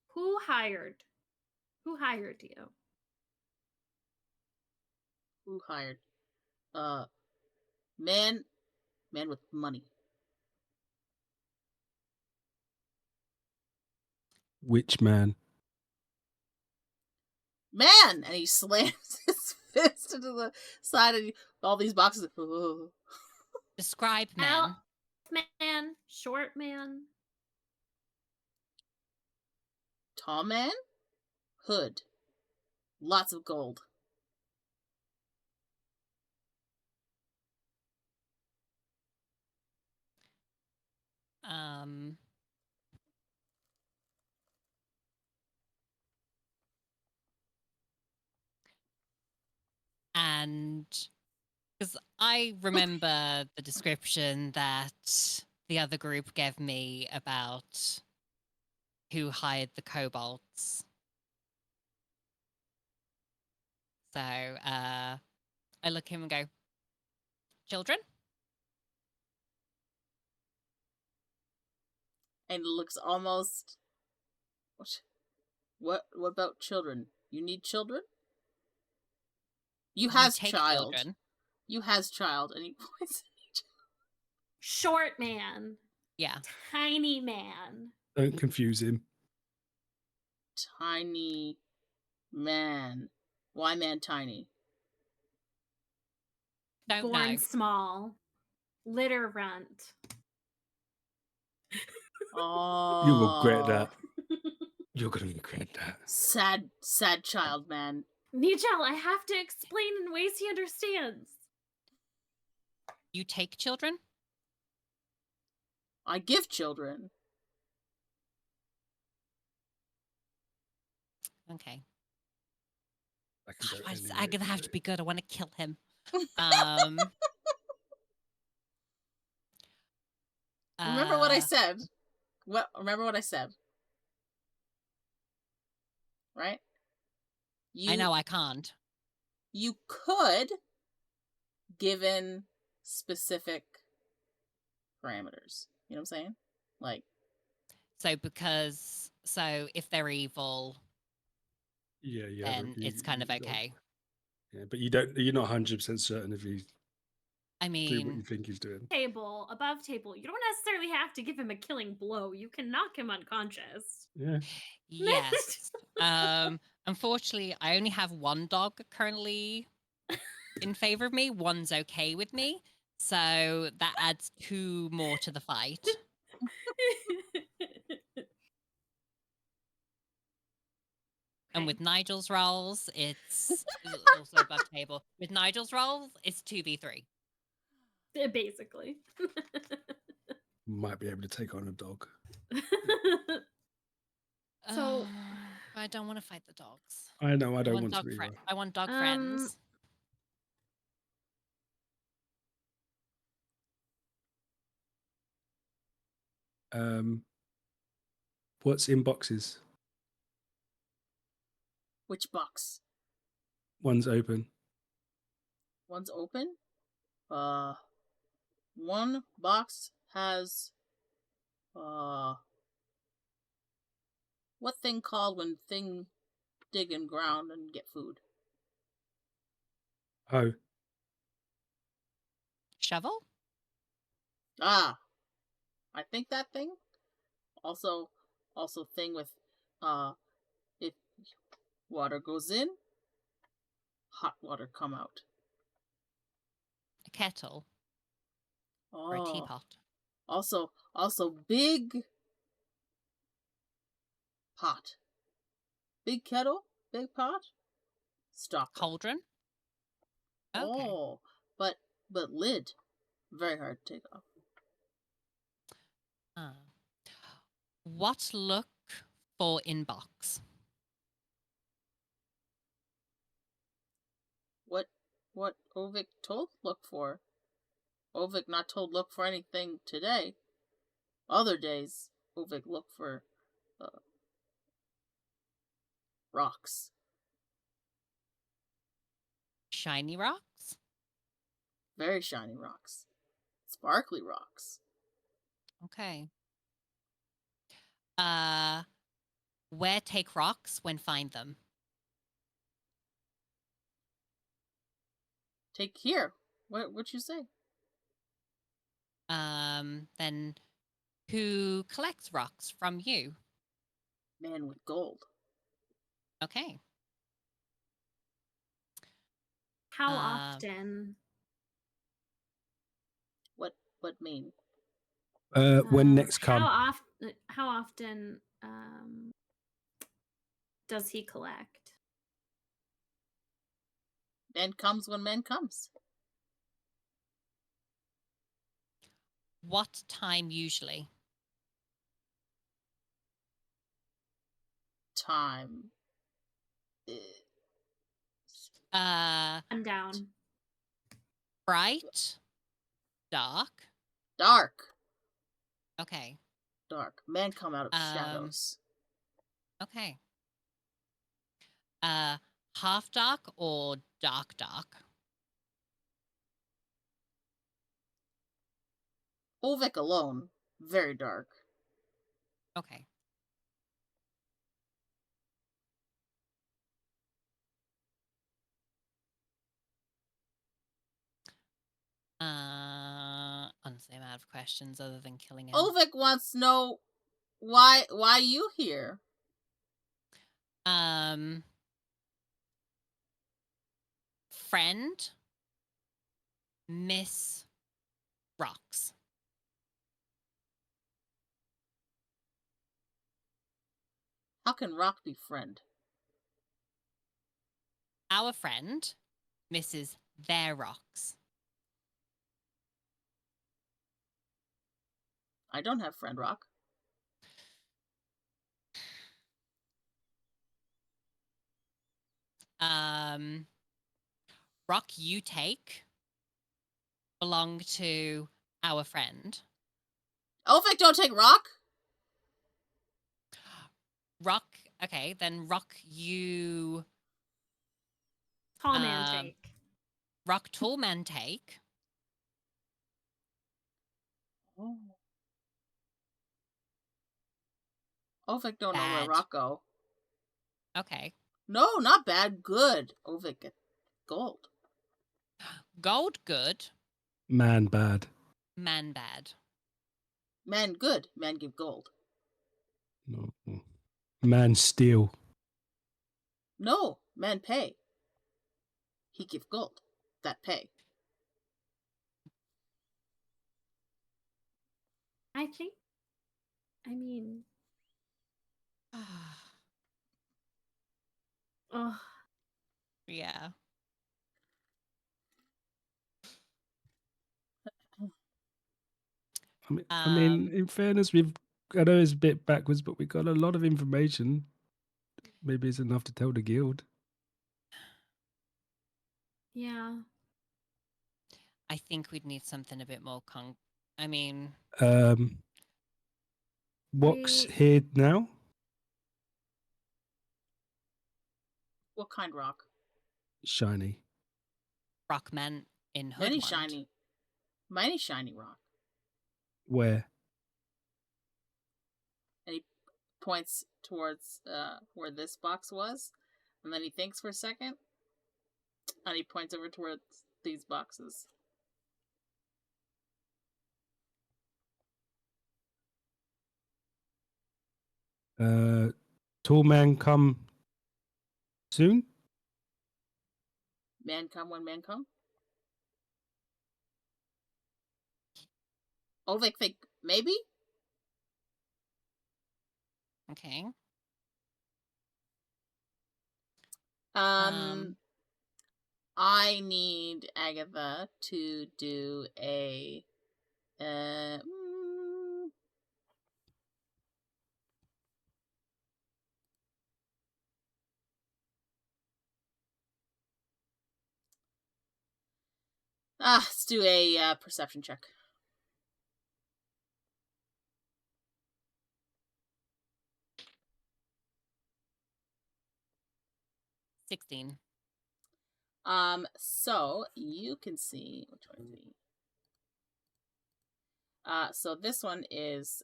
Who hired? Who hired you? Who hired? Man with money. Which man? Man! And he slams his fist into the side of all these boxes. Ugh. Describe man. Elf man, short man. Tall man? Hood. Lots of gold. And because I remember the description that the other group gave me about who hired the kobolds. So I look at him and go, children? And looks almost. What about children? You need children? You has take child. children. You has child, and he points. Short man. Yeah. Tiny man. Don't confuse him. Tiny man. Why man tiny? Don't Born know. small. Litter runt. Oh, You'll regret that. You're gonna regret that. Sad child, man. Nigel, I have to explain in ways he understands. You take children? I give children. Okay. I can go I'm anyway gonna have to today. be good. I want to kill him. Remember what I said. Remember what I said. Right? I know I can't. You could, given specific parameters. You know what I'm saying? Like, So if they're evil, Yeah. then it's kind of you got- okay. Yeah, but you're not 100% certain if he's I doing what you mean, think he's doing. Table, above table. You don't necessarily have to give him a killing blow. You can knock him unconscious. Yeah. yes. Unfortunately, I only have one dog currently in favor of me. One's okay with me. So that adds 2 more to the fight. And with Nigel's rolls, it's also above table. With Nigel's rolls, it's 2v3. Basically. Might be able to take on a dog. So- I don't want to fight the dogs. I know, I I don't want want to dog either. friends. I want dog Um, friends. What's in boxes? Which box? One's open. One's open. One box has what thing called when thing dig in ground and get food? Oh, Shovel? Ah, I think that thing. Also thing with if water goes in, hot water come out. A kettle? Or a Oh, teapot? also big pot, big kettle, big pot, stopper. Cauldron? Okay. Oh, but lid, very hard to take off. What look for inbox? What Ovik told look for? Ovik not told look for anything today. Other days, Ovik look for rocks. Shiny rocks? Very shiny rocks. Sparkly rocks. Okay. Where take rocks when find them? Take here. What'd you say? Then who collects rocks from you? Man with gold. Okay. How often? What mean? when next come? How often does he collect? Man comes when man comes. What time usually? Time. I'm down. Bright? Dark? Dark. Okay. Dark. Man come out of shadows. Okay. Half dark or dark? Ovik alone. Very dark. Okay. Honestly, I'm out of questions other than killing him. Ovik wants to know why you here? Friend, Miss Rocks. How can rock be friend? Our friend misses their rocks. I don't have friend rock. Rock you take belong to our friend. Ovik don't take rock? Rock, okay, then rock you... Tall man take. Rock tall man take. Oh. Ovik don't know where Bad. rock go. Okay. No, not bad. Good. Ovik gold. Gold good, Man bad. man bad. Men good. Men give gold. No. Man steal. No, men pay. He give gold. That pay. I think. I mean, oh, Yeah. I mean, Um, in fairness, I know it's a bit backwards, but we got a lot of information. Maybe it's enough to tell the guild. yeah. I think we'd need something a bit more I mean, What's We- here now? What kind rock? Shiny. Rockman in Many Hoodwand. shiny. Many shiny rock. Where? And he points towards where this box was. And then he thinks for a second. And he points over towards these boxes. Tall man come soon? Man come when man come. Ovik think maybe? Okay. I need Agatha to do a let's do a perception check. $16. So you can see which one is he? So this one is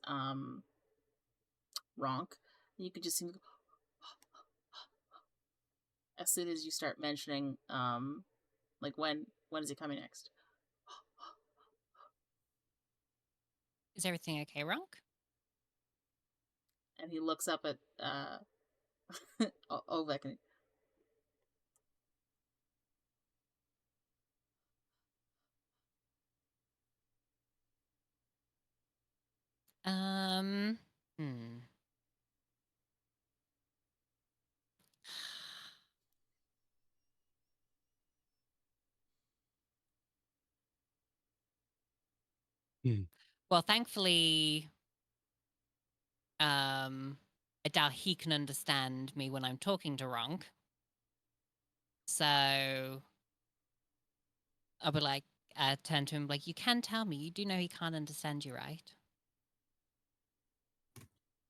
Ronk. You can just see him go as soon as you start mentioning like when is he coming next? Is everything okay, Ronk? And he looks up at Ovek and Hmm. Hmm. Well, thankfully, I doubt he can understand me when I'm talking to Ronk. So I'll be like, turn to him like, you can tell me. You do know he can't understand you, right?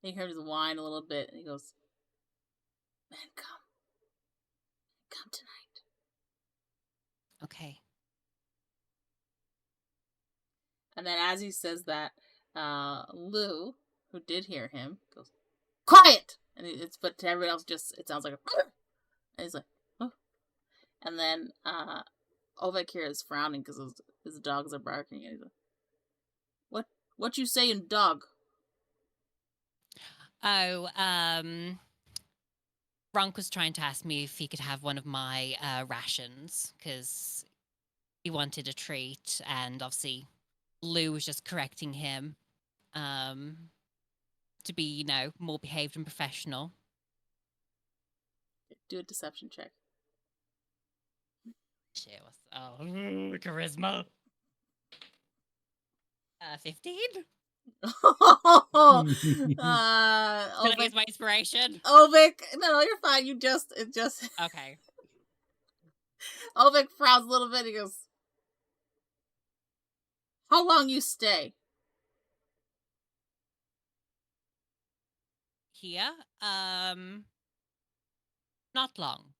he hears the whine a little bit and he goes, "Man, come tonight." Okay. And then as he says that, Lou, who did hear him, goes, "Quiet!" And it's but to everyone else, just it sounds like a. And he's like, "Oh." And then Ovek here is frowning because his dogs are barking. And he's like, "What you saying, dog?" Oh, Ronk was trying to ask me if he could have one of my rations because he wanted a treat, and obviously Lou was just correcting him to be, more behaved and professional. Do a deception check. Shit, charisma. 15? Ovek, Can I use my inspiration? Ovek, no, you're fine. It just Okay. Ovek frowns a little bit. He goes, "How long you stay?" Here, not long.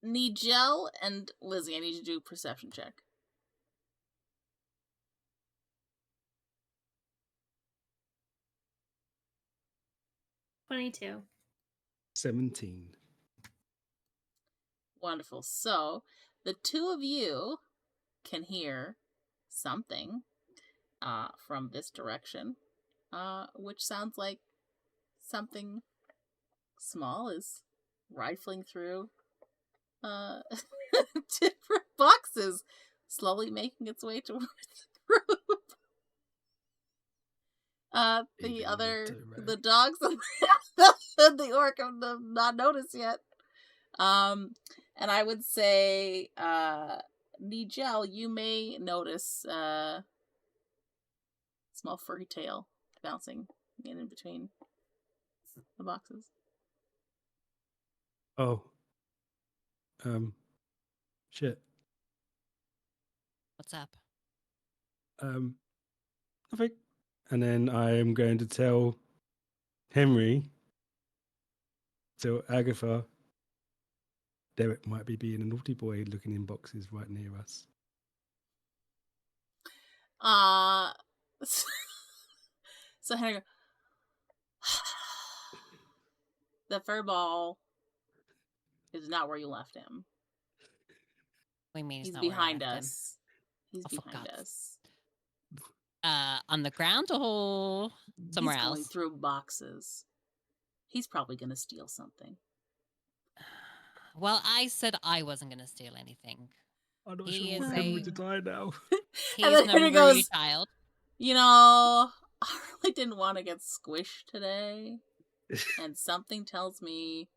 Nigel and Lizzy, I need you to do a perception check. 22. 17. Wonderful. So the two of you can hear something from this direction, which sounds like something small is rifling through different boxes, slowly making its way towards the group. The dogs and the orc have not noticed yet. And I would say, Nigel, you may notice small furry tail bouncing in between the boxes. Oh. Shit. What's up? Nothing. And then I am going to tell Henry, tell Agatha, Derek might be being a naughty boy looking in boxes right near us. So Henry goes, the fur ball is not where you left him. We mean He's not where I behind left him. us. He's Oh, for behind God's- us. On the ground or somewhere He's going else? through boxes. He's probably going to steal something. Well, I said I wasn't going to steal anything. I'm not He sure is what Henry a- to die now. He's And then no Henry rude goes, child. you know, I really didn't want to get squished today. And something tells me,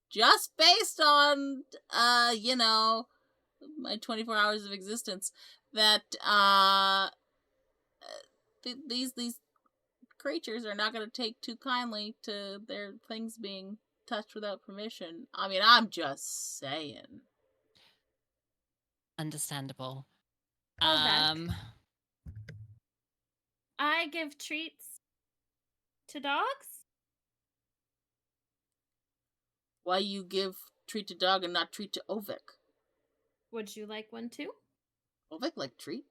just based on, my 24 hours of existence, that these creatures are not going to take too kindly to their things being touched without permission. I mean, I'm just saying. Understandable. Vec. I give treats to dogs. Why you give treat to dog and not treat to Ovik? Would you like one too? Ovik like treat?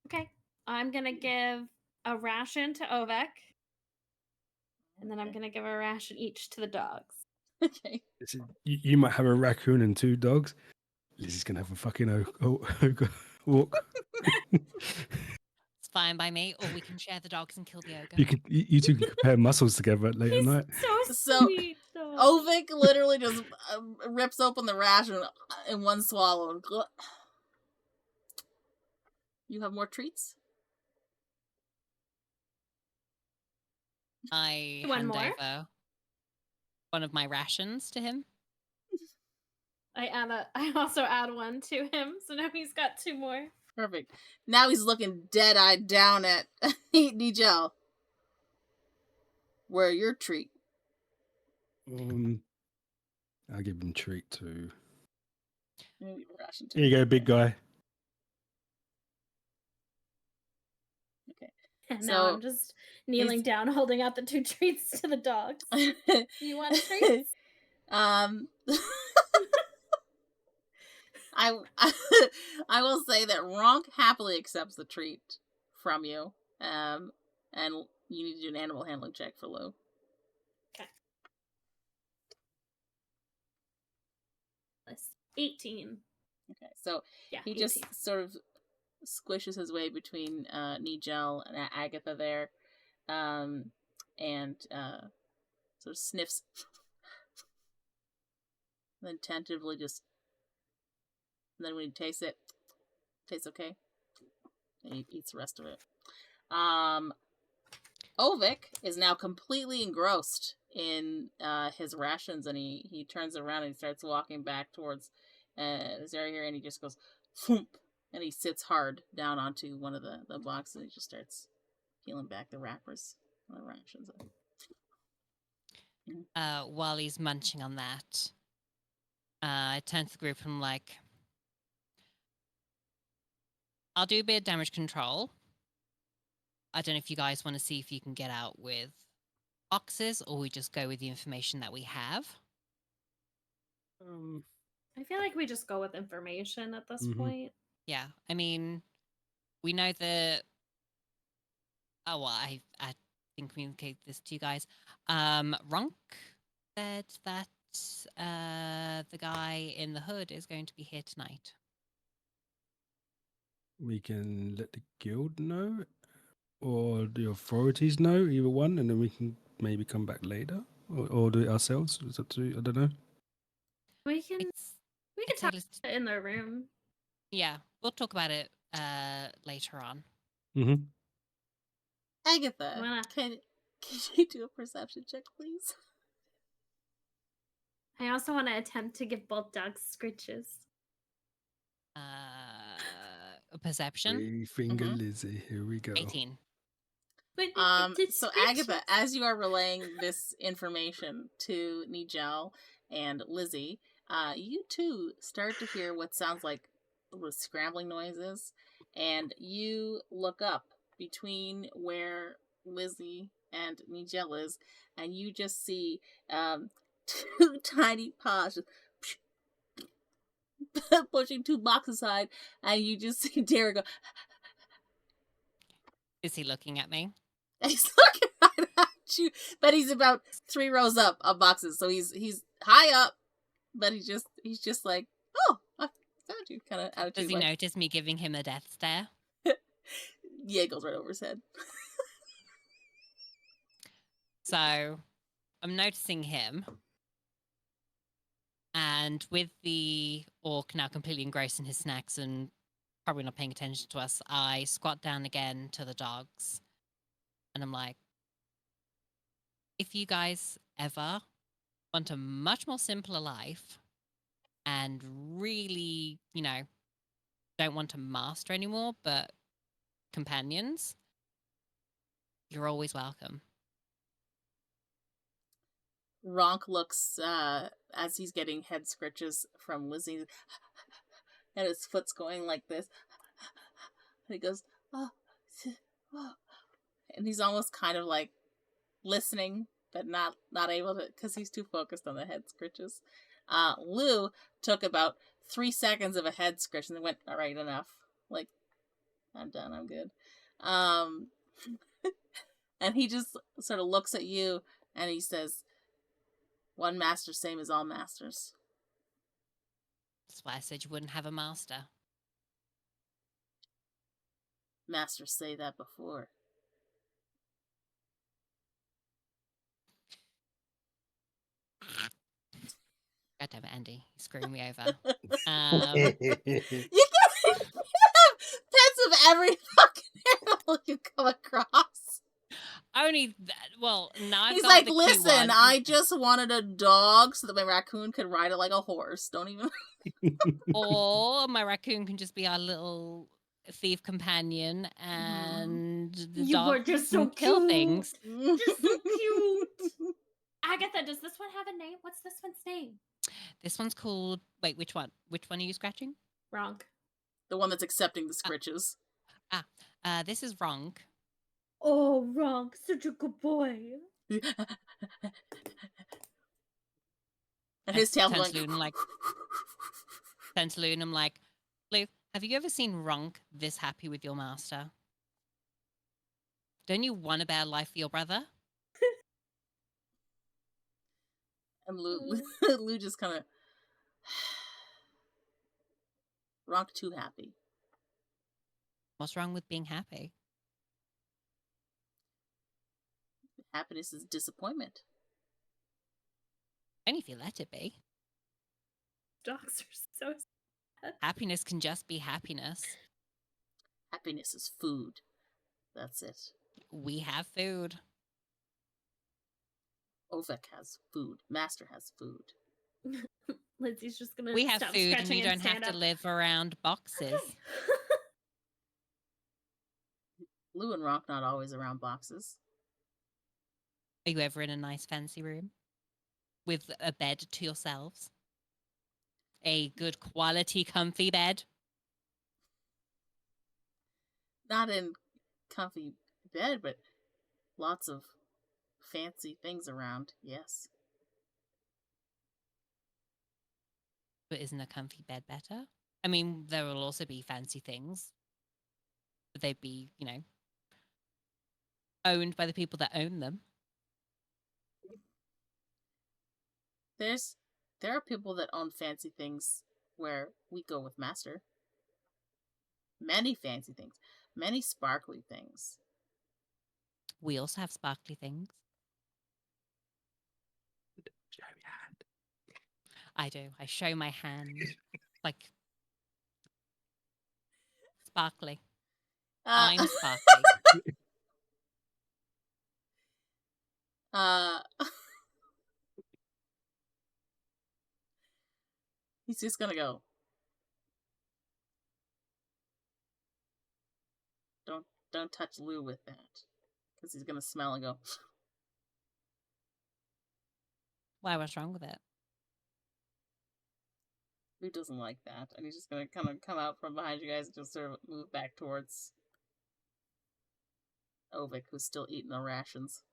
Okay. I'm gonna give a ration to Ovek. And then I'm gonna give a ration each to the dogs. Okay. Listen, you might have a raccoon and 2 dogs. Lizzie's going to have a fucking walk. It's fine by me, or we can share the dogs and kill the ogre. You two can compare muscles together late at night. So sweet. Ovik literally just rips open the ration in one swallow. You have more treats? I One hand more? over one of my rations to him. I also add one to him, so now he's got 2 more. Perfect. Now he's looking dead-eyed down at Nigel. Where your treat? I'll give him treat too. Maybe a ration too. Here you go, big guy. Okay. And So, now I'm just kneeling down, holding out the 2 treats to the dogs. You want treats? I will say that Ronk happily accepts the treat from you. And you need to do an animal handling check for Lou. Okay. 18. Okay, so Yeah, he 18. just sort of squishes his way between Nigel and Agatha there, and sort of sniffs, and then tentatively just, and then when he tastes it, tastes okay, and he eats the rest of it. Ovik is now completely engrossed in his rations, and he turns around and he starts walking back towards his area here, and he just goes, thump, and he sits hard down onto one of the boxes, and he just starts peeling back the wrappers on the rations. While he's munching on that, I turn to the group and I'm like, I'll do a bit of damage control. I don't know if you guys want to see if you can get out with boxes, or we just go with the information that we have. I feel like we just go with information at this point. Yeah, I mean, we know that. Oh well, I can communicate this to you guys. Runk said that the guy in the hood is going to be here tonight. We can let the guild know, or the authorities know, either one, and then we can maybe come back later, or do it ourselves. It's up to I don't know. We can It's talk tale is- about it in the room. yeah, we'll talk about it later on. Mm-hmm. Agatha, Wanna- can you do a perception check, please? I also want to attempt to give both dogs scritches. A perception. Three finger Mhm. Lizzy. Here we go. 18. So Agatha, as you are relaying this information to Nigel and Lizzy, you too start to hear what sounds like little scrambling noises, and you look up between where Lizzy and Nigel is, and you just see two tiny paws just pushing two boxes aside, and you just see Derek go, Is he looking at me? he's looking right at you, but he's about 3 rows up of boxes, so he's high up, but he's just like, oh, I found you, kind of attitude. Does he like, notice me giving him a death stare? Yeah, it goes right over his head. So I'm noticing him. And with the orc now completely engrossed in his snacks and probably not paying attention to us, I squat down again to the dogs. And I'm like, if you guys ever want a much more simpler life and really, don't want to master anymore, but companions, you're always welcome. Ronk looks as he's getting head scritches from Lizzy, and his foot's going like this, and he goes, oh, oh. And he's almost kind of like listening, but not able to, because he's too focused on the head scritches. Lou took about 3 seconds of a head scritch and then went, all right, enough. Like, I'm done, I'm good. And he just sort of looks at you and he says, one master same as all masters. That's why I said you wouldn't have a master. Masters say that before. God damn it, Andy. You're screwing me over. You can have pets of every fucking animal you come across. Only that, well, now I've He's got like, the cute listen, one. I just wanted a dog so that my raccoon could ride it like a horse. Don't even. Or my raccoon can just be our little thief companion, and the You dog were just so can kill cute. things. Just so cute. Agatha, does this one have a name? What's this one's name? This one's called. Wait, which one? Which one are you scratching? Wrong. The one that's accepting the scritches. This is wrong. Oh, wrong. Such a good boy. And his tail's Turns going. Loon like. Turns to Loon. I'm like, Lou, have you ever seen Ronk this happy with your master? Don't you want a better life for your brother? And Lou just kind of. Ronk too happy. What's wrong with being happy? Happiness is disappointment. Only if you let it be. Dogs are so sad. Happiness can just be happiness. Happiness is food. That's it. We have food. Ovek has food. Master has food. Lizzy's just gonna We have stop food, and scratching you don't have stand to up. live around boxes. Lou and Ronk not always around boxes. Are you ever in a nice fancy room with a bed to yourselves? A good quality comfy bed? Not in comfy bed, but lots of fancy things around. Yes. But isn't a comfy bed better? I mean, there will also be fancy things, but they'd be, owned by the people that own them. there are people that own fancy things where we go with master. Many fancy things, many sparkly things. We also have sparkly things. Show your hand. I do. I show my hand. Like, sparkly. I'm sparkly. He's just gonna go. Don't touch Lou with that, because he's gonna smell and go. Why? What's wrong with it? Lou doesn't like that, and he's just gonna kind of come out from behind you guys and just sort of move back towards Ovik, who's still eating the rations.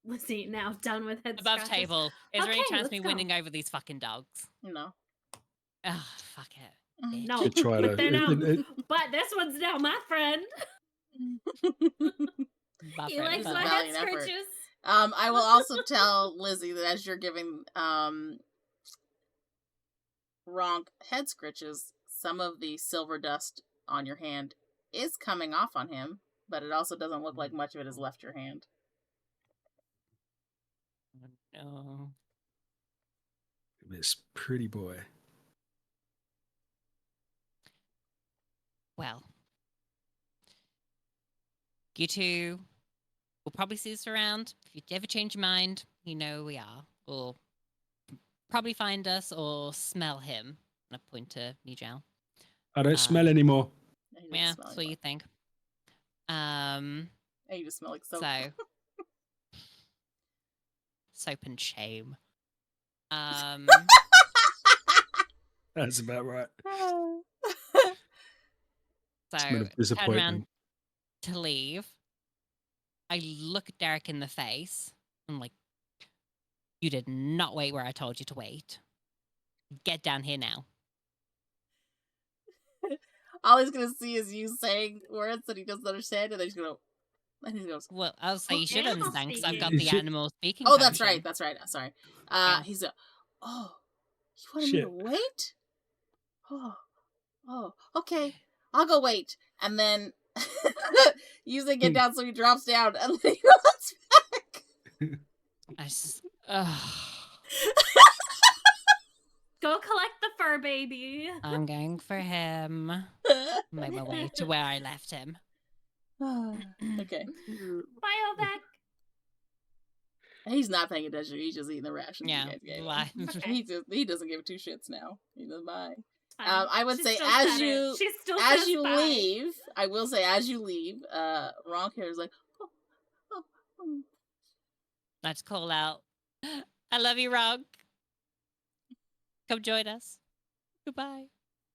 Lizzy now done with head Above scratches. table. Is there any Okay, chance let's me go. winning over these fucking dogs? No. Ugh, fuck it. bitch. No, Good try, but though. they're now. But this one's now my friend. My He friend, likes It's a my head valiant effort. scratches. I will also tell Lizzy that as you're giving Ronk head scritches, some of the silver dust on your hand is coming off on him, but it also doesn't look like much of it has left your hand. No. This pretty boy. Well, you two will probably see us around. If you ever change your mind, you know who we are. Or probably find us or smell him. And I point to Nijal. I don't smell anymore. Yeah, he doesn't Yeah, smell that's what you anymore. think. Yeah, you just smell like soap. So soap and shame. That's about right. So Smell of turn disappointment. around to leave. I look at Derek in the face. I'm like, you did not wait where I told you to wait. Get down here now. All he's gonna see is you saying words that he doesn't understand, and then he's gonna. And he goes, Well, I'll say you should Animal understand because I've got speaking. the Shit. animal speaking. "Oh, that's potion. right, that's right. Sorry." Yeah. He's a. Oh, you wanted me to Shit. wait? Oh, okay. I'll go wait, and then using it down so he drops down, and then he runs back. I s- ugh. Go collect the fur baby. I'm going for him. Make my way to where I left him. Okay. Bye, Ovek. He's not paying attention. He's just eating the rations Yeah. you guys gave him. Why? Okay. He doesn't give two shits now. He does bye. Fine. I would She say still as said it. you She still as says you bye. leave, I will say as you leave, Ronk here is like, oh. Let's call out. I love you, Rog. Come join us. Goodbye.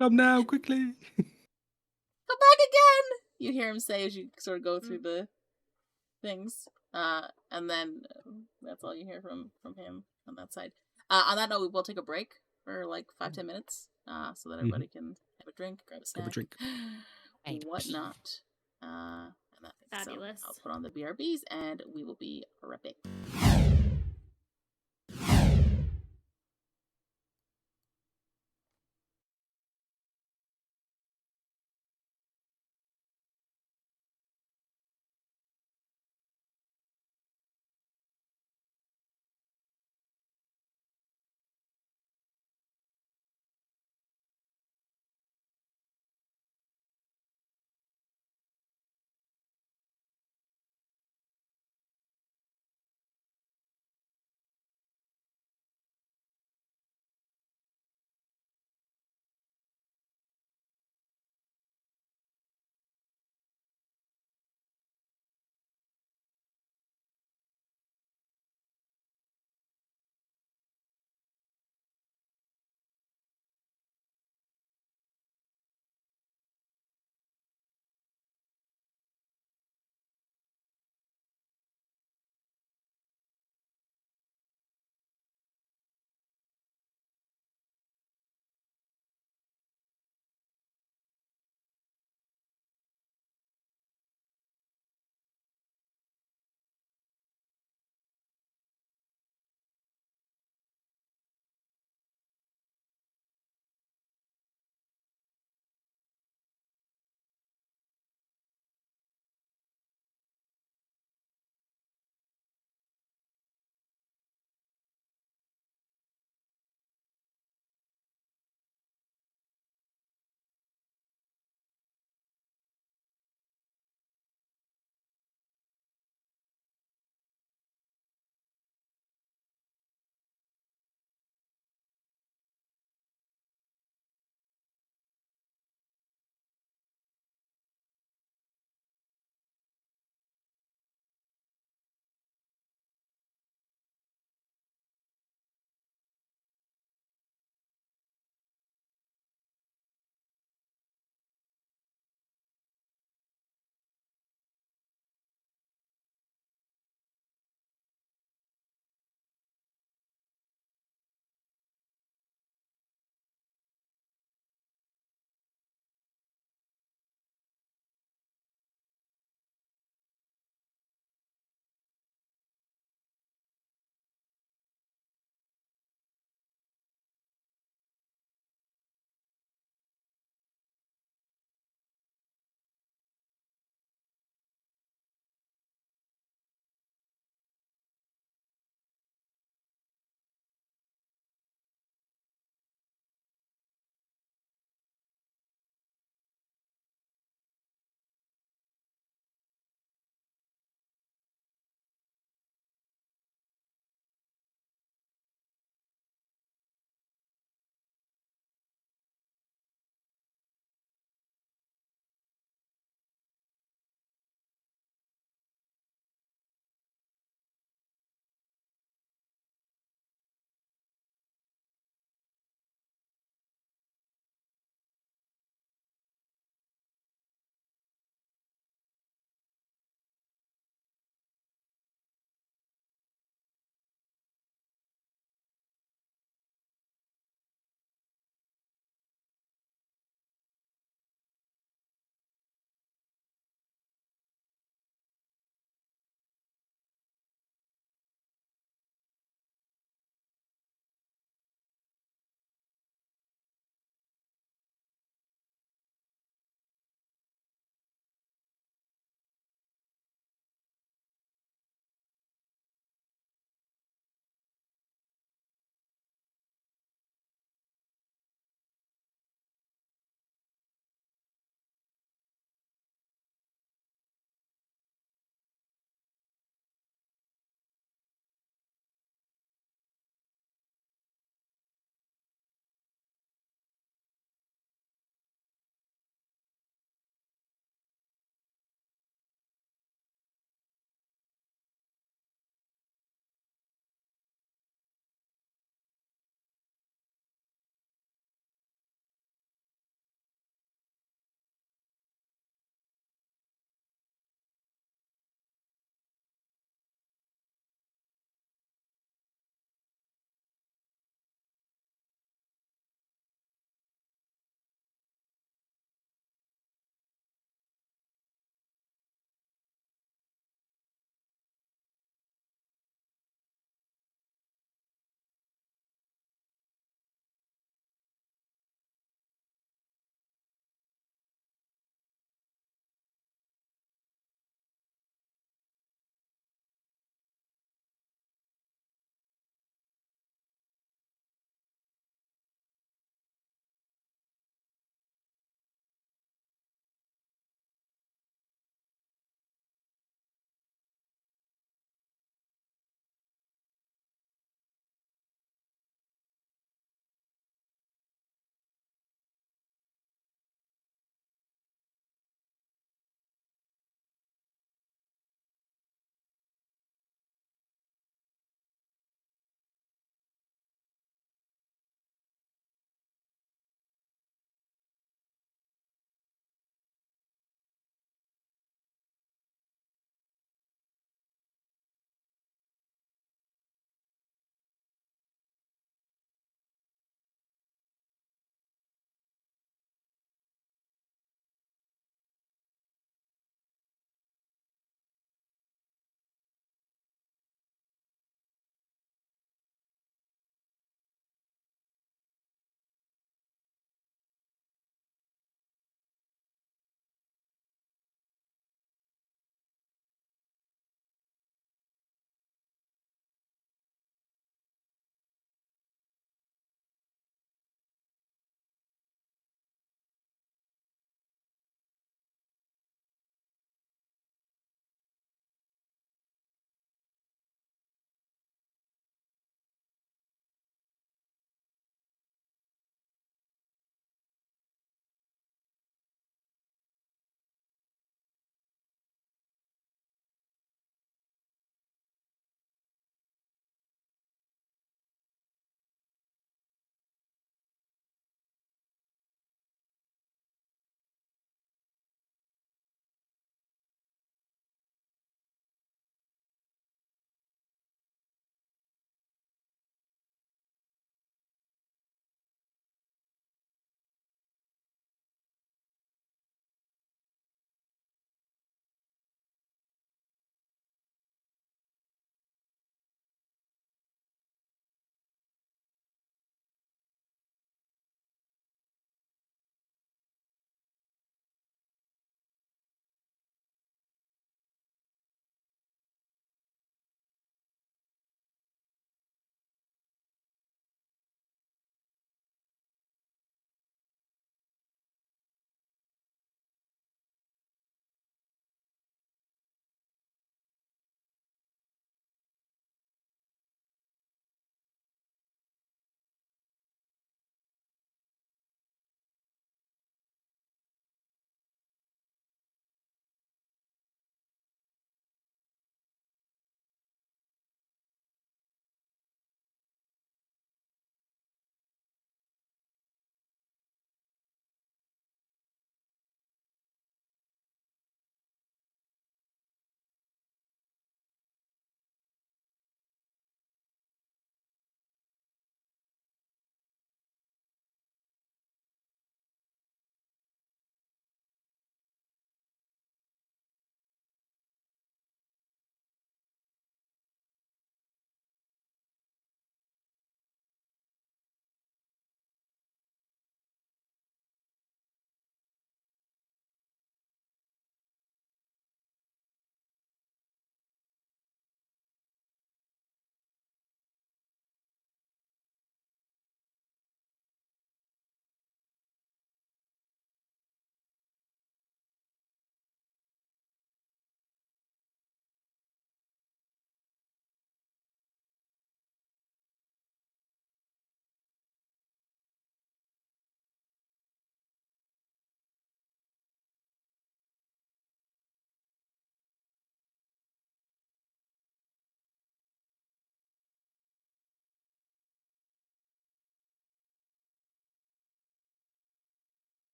Come now, quickly. Come back again. You hear him say as you sort of go through the things, and then that's all you hear from him on that side. On that note, we will take a break for like 5-10 minutes, so that everybody can have a drink, grab a snack, Have a drink. I need to pee. whatnot. And that, Fabulous. So I'll put on the BRBs, and we will be right back.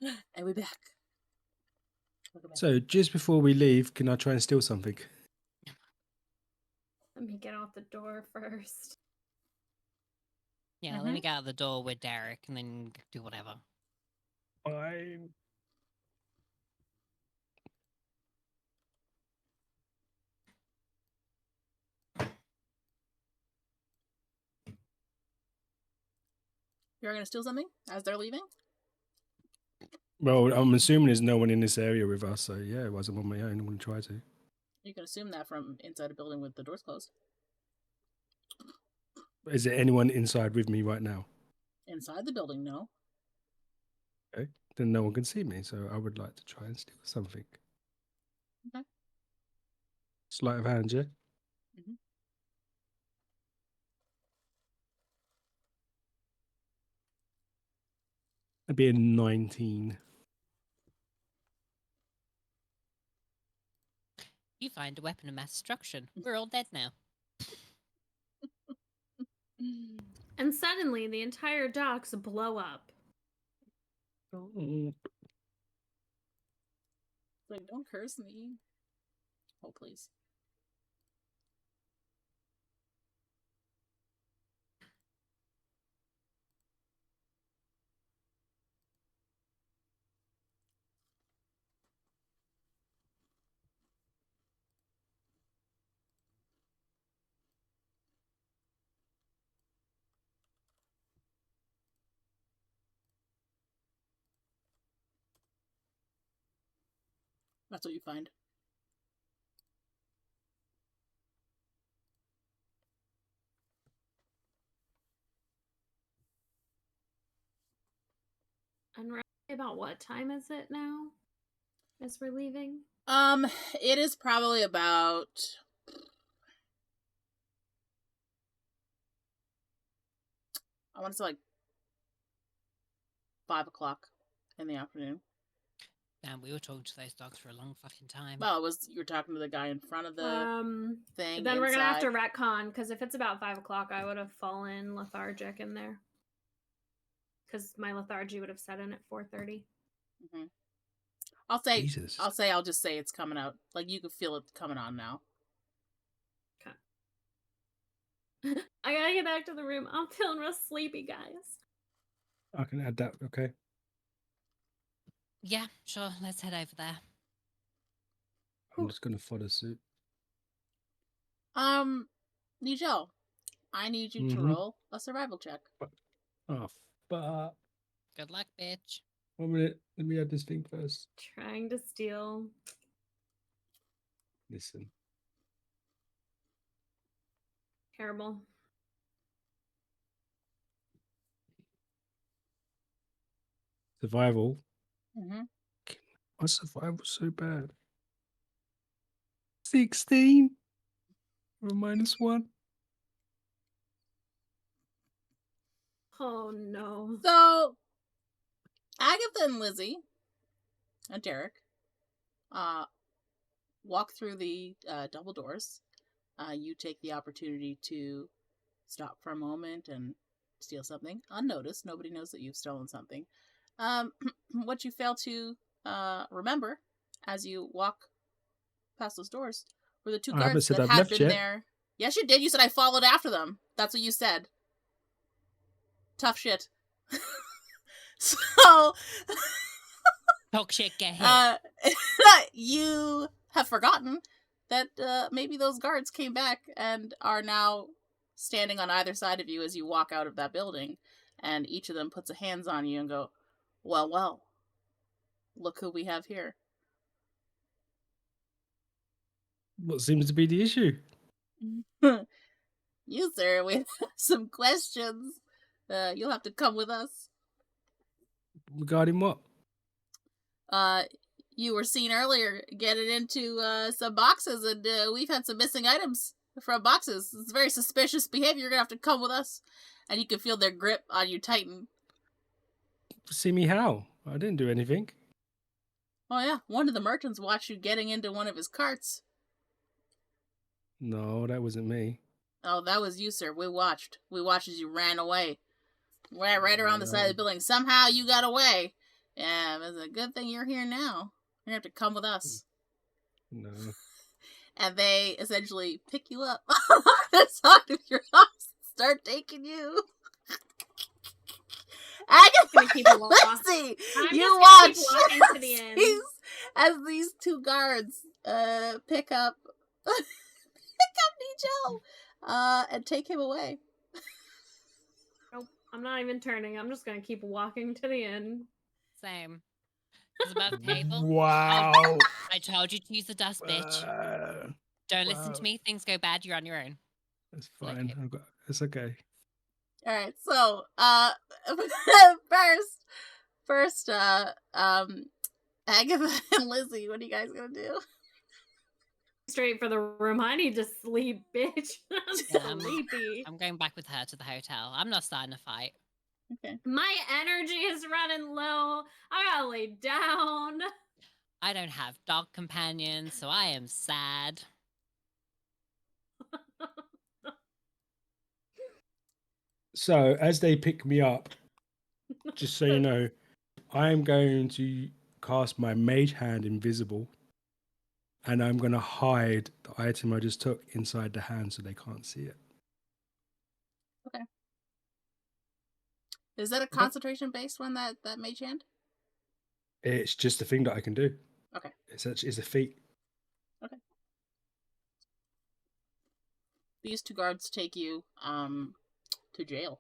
And we're back. Welcome back. So just before we leave, can I try and steal something? Let me get out the door first. Yeah, let me get out the door with Derek and then do whatever. Fine. You're gonna steal something as they're leaving? Well, I'm assuming there's no one in this area with us, so yeah, it wasn't on my own. I'm going to try to. You can assume that from inside a building with the doors closed. Is there anyone inside with me right now? Inside the building, no. Okay. Then no one can see me, so I would like to try and steal something. Okay. Sleight of hand, yeah? Mhm. It'd be a 19. You find a weapon of mass destruction. We're all dead now. And suddenly, the entire docks blow up. Like, don't curse me. Oh, please. That's what you find. And roughly about what time is it now? As we're leaving? It is probably about I want to say like 5 o'clock in the afternoon. Damn, we were talking to those dogs for a long fucking time. Well, you were talking to the guy in front of the thing. Then we're gonna have to inside. retcon, because if it's about 5 o'clock, I would have fallen lethargic in there. Because my lethargy would have set in at 4:30. Mm-hmm. Jesus. I'll just say it's coming out. Like, you can feel it coming on now. Okay. I gotta get back to the room. I'm feeling real sleepy, guys. I can add that, okay? Yeah, sure. Let's head over there. I'm just going to follow suit. Nigel, I need you to Mhm. roll a survival check. Oh, fuck. Good luck, bitch. 1 minute. Let me add this thing first. Trying to steal. Listen. Terrible. Survival. Mm-hmm. My survival's so bad. 16. Or -1. Oh no. So, Agatha and Lizzy and Derek walk through the double doors. You take the opportunity to stop for a moment and steal something unnoticed. Nobody knows that you've stolen something. What you fail to remember as you walk past those doors were the two I haven't guards said that I've had left been yet. there. Yes, you did. You said I followed after them. That's what you said. Tough shit. So, Talk shit, get hit. you have forgotten that maybe those guards came back and are now standing on either side of you as you walk out of that building, and each of them puts a hands on you and go, well, look who we have here. What seems to be the issue? You, sir, we have some questions. You'll have to come with us. Regarding what? You were seen earlier getting into some boxes, and we've had some missing items from boxes. It's very suspicious behavior. You're gonna have to come with us. And you can feel their grip on you tighten. See me how? I didn't do anything. Oh yeah, one of the merchants watched you getting into one of his carts. No, that wasn't me. Oh, that was you, sir. We watched. We watched as you ran away. Right around the side of the building. Somehow you got away. Yeah, it's a good thing you're here now. You have to come with us. No. And they essentially pick you up on the side of your house and start taking you. Agatha gonna keep and walking. Lizzy, I'm you just watch gonna keep walking to the end. as these two guards pick up Nigel and take him away. Nope, I'm not even turning. I'm just gonna keep walking to the end. Same. It's above the table. Wow. I told you to use the dust, bitch. Don't listen to Wow. me. Things go bad. You're on your own. That's Like fine. it. It's okay. All right, so first, Agatha and Lizzy, what are you guys gonna do? Straight for the room. I need to sleep, bitch. Yeah, I'm sleepy. I'm going back with her to the hotel. I'm not starting a fight. Okay. My energy is running low. I gotta lay down. I don't have dog companions, so I am sad. So as they pick me up, just so you know, I am going to cast my mage hand invisible, and I'm going to hide the item I just took inside the hand so they can't see it. Is that a concentration based one, that mage hand? It's just a thing that I can do. Okay. It's a feat. These two guards take you to jail.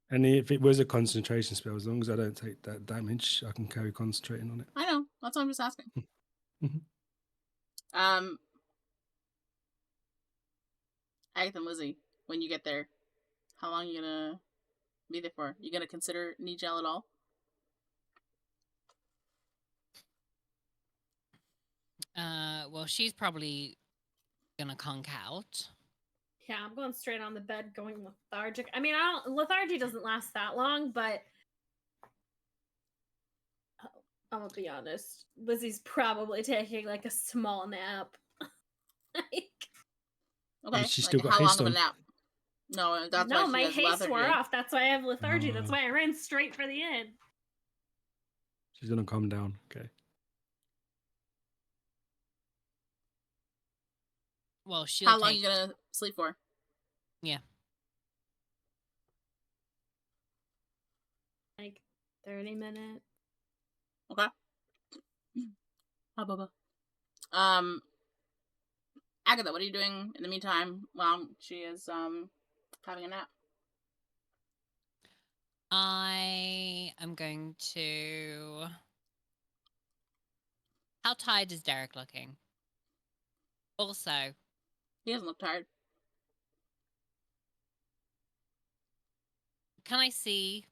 And if it was a concentration spell, as long as I don't take that damage, I can carry concentrating on it. I know. That's what I'm just asking. Mhm. Agatha and Lizzy, when you get there, how long are you gonna be there for? You gonna consider Nigel at all? Well, she's probably gonna conk out. Yeah, I'm going straight on the bed, going lethargic. I mean, lethargy doesn't last that long, but I'm gonna be honest. Lizzy's probably taking like a small nap. Like, Okay. She's Like, still got how long haste of a on. nap? No, that's why no, she my has haste wore lethargy. off. That's why I have lethargy. That's Oh. why I ran straight for the end. She's gonna calm down. Okay. Well, she'll How long are take. you gonna sleep for? Yeah. Like 30 minutes. Okay. Bubba. Agatha, what are you doing in the meantime while she is having a nap? I am going to. How tired is Derek looking? Also, He doesn't look tired. can I see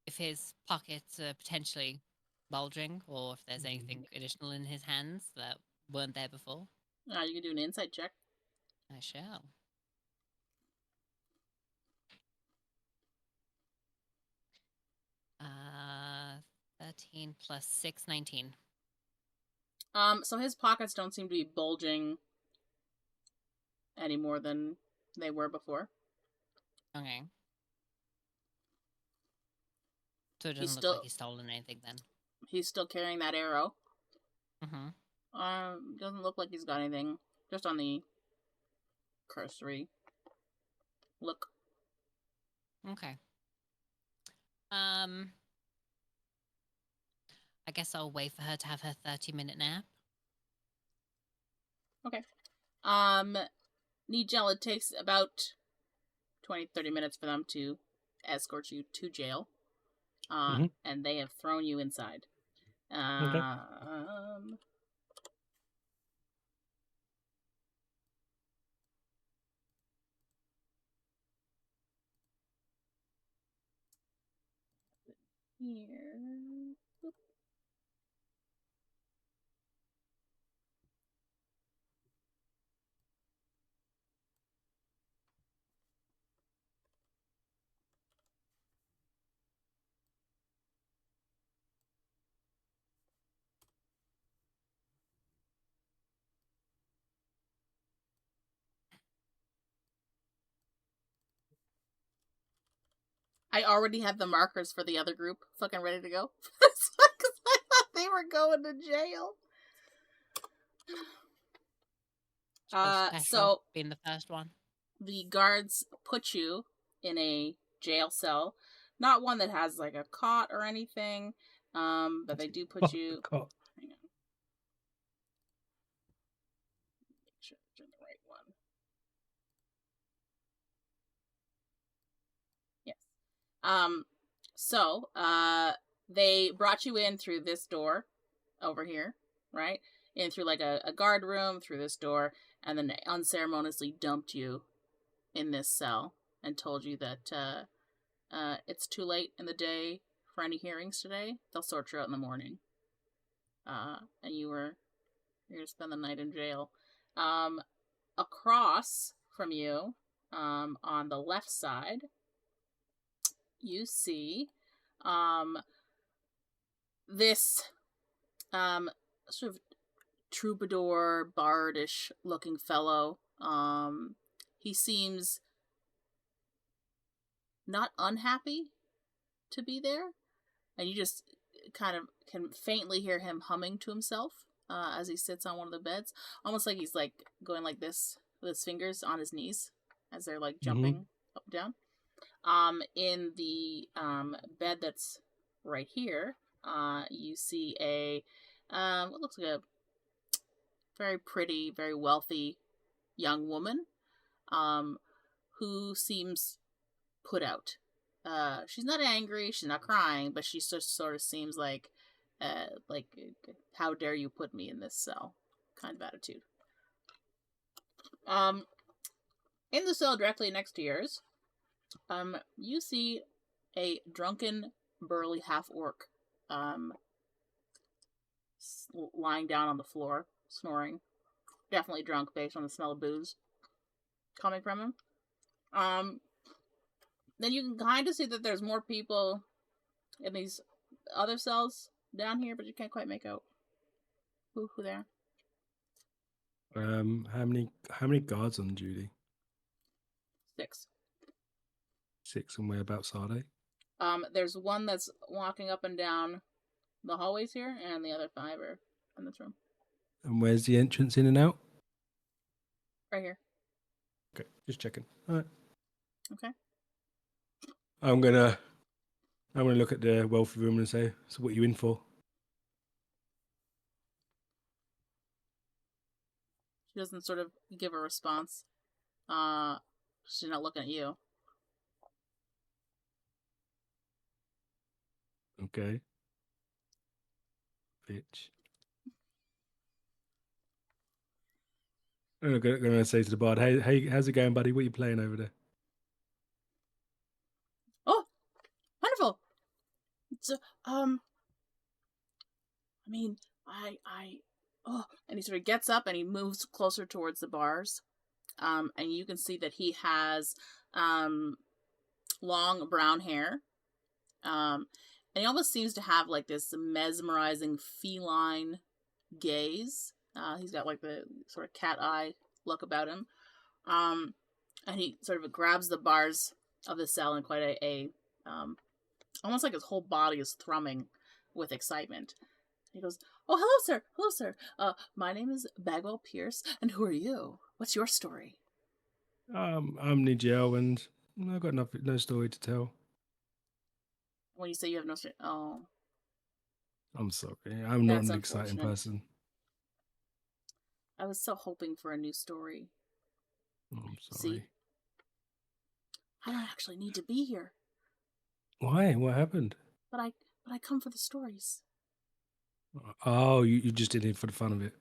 if his pockets are potentially bulging or if there's anything additional in his hands that weren't there before? You can do an insight check. I shall. Uh, 13 plus 6, 19. So his pockets don't seem to be bulging any more than they were before. Okay. So it He's doesn't look still- like he's stolen anything then. He's still carrying that arrow. Mm-hmm. Doesn't look like he's got anything. Just on the cursory look. Okay. I guess I'll wait for her to have her 30-minute nap. Nigel, it takes about 20-30 minutes for them to escort you to jail. And they have thrown you inside. Okay. Here. Boop. I already had the markers for the other group fucking ready to go. Because I thought they were going to jail. Special So being the first one. the guards put you in a jail cell, not one that has like a cot or anything, but they do put you. Cot. Hang on. Make sure I'm the right one. Yes. So they brought you in through this door over here, right? In through like a guard room through this door, and then unceremoniously dumped you in this cell and told you that it's too late in the day for any hearings today. They'll sort you out in the morning. And you're gonna spend the night in jail. Across from you, on the left side, you see this sort of troubadour, bardish looking fellow. He seems not unhappy to be there, and you just kind of can faintly hear him humming to himself as he sits on one of the beds, almost like he's like going like this with his fingers on his knees as they're like jumping up and down. In the bed that's right here, you see a what looks like a very pretty, very wealthy young woman, who seems put out. She's not angry, she's not crying, but she just sort of seems like, how dare you put me in this cell kind of attitude. In the cell directly next to yours, you see a drunken, burly half-orc, lying down on the floor, snoring. Definitely drunk based on the smell of booze coming from him. Then you can kind of see that there's more people in these other cells down here, but you can't quite make out who they are. How many guards on duty? 6. 6, and whereabouts are they? There's one that's walking up and down the hallways here, and the other 5 are in this room. And where's the entrance in and out? Right here. Okay, just checking. All right. Okay. I'm gonna look at the wealthy room and say, "So what are you in for?" She doesn't sort of give a response. She's not looking at you. Okay. Bitch. I'm gonna say to the bard, "Hey, how's it going, buddy? What are you playing over there?" Oh, wonderful. So, I mean, and he sort of gets up and he moves closer towards the bars. And you can see that he has, long brown hair. And he almost seems to have like this mesmerizing feline gaze. He's got like the sort of cat eye look about him. And he sort of grabs the bars of the cell in quite a almost like his whole body is thrumming with excitement. He goes, "Oh, hello, sir. Hello, sir. My name is Bagwell Pierce, and who are you? What's your story?" I'm Nigel, and I've got no story to tell. When you say you have no story, oh, I'm sorry. I'm not That's an exciting unfortunate. person. I was so hoping for a new story. I'm See? sorry. I don't actually need to be here, Why? What happened? but I come for the stories. Oh, you just did it for the fun of it.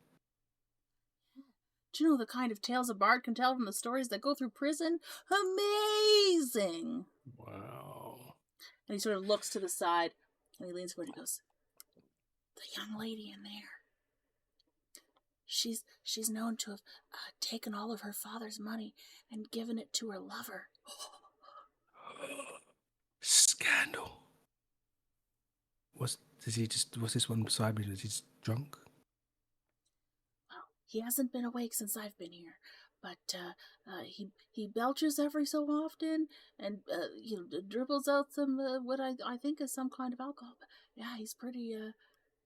Do you know the kind of tales a bard can tell from the stories that go through prison? Amazing! Wow. And he sort of looks to the side, and he leans forward and goes, "The young lady in there. She's known to have taken all of her father's money and given it to her lover." Scandal. What's this one beside me? Is he just drunk? Well, he hasn't been awake since I've been here, but he belches every so often, and dribbles out some what I think is some kind of alcohol. But yeah, he's pretty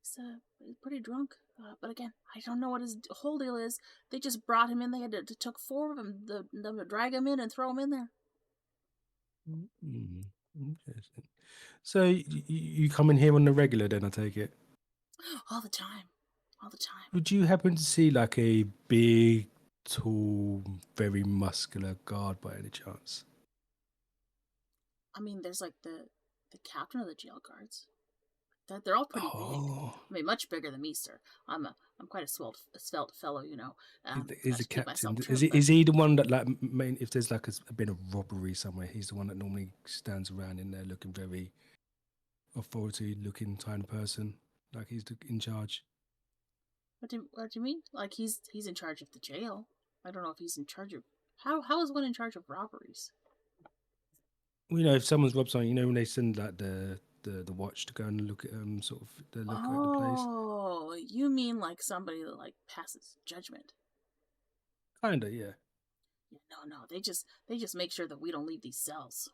he's pretty drunk. But again, I don't know what his whole deal is. They just brought him in. They had to took 4 of them to drag him in and throw him in there. Interesting. So you come in here on the regular, then I take it. All the time. Would you happen to see like a big, tall, very muscular guard by any chance? I mean, there's like the captain of the jail guards. They're all pretty big. Oh, I mean, much bigger than me, sir. I'm quite a svelte fellow, you know. is I the keep myself captain? trim, Is he the one that like if there's like a bit of robbery somewhere, he's the one that normally stands around in there looking very authority-looking kind of person, like he's in charge. What do you mean? Like he's in charge of the jail? I don't know if he's in charge of how is one in charge of robberies? Well, you know, if someone's robbed something, you know, when they send like the watch to go and look at sort of the look at the place. Oh, you mean like somebody that like passes judgment? Kinda, yeah. No, they just make sure that we don't leave these cells.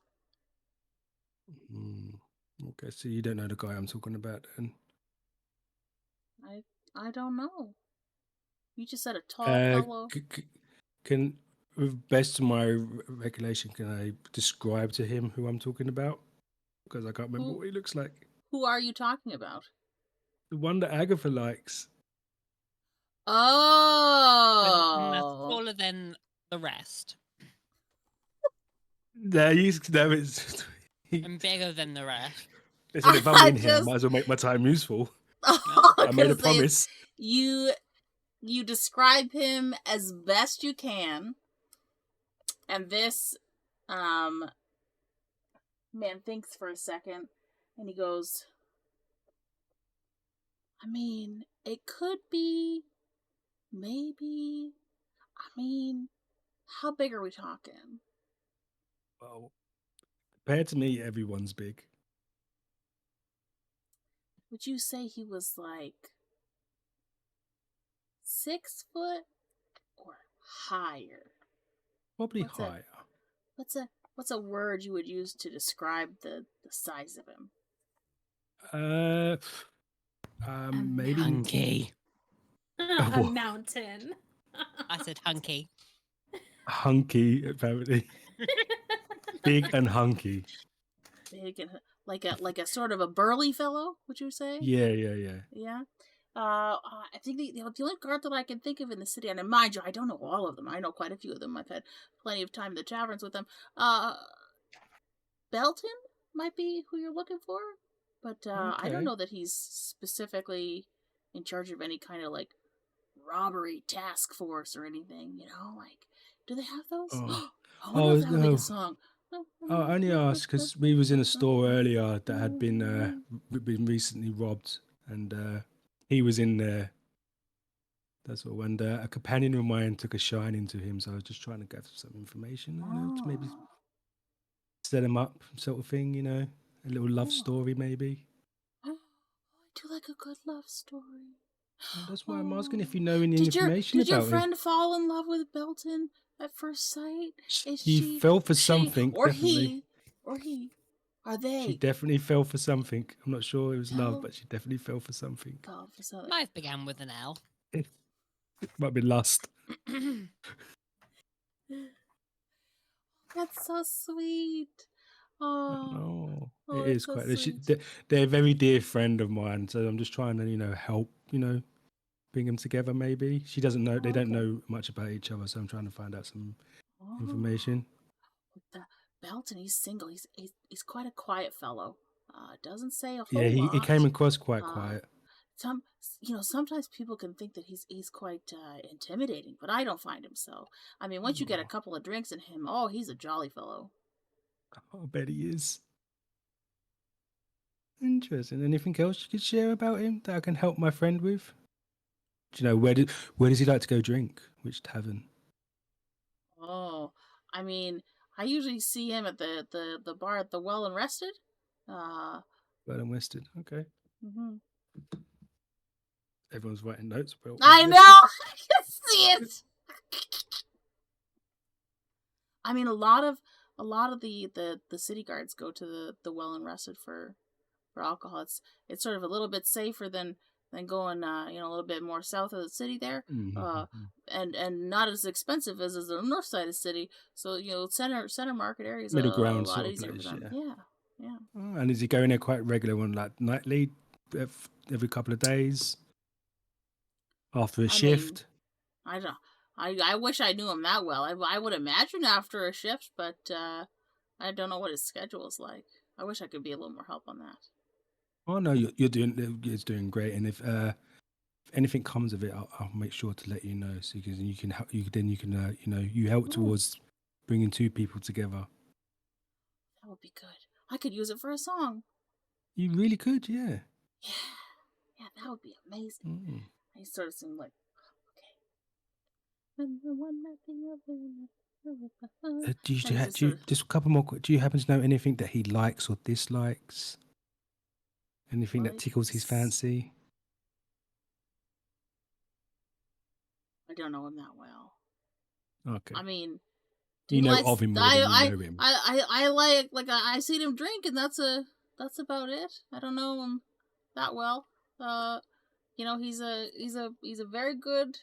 Okay, so you don't know the guy I'm talking about then? I don't know. You just said a tall fellow. Can, with best of my recollection, can I describe to him who I'm talking about? Because I can't remember what he looks like. Who are you talking about? The one that Agatha likes. Oh, That's taller than the rest. It's And bigger than the rest. listen, if I'm in here, I might as well make my time useful. I made a promise. You describe him as best you can, and this man thinks for a second, and he goes, I mean, it could be, maybe, I mean, how big are we talking? Well, compared to me, everyone's big. Would you say he was like 6 foot or higher? Probably higher. What's a word you would use to describe the size of him? Maybe Hunky. A mountain. I said hunky. Hunky, apparently. Big and hunky. Big and like a sort of a burly fellow, would you say? Yeah. Yeah. I think the only guard that I can think of in the city, and mind you, I don't know all of them. I know quite a few of them. I've had plenty of time in the taverns with them. Belton might be who you're looking for, but I don't know that he's specifically in charge of any kind of like robbery task force or anything. You know, like do they have those? I wonder if that would make a song. I only asked because we was in a store earlier that had been recently robbed, and he was in there. That's all. And a companion of mine took a shine to him, so I was just trying to gather some information, you know, to maybe set him up, sort of thing. You know, a little love story, maybe. I do like a good love story. Well, that's why I'm asking if you know any information did your about friend fall in love with Belton at first sight? He fell for something, or definitely. he, are they? She definitely fell for something. I'm not sure it was love, but she definitely fell for something. Life began with an L. It might be lust. That's so sweet. Oh, it is so quite. sweet. They're a very dear friend of mine, so I'm just trying to, you know, help, you know, bring them together. Maybe she doesn't know. They don't know much about each other, so I'm trying to find out some information. Belton, he's single. He's quite a quiet fellow. Doesn't say a whole lot. Yeah, he came across quite quiet. Sometimes people can think that he's quite intimidating, but I don't find him so. I mean, once you get a couple of drinks in him, he's a jolly fellow. I bet he is. Interesting. Anything else you could share about him that I can help my friend with? Do you know where does he like to go drink? Which tavern? Oh, I mean, I usually see him at the bar at the Well and Rested. Well and Rested. Okay. Mm-hmm. Everyone's writing notes. I know. I can see it. I mean, a lot of the city guards go to the Well and Rested for alcohol. It's sort of a little bit safer than going a little bit more south of the city there. And not as expensive as the north side of the city. So center market area is a Middle ground lot sort of easier place, for them. yeah. Yeah. Oh, and is he going there quite regular one, like nightly, every couple of days, after a I mean, shift? I don't. I wish I knew him that well. I would imagine after a shift, but I don't know what his schedule is like. I wish I could be a little more help on that. Oh no, you're doing great, and if anything comes of it, I'll make sure to let you know, so you can help. You help towards bringing two people together. That would be good. I could use it for a song. You really could, yeah. Yeah, that would be amazing. Mm. I sort of seem like, okay. When the one met the other. Just a couple more? Do you happen to know anything that he likes or dislikes? Anything that tickles his fancy? I don't know him that well. Okay. I mean, you know of him more than you know him. I like I seen him drink, and that's about it. I don't know him that well. He's a very good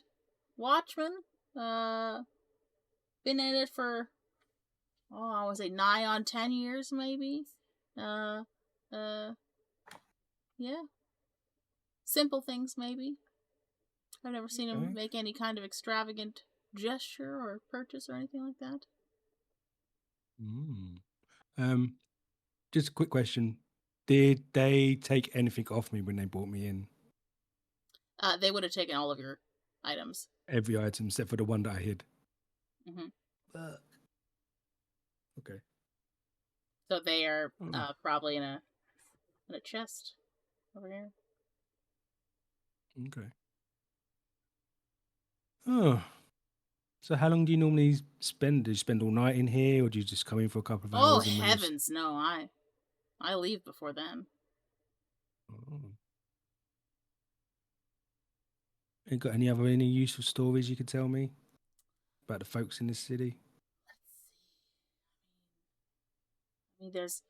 watchman. Been in it for I would say nigh on 10 years maybe. Yeah. Simple things maybe. I've never seen him make any kind of extravagant gesture or purchase or anything like that. Just a quick question. Did they take anything off me when they brought me in? They would have taken all of your items. Every item except for the one that I hid. Okay. So they are probably in a chest over here. Okay. Oh. So how long do you normally spend? Do you spend all night in here, or do you just come in for a couple of hours? Oh heavens, no! I leave before then. Oh. You got any useful stories you could tell me about the folks in this city? I mean, there's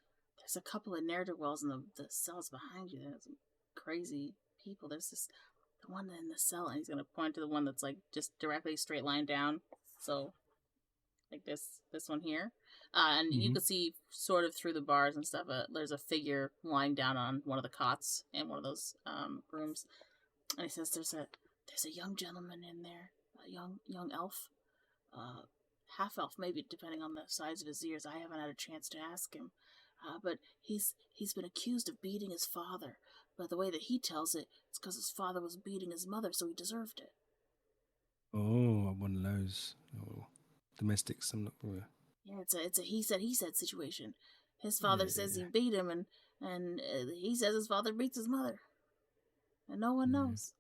a couple of ne'er-do-wells in the cells behind you. There's some crazy people. There's the one in the cell, and he's gonna point to the one that's like just directly straight line down. So, like this one here, and you can see sort of through the bars and stuff. There's a figure lying down on one of the cots in one of those rooms, and he says, "There's a young gentleman in there, a young elf, half elf maybe, depending on the size of his ears. I haven't had a chance to ask him, but he's been accused of beating his father. But the way that he tells it, it's because his father was beating his mother, so he deserved it." Oh, one of those domestics. I'm not. Yeah, it's a he said situation. His father says he beat him, and he says his father beats his mother, and no one knows.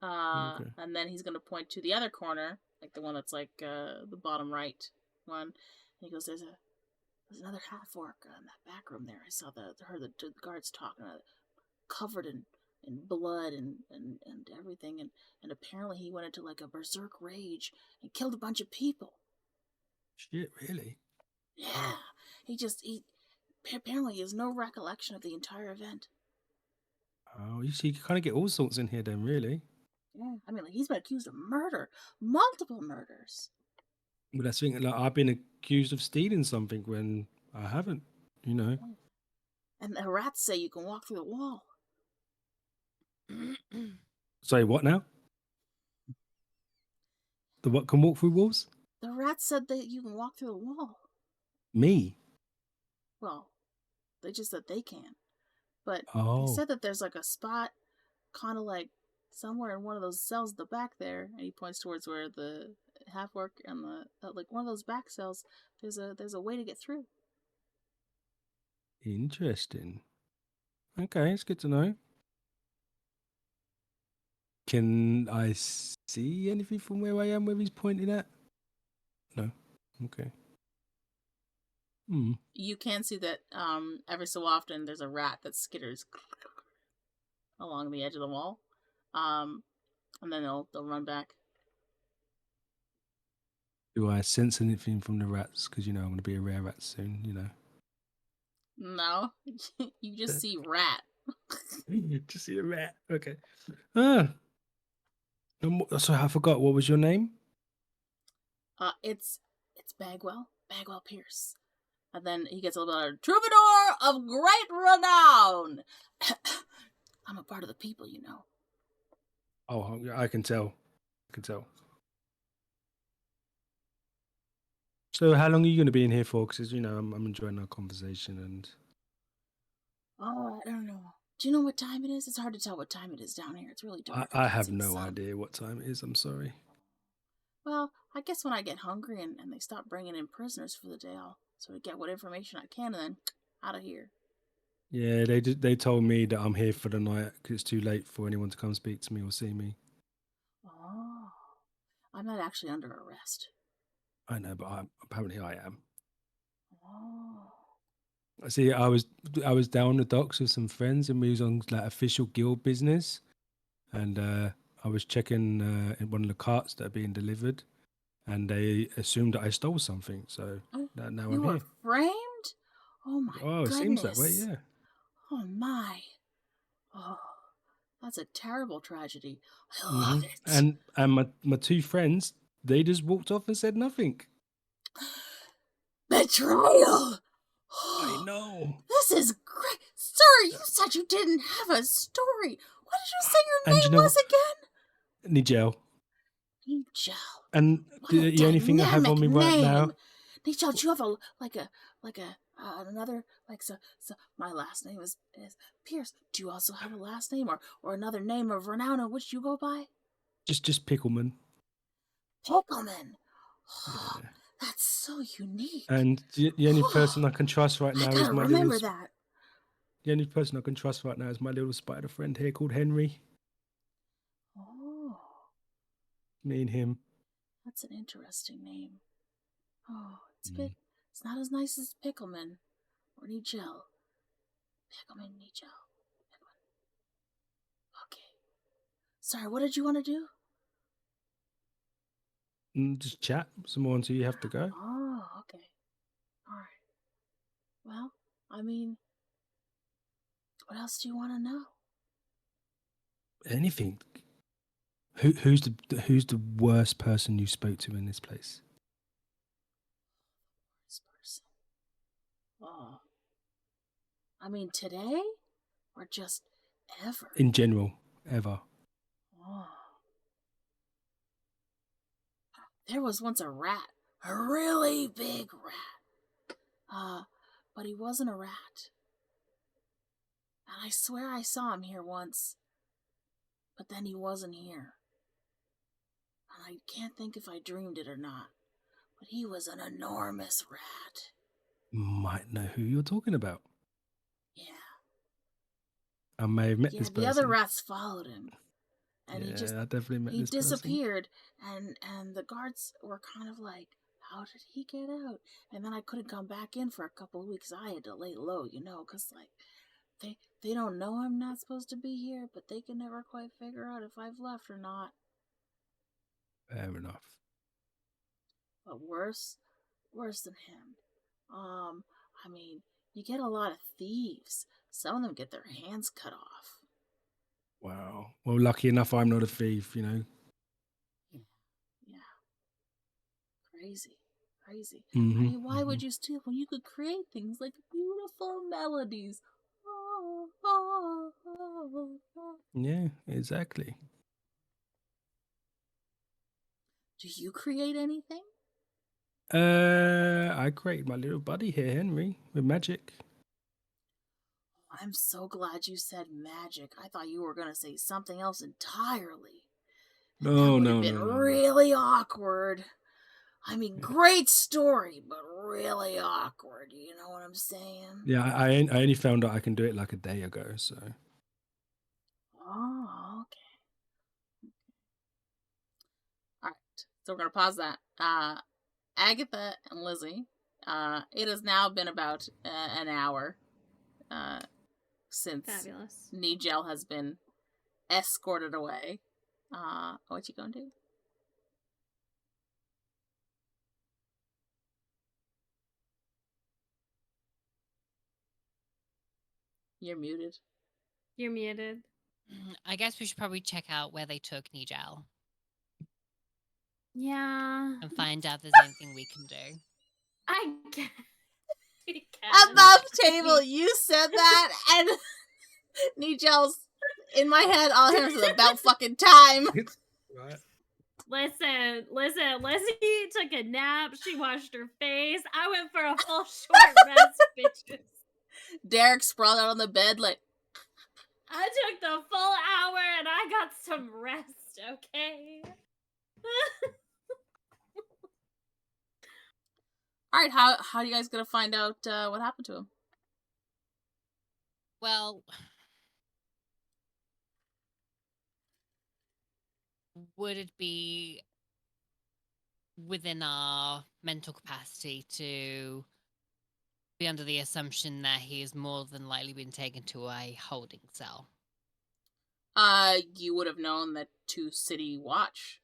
And then he's gonna point to the other corner, like the one that's like the bottom right one. And he goes, "There's another half orc in that back room there. I saw heard the guards talking, covered in blood and everything, and apparently he went into like a berserk rage and killed a bunch of people." Shit, really? Yeah, he apparently has no recollection of the entire event. Oh, you see, you kind of get all sorts in here then, really. Yeah, I mean, like, he's been accused of murder, multiple murders. Well, that's the thing. Like, I've been accused of stealing something when I haven't, And the rats say you can walk through the wall. Sorry, what now? The what can walk through walls? The rats said that you can walk through the wall. Me? Well, they just said they can. But Oh. they said that there's like a spot kind of like somewhere in one of those cells at the back there, and he points towards where the half orc and the like one of those back cells, there's a way to get through. Interesting. Okay, it's good to know. Can I see anything from where I am, where he's pointing at? No. Okay. You can see that every so often there's a rat that skitters along the edge of the wall, and then they'll run back. Do I sense anything from the rats? Because I'm going to be a rare rat soon. No, you just see rat. Just see a rat. Okay. Ah. Sorry, I forgot. What was your name? It's Bagwell Pierce. And then he gets a little bit of troubadour of great renown. I'm a part of the people, you know. Oh, yeah, I can tell. So, how long are you going to be in here for? Because I'm enjoying our conversation, and Oh, I don't know. Do you know what time it is? It's hard to tell what time it is down here. It's really dark. I can't have see the no sun. idea what time it is. I'm sorry. Well, I guess when I get hungry and they stop bringing in prisoners for the day, I'll sort of get what information I can and then out of here. Yeah, they told me that I'm here for the night because it's too late for anyone to come speak to me or see me. Oh, I'm not actually under arrest. I know, but apparently I am. Oh. I see. I was down the docks with some friends, and we was on like official guild business, and I was checking in one of the carts that are being delivered, and they assumed that I stole something. So now You I'm were here. framed? Oh my Oh, it goodness. seems that way. Yeah. Oh my. Oh, that's a terrible tragedy. I love it. And my two friends, they just walked off and said nothing. Betrayal! I know. This is great. Sir, you said you didn't have a story. What did you say your And name you know was again? Nigel. Nigel. And What a the only thing I have on me dynamic right now. name. Nigel, do you have another so my last name is Pierce. Do you also have a last name or another name of renown in which you go by? Just Pickleman. Pickleman. Yeah. That's so unique. And the only person I can trust right now I is gotta my remember little. that. The only person I can trust right now is my little spider friend here called Henry. Oh, Me and him. that's an interesting name. Oh, it's not as nice as Pickleman or Nigel. Pickleman, Nigel. Pickleman. Okay. Sorry, what did you want to do? Just chat some more until you have to go. Oh, okay. All right. Well, I mean, what else do you want to know? Anything. Who's the worst person you spoke to in this place? This person. Oh. I mean, today? Or just ever? In general, ever. Oh. There was once a rat. A really big rat. But he wasn't a rat. And I swear I saw him here once. But then he wasn't here. And I can't think if I dreamed it or not. But he was an enormous rat. Might know who you're talking about. Yeah. I may have met this person. The other rats followed him. And I definitely met he this person. disappeared. And the guards were kind of like, how did he get out? And then I couldn't come back in for a couple of weeks. I had to lay low, because they don't know I'm not supposed to be here, but they can never quite figure out if I've left or not. Fair enough. But worse than him. I mean, you get a lot of thieves. Some of them get their hands cut off. Wow. Well, lucky enough, I'm not a thief. Yeah. Crazy. I mean, why would you steal when you could create things like beautiful melodies? Yeah, exactly. Do you create anything? I created my little buddy here, Henry, with magic. I'm so glad you said magic. I thought you were going to say something else entirely. And that would have been really awkward. I mean, great story, but really awkward. You know what I'm saying? Yeah, I only found out I can do it like a day ago, so. Oh, okay. All right, so we're going to pause that. Agatha and Lizzy, it has now been about an hour since Fabulous. Nigel has been escorted away. What you gonna do? You're muted. You're muted. I guess we should probably check out where they took Nigel Yeah. and find out if there's anything we can do. I guess. We At can. the table, you said that, and Nigel's in my head. All I hear is about fucking time. Right. Listen. Lizzy took a nap. She washed her face. I went for a full short rest, bitches. Derek sprawled out on the bed like, I took the full hour and I got some rest, okay? all right, how are you guys gonna find out what happened to him? Well, would it be within our mental capacity to be under the assumption that he has more than likely been taken to a holding cell? You would have known that 2 City Watch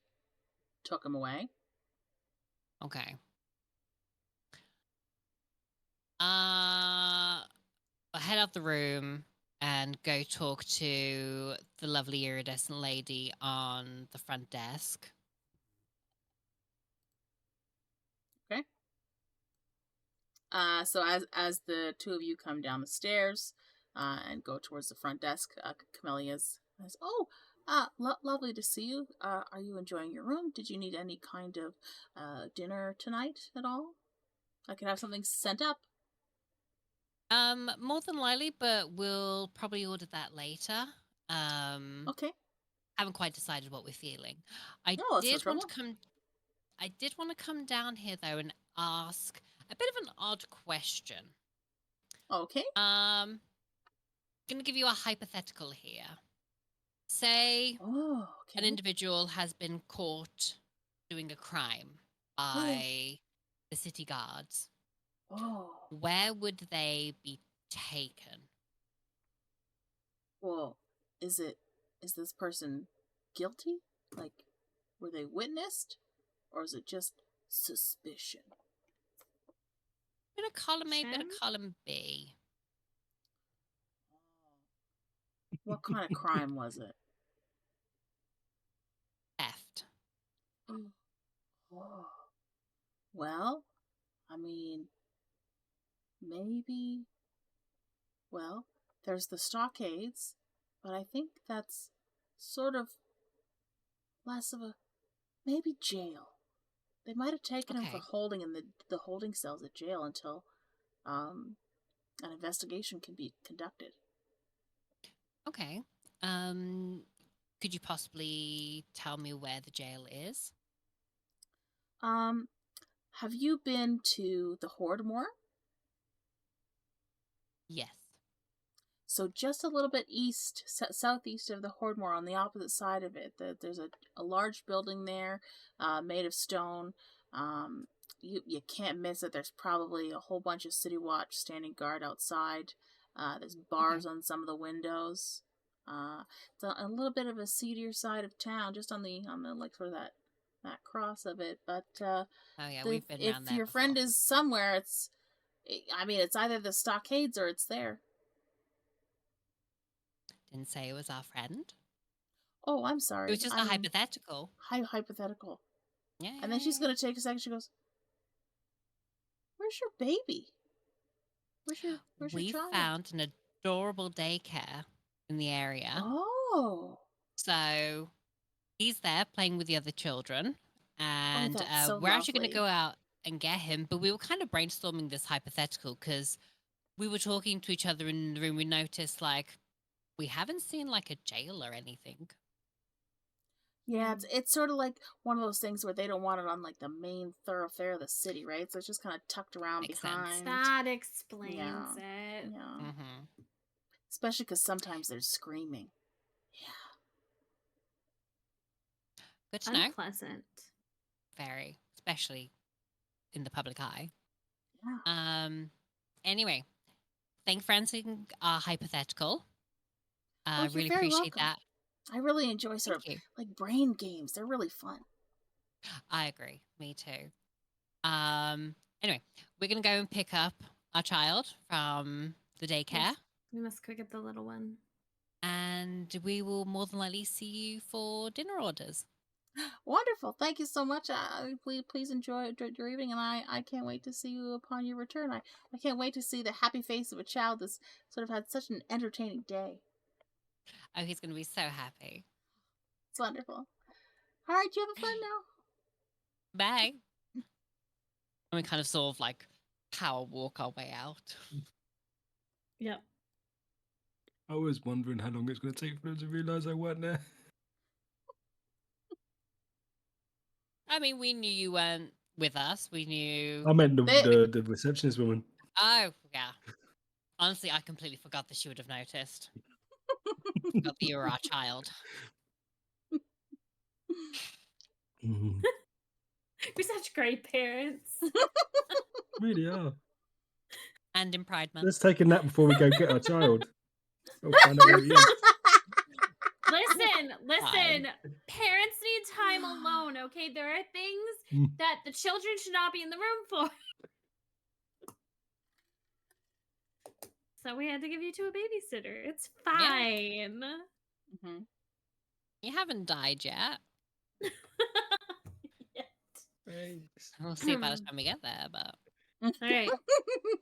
took him away. Okay. I'll head out the room and go talk to the lovely iridescent lady on the front desk. So as the 2 of you come down the stairs and go towards the front desk, Camellia says, "Oh, lovely to see you. Are you enjoying your room? Did you need any kind of dinner tonight at all? I could have something sent up." More than likely, but we'll probably order that later. Okay. Haven't quite decided what we're feeling. I No, that's no did want to trouble. come. I did want to come down here though and ask a bit of an odd question. Okay. Gonna give you a hypothetical here. Say Oh, an okay. individual has been caught doing a crime by the city guards. Oh. Where would they be taken? Well, is this person guilty? Like, were they witnessed? Or is it just suspicion? Bit of column A, bit of Shem? column B. What kind of crime was it? Theft. Oh. Well, I mean, maybe. Well, there's the stockades, but I think that's sort of less of a maybe jail. They might have taken him for Okay. holding in the holding cells at jail until an investigation can be conducted. Okay. Could you possibly tell me where the jail is? Have you been to the Hordemore? Yes. So just a little bit east, southeast of the Hordemore, on the opposite side of it, there's a large building there, made of stone. You can't miss it. There's probably a whole bunch of City Watch standing guard outside. There's bars on some of the windows. It's a little bit of a seedier side of town, just on the like sort of that cross of it. But Oh yeah, we've been if around there your before. friend is somewhere, it's either the stockades or it's there. Didn't say it was our friend. Oh, I'm sorry. It was just a hypothetical. Hypothetical. Yeah. And then she's gonna take a second. She goes, "Where's your baby? Where's your We child?" found an adorable daycare in the area. Oh, So he's there playing with the other children. And that's so we're actually going to lovely. go out and get him. But we were kind of brainstorming this hypothetical because we were talking to each other in the room. We noticed, like, we haven't seen, like, a jail or anything. yeah. It's sort of like one of those things where they don't want it on like the main thoroughfare of the city, right? So it's just kind of tucked around Makes sense. behind. That explains Yeah. it. Yeah. Mm-hmm. Especially because sometimes there's screaming. Good to know. Unpleasant. Very, especially in the public eye. Yeah. Anyway, thank you for answering our hypothetical. Oh, you're Really very appreciate welcome. that. I really enjoy sort Thank of you. like brain games. They're really fun. I agree. Me too. Anyway, we're gonna go and pick up our child from the daycare. Yes. We must go get the little one. And we will more than likely see you for dinner orders. Wonderful. Thank you so much. Please enjoy your evening, and I can't wait to see you upon your return. I can't wait to see the happy face of a child that's sort of had such an entertaining day. Oh, he's going to be so happy. It's wonderful. All right, you have a fun now. Bye. And we kind of sort of like power walk our way out. Yep. I was wondering how long it's going to take for them to realise I weren't there. I mean, we knew you weren't with us. We knew. I meant They- the receptionist woman. Oh, yeah. Honestly, I completely forgot that she would have noticed. Forgot that you were our child. Mhm. We're such great parents. Really are. And in Pride Month. Let's take a nap before we go get our child. We'll find out where he is. Listen. Parents need time alone, okay? There are things that the children should not be in the room for. So we had to give you to a babysitter. It's fine. Mm-hmm. You haven't died yet. Thanks. We'll see by the time we get there, but. All right.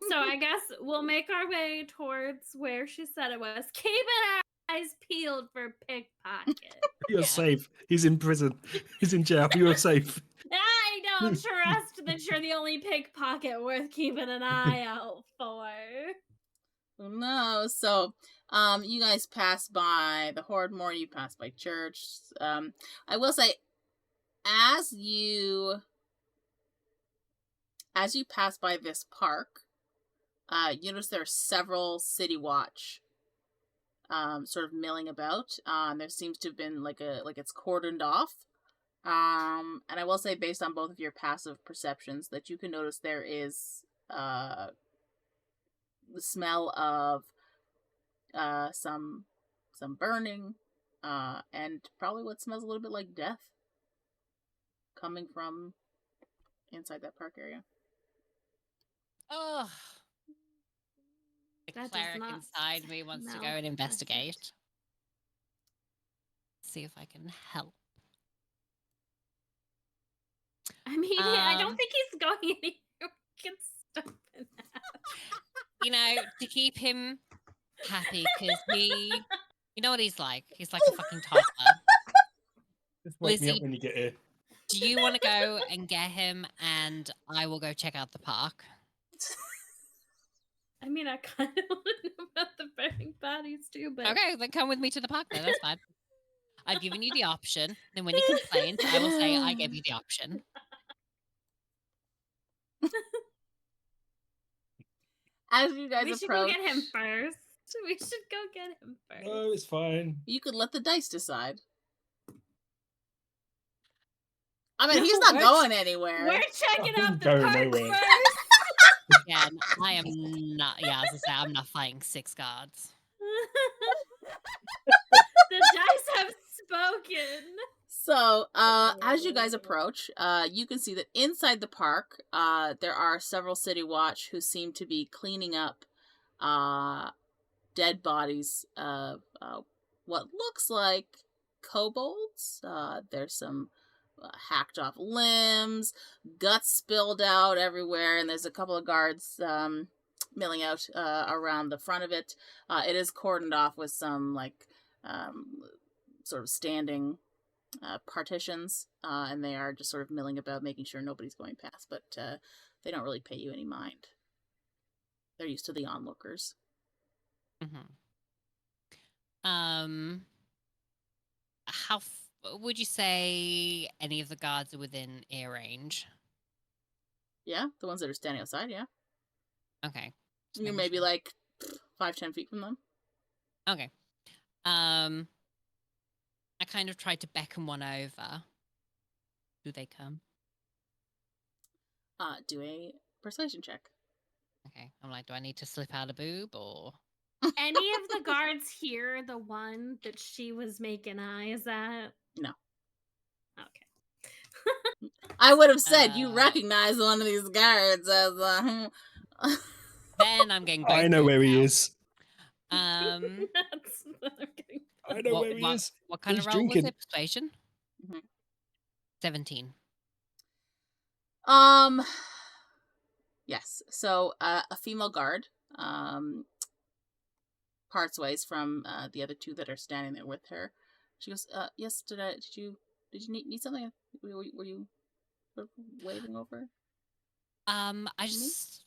So I guess we'll make our way towards where she said it was. Keeping our eyes peeled for pickpocket. You're Yeah. safe. He's in prison. He's in jail. You're safe. I don't trust that you're the only pickpocket worth keeping an eye out for. No, so you guys pass by the Hordmore, you pass by church. I will say, as you pass by this park, you notice there are several City Watch sort of milling about. There seems to have been like it's cordoned off. And I will say, based on both of your passive perceptions, that you can notice there is the smell of some burning, and probably what smells a little bit like death coming from inside that park area. Oh. The That does cleric not inside me wants to go smell and pleasant. investigate. See if I can help. I mean, I don't Um, think he's going anywhere. We can stop it. You know, to keep him happy, because you know what he's like? He's like a fucking toddler. Just wake me Lizzy. up when you get here. Do you want to go and get him, and I will go check out the park? I mean, I kind of want to know about the burning bodies too, but Okay, then come with me to the park then, that's fine. I've given you the option, then when you complain, I will say I gave you the option. As you guys we should approach, go get him first. We should go get him first. No, it's fine. you could let the dice decide. I mean, No, he's not we're going anywhere. We're checking I'm out the going park nowhere. first. Again, I am not, yeah, as I say, I'm not fighting 6 guards. The dice have spoken. So, as you guys approach, you can see that inside the park, there are several City Watch who seem to be cleaning up dead bodies of what looks like kobolds. There's some hacked off limbs, guts spilled out everywhere, and there's a couple of guards milling out around the front of it. It is cordoned off with some sort of standing partitions, and they are just sort of milling about, making sure nobody's going past, but they don't really pay you any mind. They're used to the onlookers. How would you say any of the guards are within ear range? Yeah, the ones that are standing outside, yeah. Okay. just You're making maybe sure. like 5-10 feet from them. Okay. I kind of tried to beckon one over. Do they come? Do a persuasion check. Okay. I'm like, do I need to slip out a boob or? Any of the guards here, the one that she was making eyes at? No. Okay. I would have said you Uh, recognize one of these guards as Then I'm getting both I know boobs where he out. is. That's I'm kidding. I know where he is. What kind He's of roll was drinking. it? Persuasion? Mhm. 17. Yes. So a female guard parts ways from the other two that are standing there with her. She goes, "Yes, did you need something? Were you waving over?" I Me? just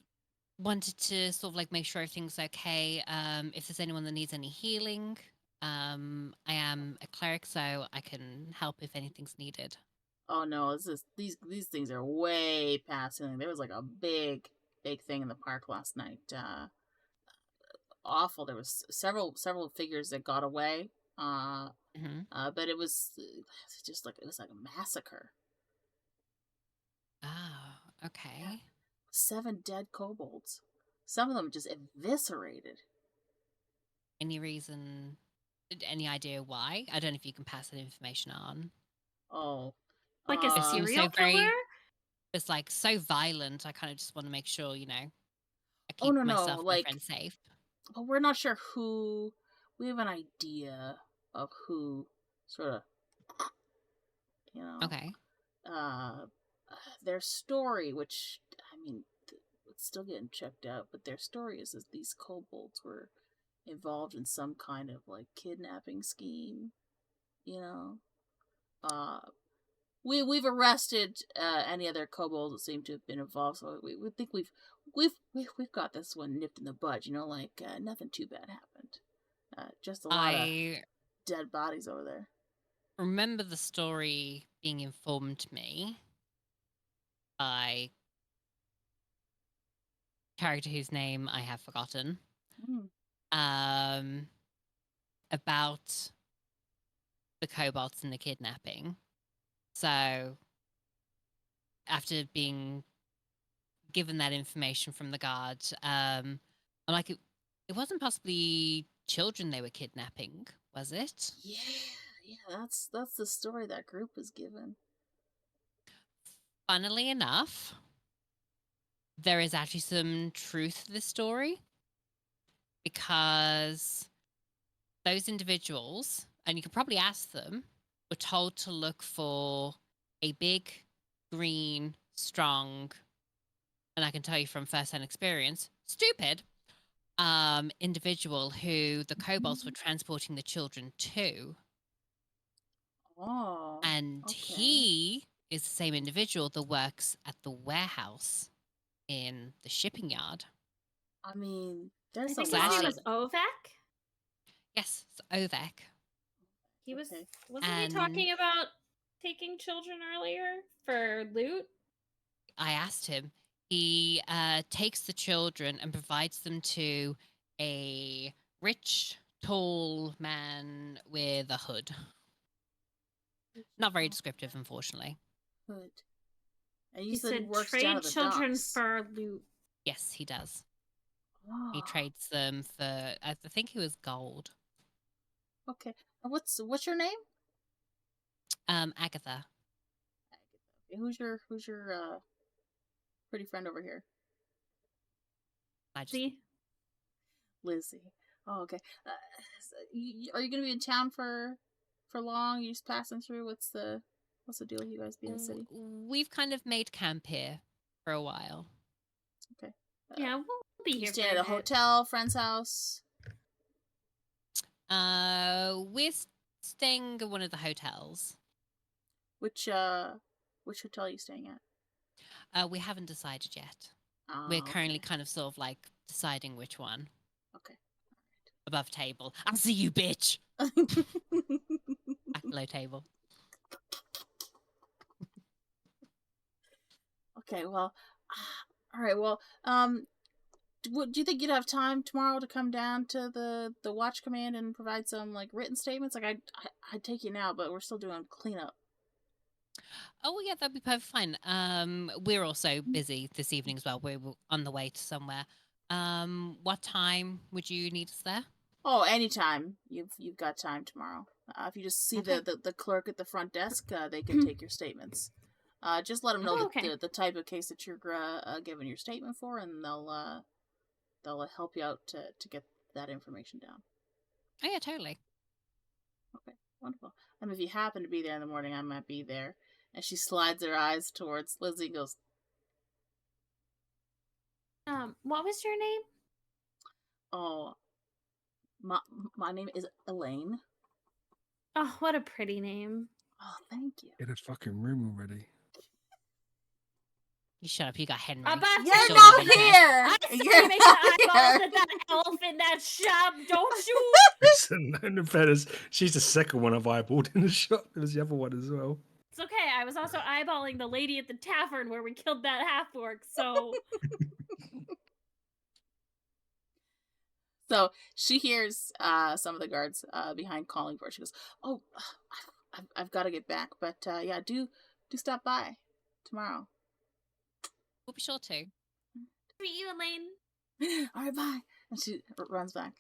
wanted to sort of like make sure everything's okay. If there's anyone that needs any healing, I am a cleric, so I can help if anything's needed. Oh no, these things are way past healing. There was like a big thing in the park last night. Awful. There was several figures that got away. Hmm. But it was just like a massacre. Oh, okay. 7 dead kobolds. Some of them just eviscerated. Any reason? Any idea why? I don't know if you can pass that information on. Oh, Like a It seems serial so very. killer? It's like so violent. I kind of just want to make sure, I Oh, keep no, myself and my like, friends safe. but we're not sure who. We have an idea of who, sort of, Okay. uh, their story, which I mean, it's still getting checked out. But their story is that these kobolds were involved in some kind of like kidnapping scheme. Uh, we've arrested any other kobolds that seem to have been involved, so we think we've got this one nipped in the bud. Like nothing too bad happened. Just a lot of I dead bodies over there. remember the story being informed to me by a character whose name I have forgotten. Mm. About the kobolds and the kidnapping. So after being given that information from the guard, I'm like, it wasn't possibly children they were kidnapping, was it? Yeah, that's the story that group was given. Funnily enough, there is actually some truth to this story because those individuals, and you could probably ask them, were told to look for a big, green, strong, and I can tell you from first-hand experience, stupid individual who the kobolds were transporting the children to. Oh, And okay. he is the same individual that works at the warehouse in the shipping yard. I mean, I there's a think his lot name lot. was Ovek. Yes, it's Ovek. He was Okay. wasn't he talking about taking children earlier for loot? I asked him. He takes the children and provides them to a rich, tall man with a hood. Not very descriptive, unfortunately. Good. And He said he said works down trade at the children docks. for loot. Yes, he does. Oh, He trades them for, I think he was gold. okay. And what's your name? Agatha. Okay, who's your pretty friend over here? I just, See? Lizzy. Oh, okay. Are you gonna be in town for long? You just passing through? What's the deal with you guys being in the city? We've kind of made camp here for a while. Okay. Yeah, we'll be You here stay for at a bit. hotel, friend's house. We're staying at one of the hotels. Which hotel are you staying at? We haven't decided yet. Oh, We're currently okay. kind of sort of like deciding which one. Okay. Above table. I'll see you, bitch. Back below table. Okay. Well. All right. Well. Do you think you'd have time tomorrow to come down to the watch command and provide some like written statements? Like I'd take you now, but we're still doing cleanup. Oh yeah, that'd be perfect fine. We're also busy this evening as well. We're on the way to somewhere. What time would you need us there? Oh, anytime. You've got time tomorrow. If you just see Okay. the clerk at the front desk, they can take your statements. Just let them know Oh, okay. the type of case that you're giving your statement for, and they'll help you out to get that information down. Oh yeah, totally. Okay, wonderful. If you happen to be there in the morning, I might be there. And she slides her eyes towards Lizzy and goes, What was your name? "Oh, my name is Elaine." Oh, what a pretty name. Oh, thank you. In a fucking room already. You shut up. You got Henry. About You're Sure not of interest. here. I see You're you making not eyeballs here. at that elf in that shop, don't you? Listen, in fairness, she's the second one I've eyeballed in the shop. There was the other one as well. It's okay. I was also eyeballing the lady at the tavern where we killed that half-orc, so... So she hears some of the guards behind calling for her. She goes, "Oh, I've got to get back, but yeah, do stop by tomorrow." We'll be sure to. Meet you, Elaine. All right, bye. And she runs back.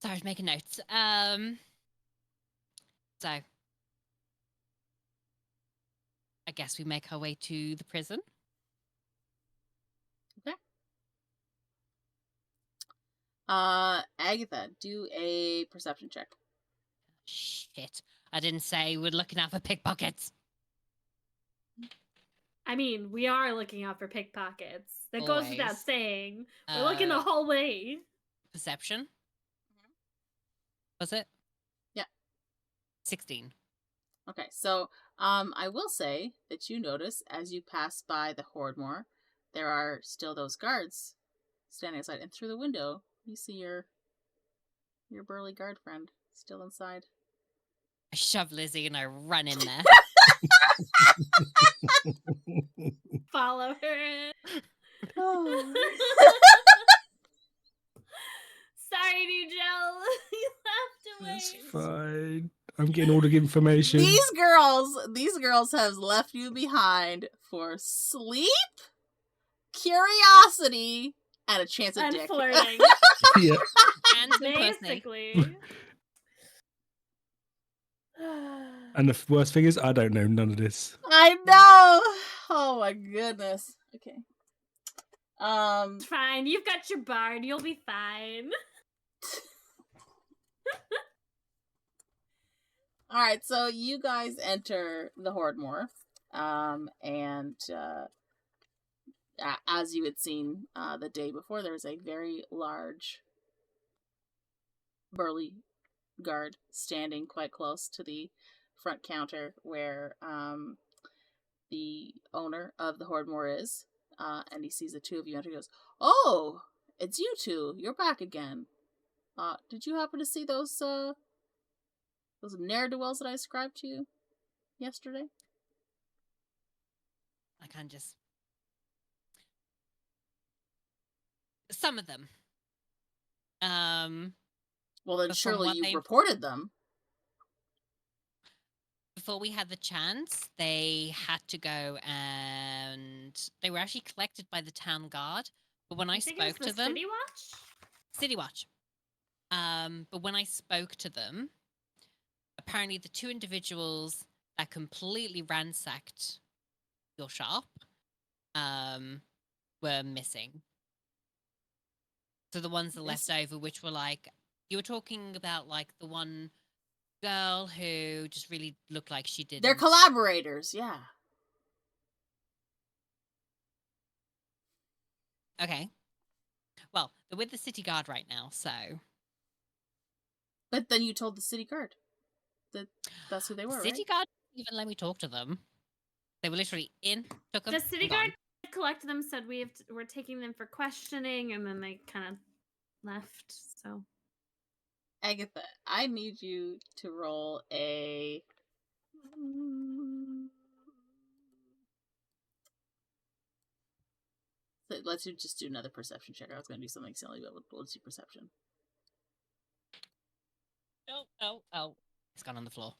Sorry, I was making notes. So I guess we make our way to the prison. Agatha, do a perception check. Shit. I didn't say we're looking out for pickpockets. I mean, we are looking out for pickpockets. That goes without Always. saying. We're looking the whole way. Perception? Was it? Yeah. 16. Okay, so I will say that you notice as you pass by the Hordmore, there are still those guards standing outside, and through the window you see your burly guard friend still inside. I shove Lizzy and I run in there. Follow her. Oh. Sorry, Nugel. You left away. That's fine. I'm getting all the information. These girls have left you behind for sleep, curiosity, and a chance at And dick. flirting. Yeah. And some pussy. Basically. And the worst thing is, I don't know none of this. I know. Oh my goodness. Okay. It's fine. You've got your bard. You'll be fine. All right, so you guys enter the Hordmore, and as you had seen the day before, there's a very large, burly guard standing quite close to the front counter where the owner of the Hordmore is, and he sees the two of you enter. He goes, "Oh, it's you two. You're back again. Did you happen to see those ne'er-do-wells that I described to you yesterday?" I can't just... Some of them. Well, then But from surely what you they- reported them. Before we had the chance, they had to go and they were actually collected by the town guard. But when I think it was spoke to the them, City Watch? City Watch. But when I spoke to them, apparently the two individuals that completely ransacked your shop were missing. So the ones that left over, which were like, you were talking about like the one girl who just really looked like she didn't. They're collaborators, yeah. Okay. Well, they're with the city guard right now, so. But then you told the city guard that that's who they were, City right? guard didn't even let me talk to them. They were literally in, took them. The city and gone. guard collected them, said we're taking them for questioning, and then they kind of left. So Agatha, I need you to roll a... Let's just do another perception check. I was going to do something silly, but let's do perception. Oh. It's gone on the floor.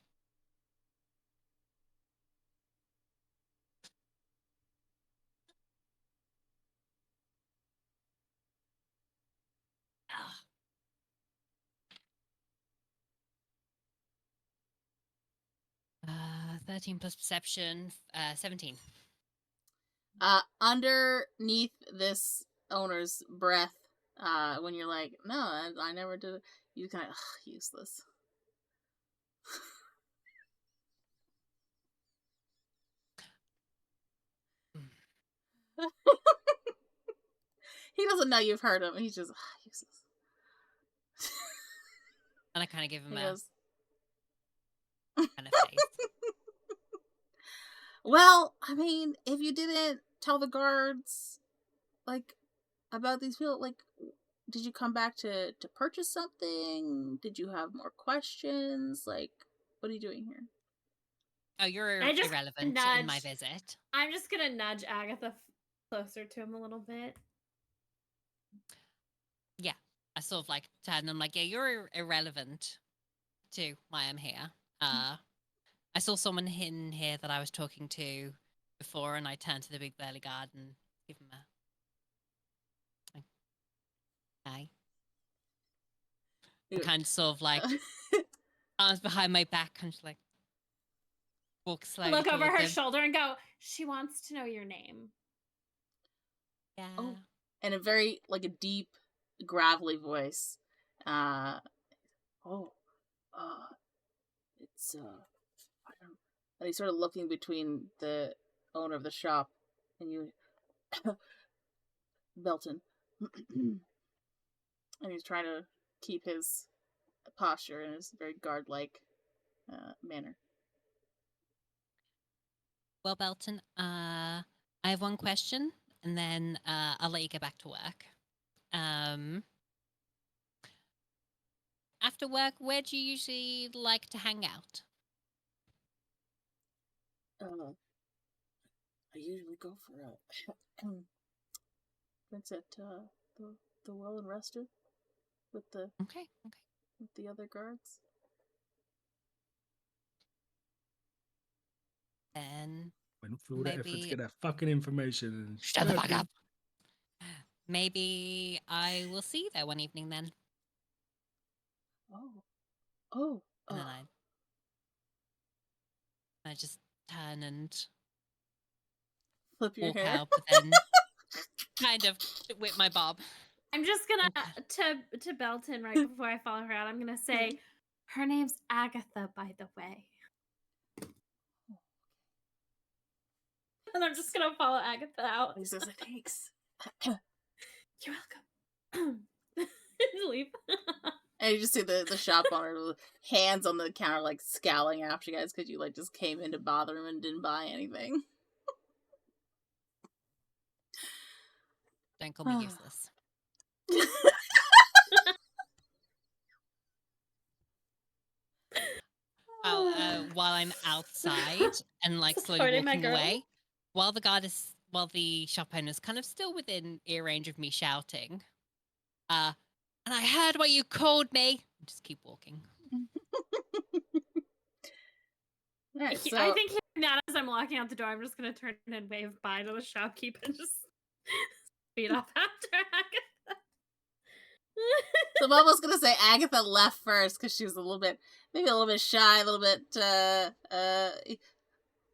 13 plus perception, 17. Underneath this owner's breath, when you're like, no, I never did it, you kind of, useless. He doesn't know you've heard him. He's just useless. And I kind of give him He a goes, kind of face. well, I mean, if you didn't tell the guards, like, about these people, like, did you come back to purchase something? Did you have more questions? Like, what are you doing here? Oh, you're I just irrelevant in my nudged. visit. I'm just gonna nudge Agatha closer to him a little bit. Yeah, I sort of like turn and I'm like, yeah, you're irrelevant to why I'm here. I saw someone in here that I was talking to before, and I turned to the big burly guard and give him a hi. Kind of sort of like arms behind my back, kind of like walk slowly. Look over towards her him. shoulder and go, she wants to know your name. Yeah. Oh. And a very, like, a deep, gravelly voice. It's, I don't know. And he's sort of looking between the owner of the shop and you, Belton. And he's trying to keep his posture in his very guard-like manner. Well, Belton, I have one question, and then I'll let you get back to work. After work, where do you usually like to hang out? I usually go for it's at the Well and Rested with the Okay. with the other guards. Then Went through all that effort to maybe get that fucking information. And shut the fuck up. Maybe I will see you there one evening then. Oh. And then I just turn and Flip your walk hair. out, but then kind of whip my bob. I'm just gonna to Belton right before I follow her out. I'm gonna say, her name's Agatha, by the way. And I'm just gonna follow Agatha out. He says, thanks. You're welcome. Leave. And you just see the shop owner with hands on the counter, like, scowling after you guys because you, like, just came in to bother him and didn't buy anything. Don't call me useless. While I'm outside and like slowly Supporting my walking girl. away, while the shop owner's kind of still within ear range of me shouting, and I heard what you called me. Just keep walking. Right, so, I think now as I'm walking out the door, I'm just gonna turn and wave bye to the shopkeeper and just speed off after Agatha. so I'm almost gonna say Agatha left first because she was maybe a little bit shy, a little bit,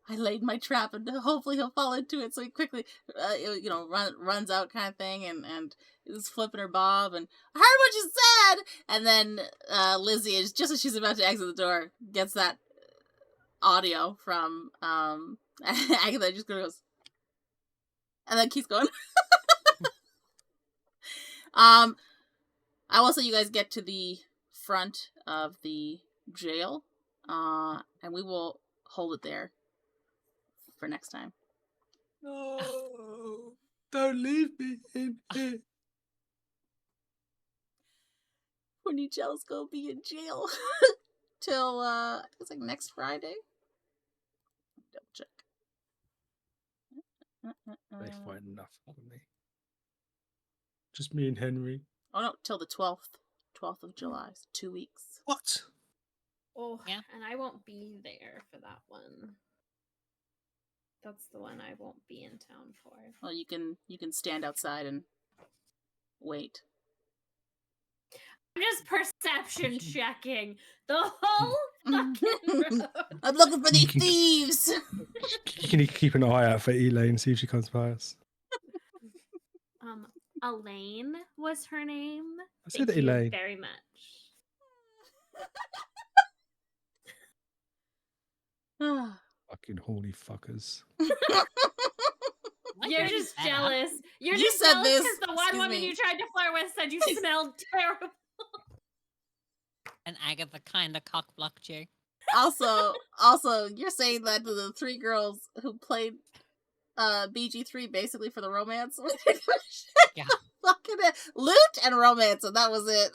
I laid my trap and hopefully he'll fall into it, so he quickly, runs out kind of thing and is flipping her bob and, I heard what you said! And then Lizzy, is just as she's about to exit the door, gets that audio from Agatha, just goes, and then keeps going. I will say you guys get to the front of the jail, and we will hold it there for next time. No, don't leave me in here. When you gels go be in jail till it's like next Friday. Double check. They find enough of me. Just me and Henry. Oh no, till the 12th of July, so 2 weeks. What? Oh, Yeah. and I won't be there for that one. That's the one I won't be in town for. Well, you can stand outside and wait. I'm just perception checking the whole fucking road. I'm looking for these thieves. You can keep an eye out for Elaine, see if she comes by us. Elaine was her name. I said Thank you Elaine. very much. Fucking horny fuckers. Why You're don't you just shut up? jealous. You're You just said jealous this- because the one excuse woman me. you tried to flirt with said you smelled terrible. And Agatha kind of cock blocked you. Also, you're saying that to the 3 girls who played BG3 basically for the romance. Yeah. Fucking it. Loot and romance, and that was it.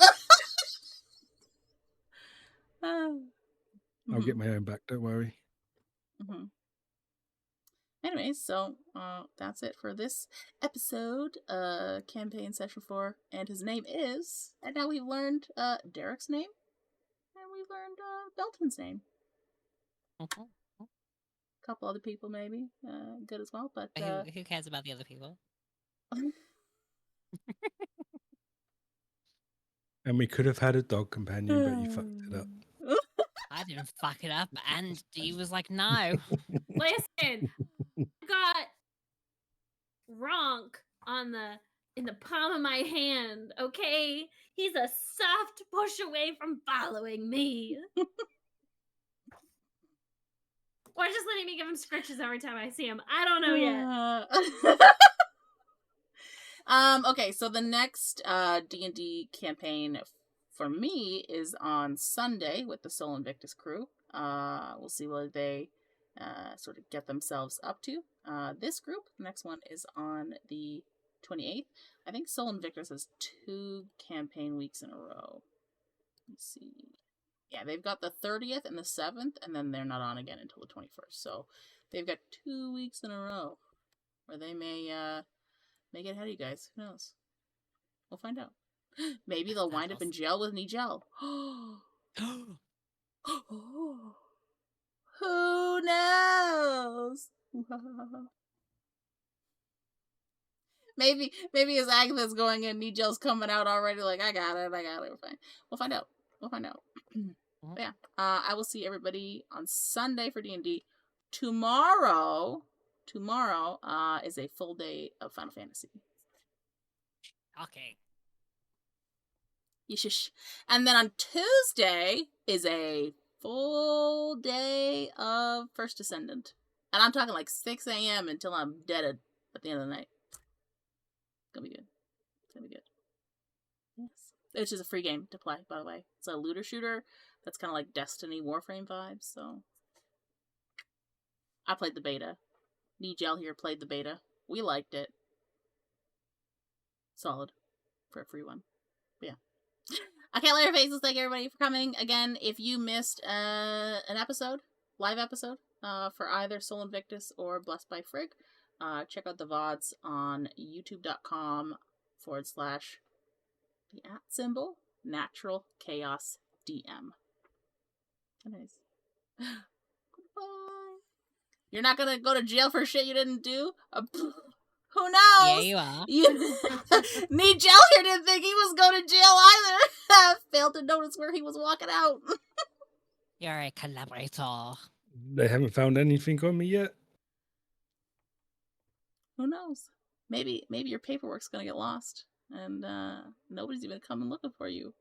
I'll get my own back, don't worry. Mm-hmm. Anyways, so that's it for this episode, campaign session 4, and his name is, and now we've learned Derek's name, and we've learned Belton's name. Mhm. A couple other people maybe good as well, but Who cares about the other people? And we could have had a dog companion, but you fucked it up. I didn't fuck it up, and he was like, no. Listen, I got Ronk in the palm of my hand, okay? He's a soft push away from following me. Or just letting me give him scritches every time I see him. I don't know yet. Okay, so the next D&D campaign for me is on Sunday with the Sol Invictus crew. We'll see what they sort of get themselves up to. This group, the next one is on the 28th. I think Sol Invictus has 2 campaign weeks in a row. Let's see. Yeah, they've got the 30th and the 7th, and then they're not on again until the 21st. So they've got 2 weeks in a row where they may get ahead of you guys. Who knows? We'll find out. Maybe they'll wind up in jail with Nigel. Who knows? Maybe as Agatha's going in, Nigel's coming out already. Like, I got it. We're fine. We'll find out. But yeah, I will see everybody on Sunday for D&D. Tomorrow is a full day of Final Fantasy. Okay. Yeshish. And then on Tuesday is a full day of First Descendant. And I'm talking like 6 a.m. until I'm dead at the end of the night. It's gonna be good. Yes. Which is a free game to play, by the way. It's a looter shooter that's kind of like Destiny Warframe vibes, so. I played the beta. Nigel here played the beta. We liked it. Solid. For a free one. But yeah. I can't let your faces. Thank everybody for coming. Again, if you missed an episode, live episode, for either Sol Invictus or Blessed by Frigg, check out the VODs on youtube.com/the @ Natural Chaos DM. Nice. Goodbye. You're not gonna go to jail for shit you didn't do? Who knows? Yeah, you are. Nigel here didn't think he was going to jail either. Failed to notice where he was walking out. You're a collaborator. They haven't found anything on me yet. Who knows? Maybe your paperwork's gonna get lost, and nobody's even coming looking for you.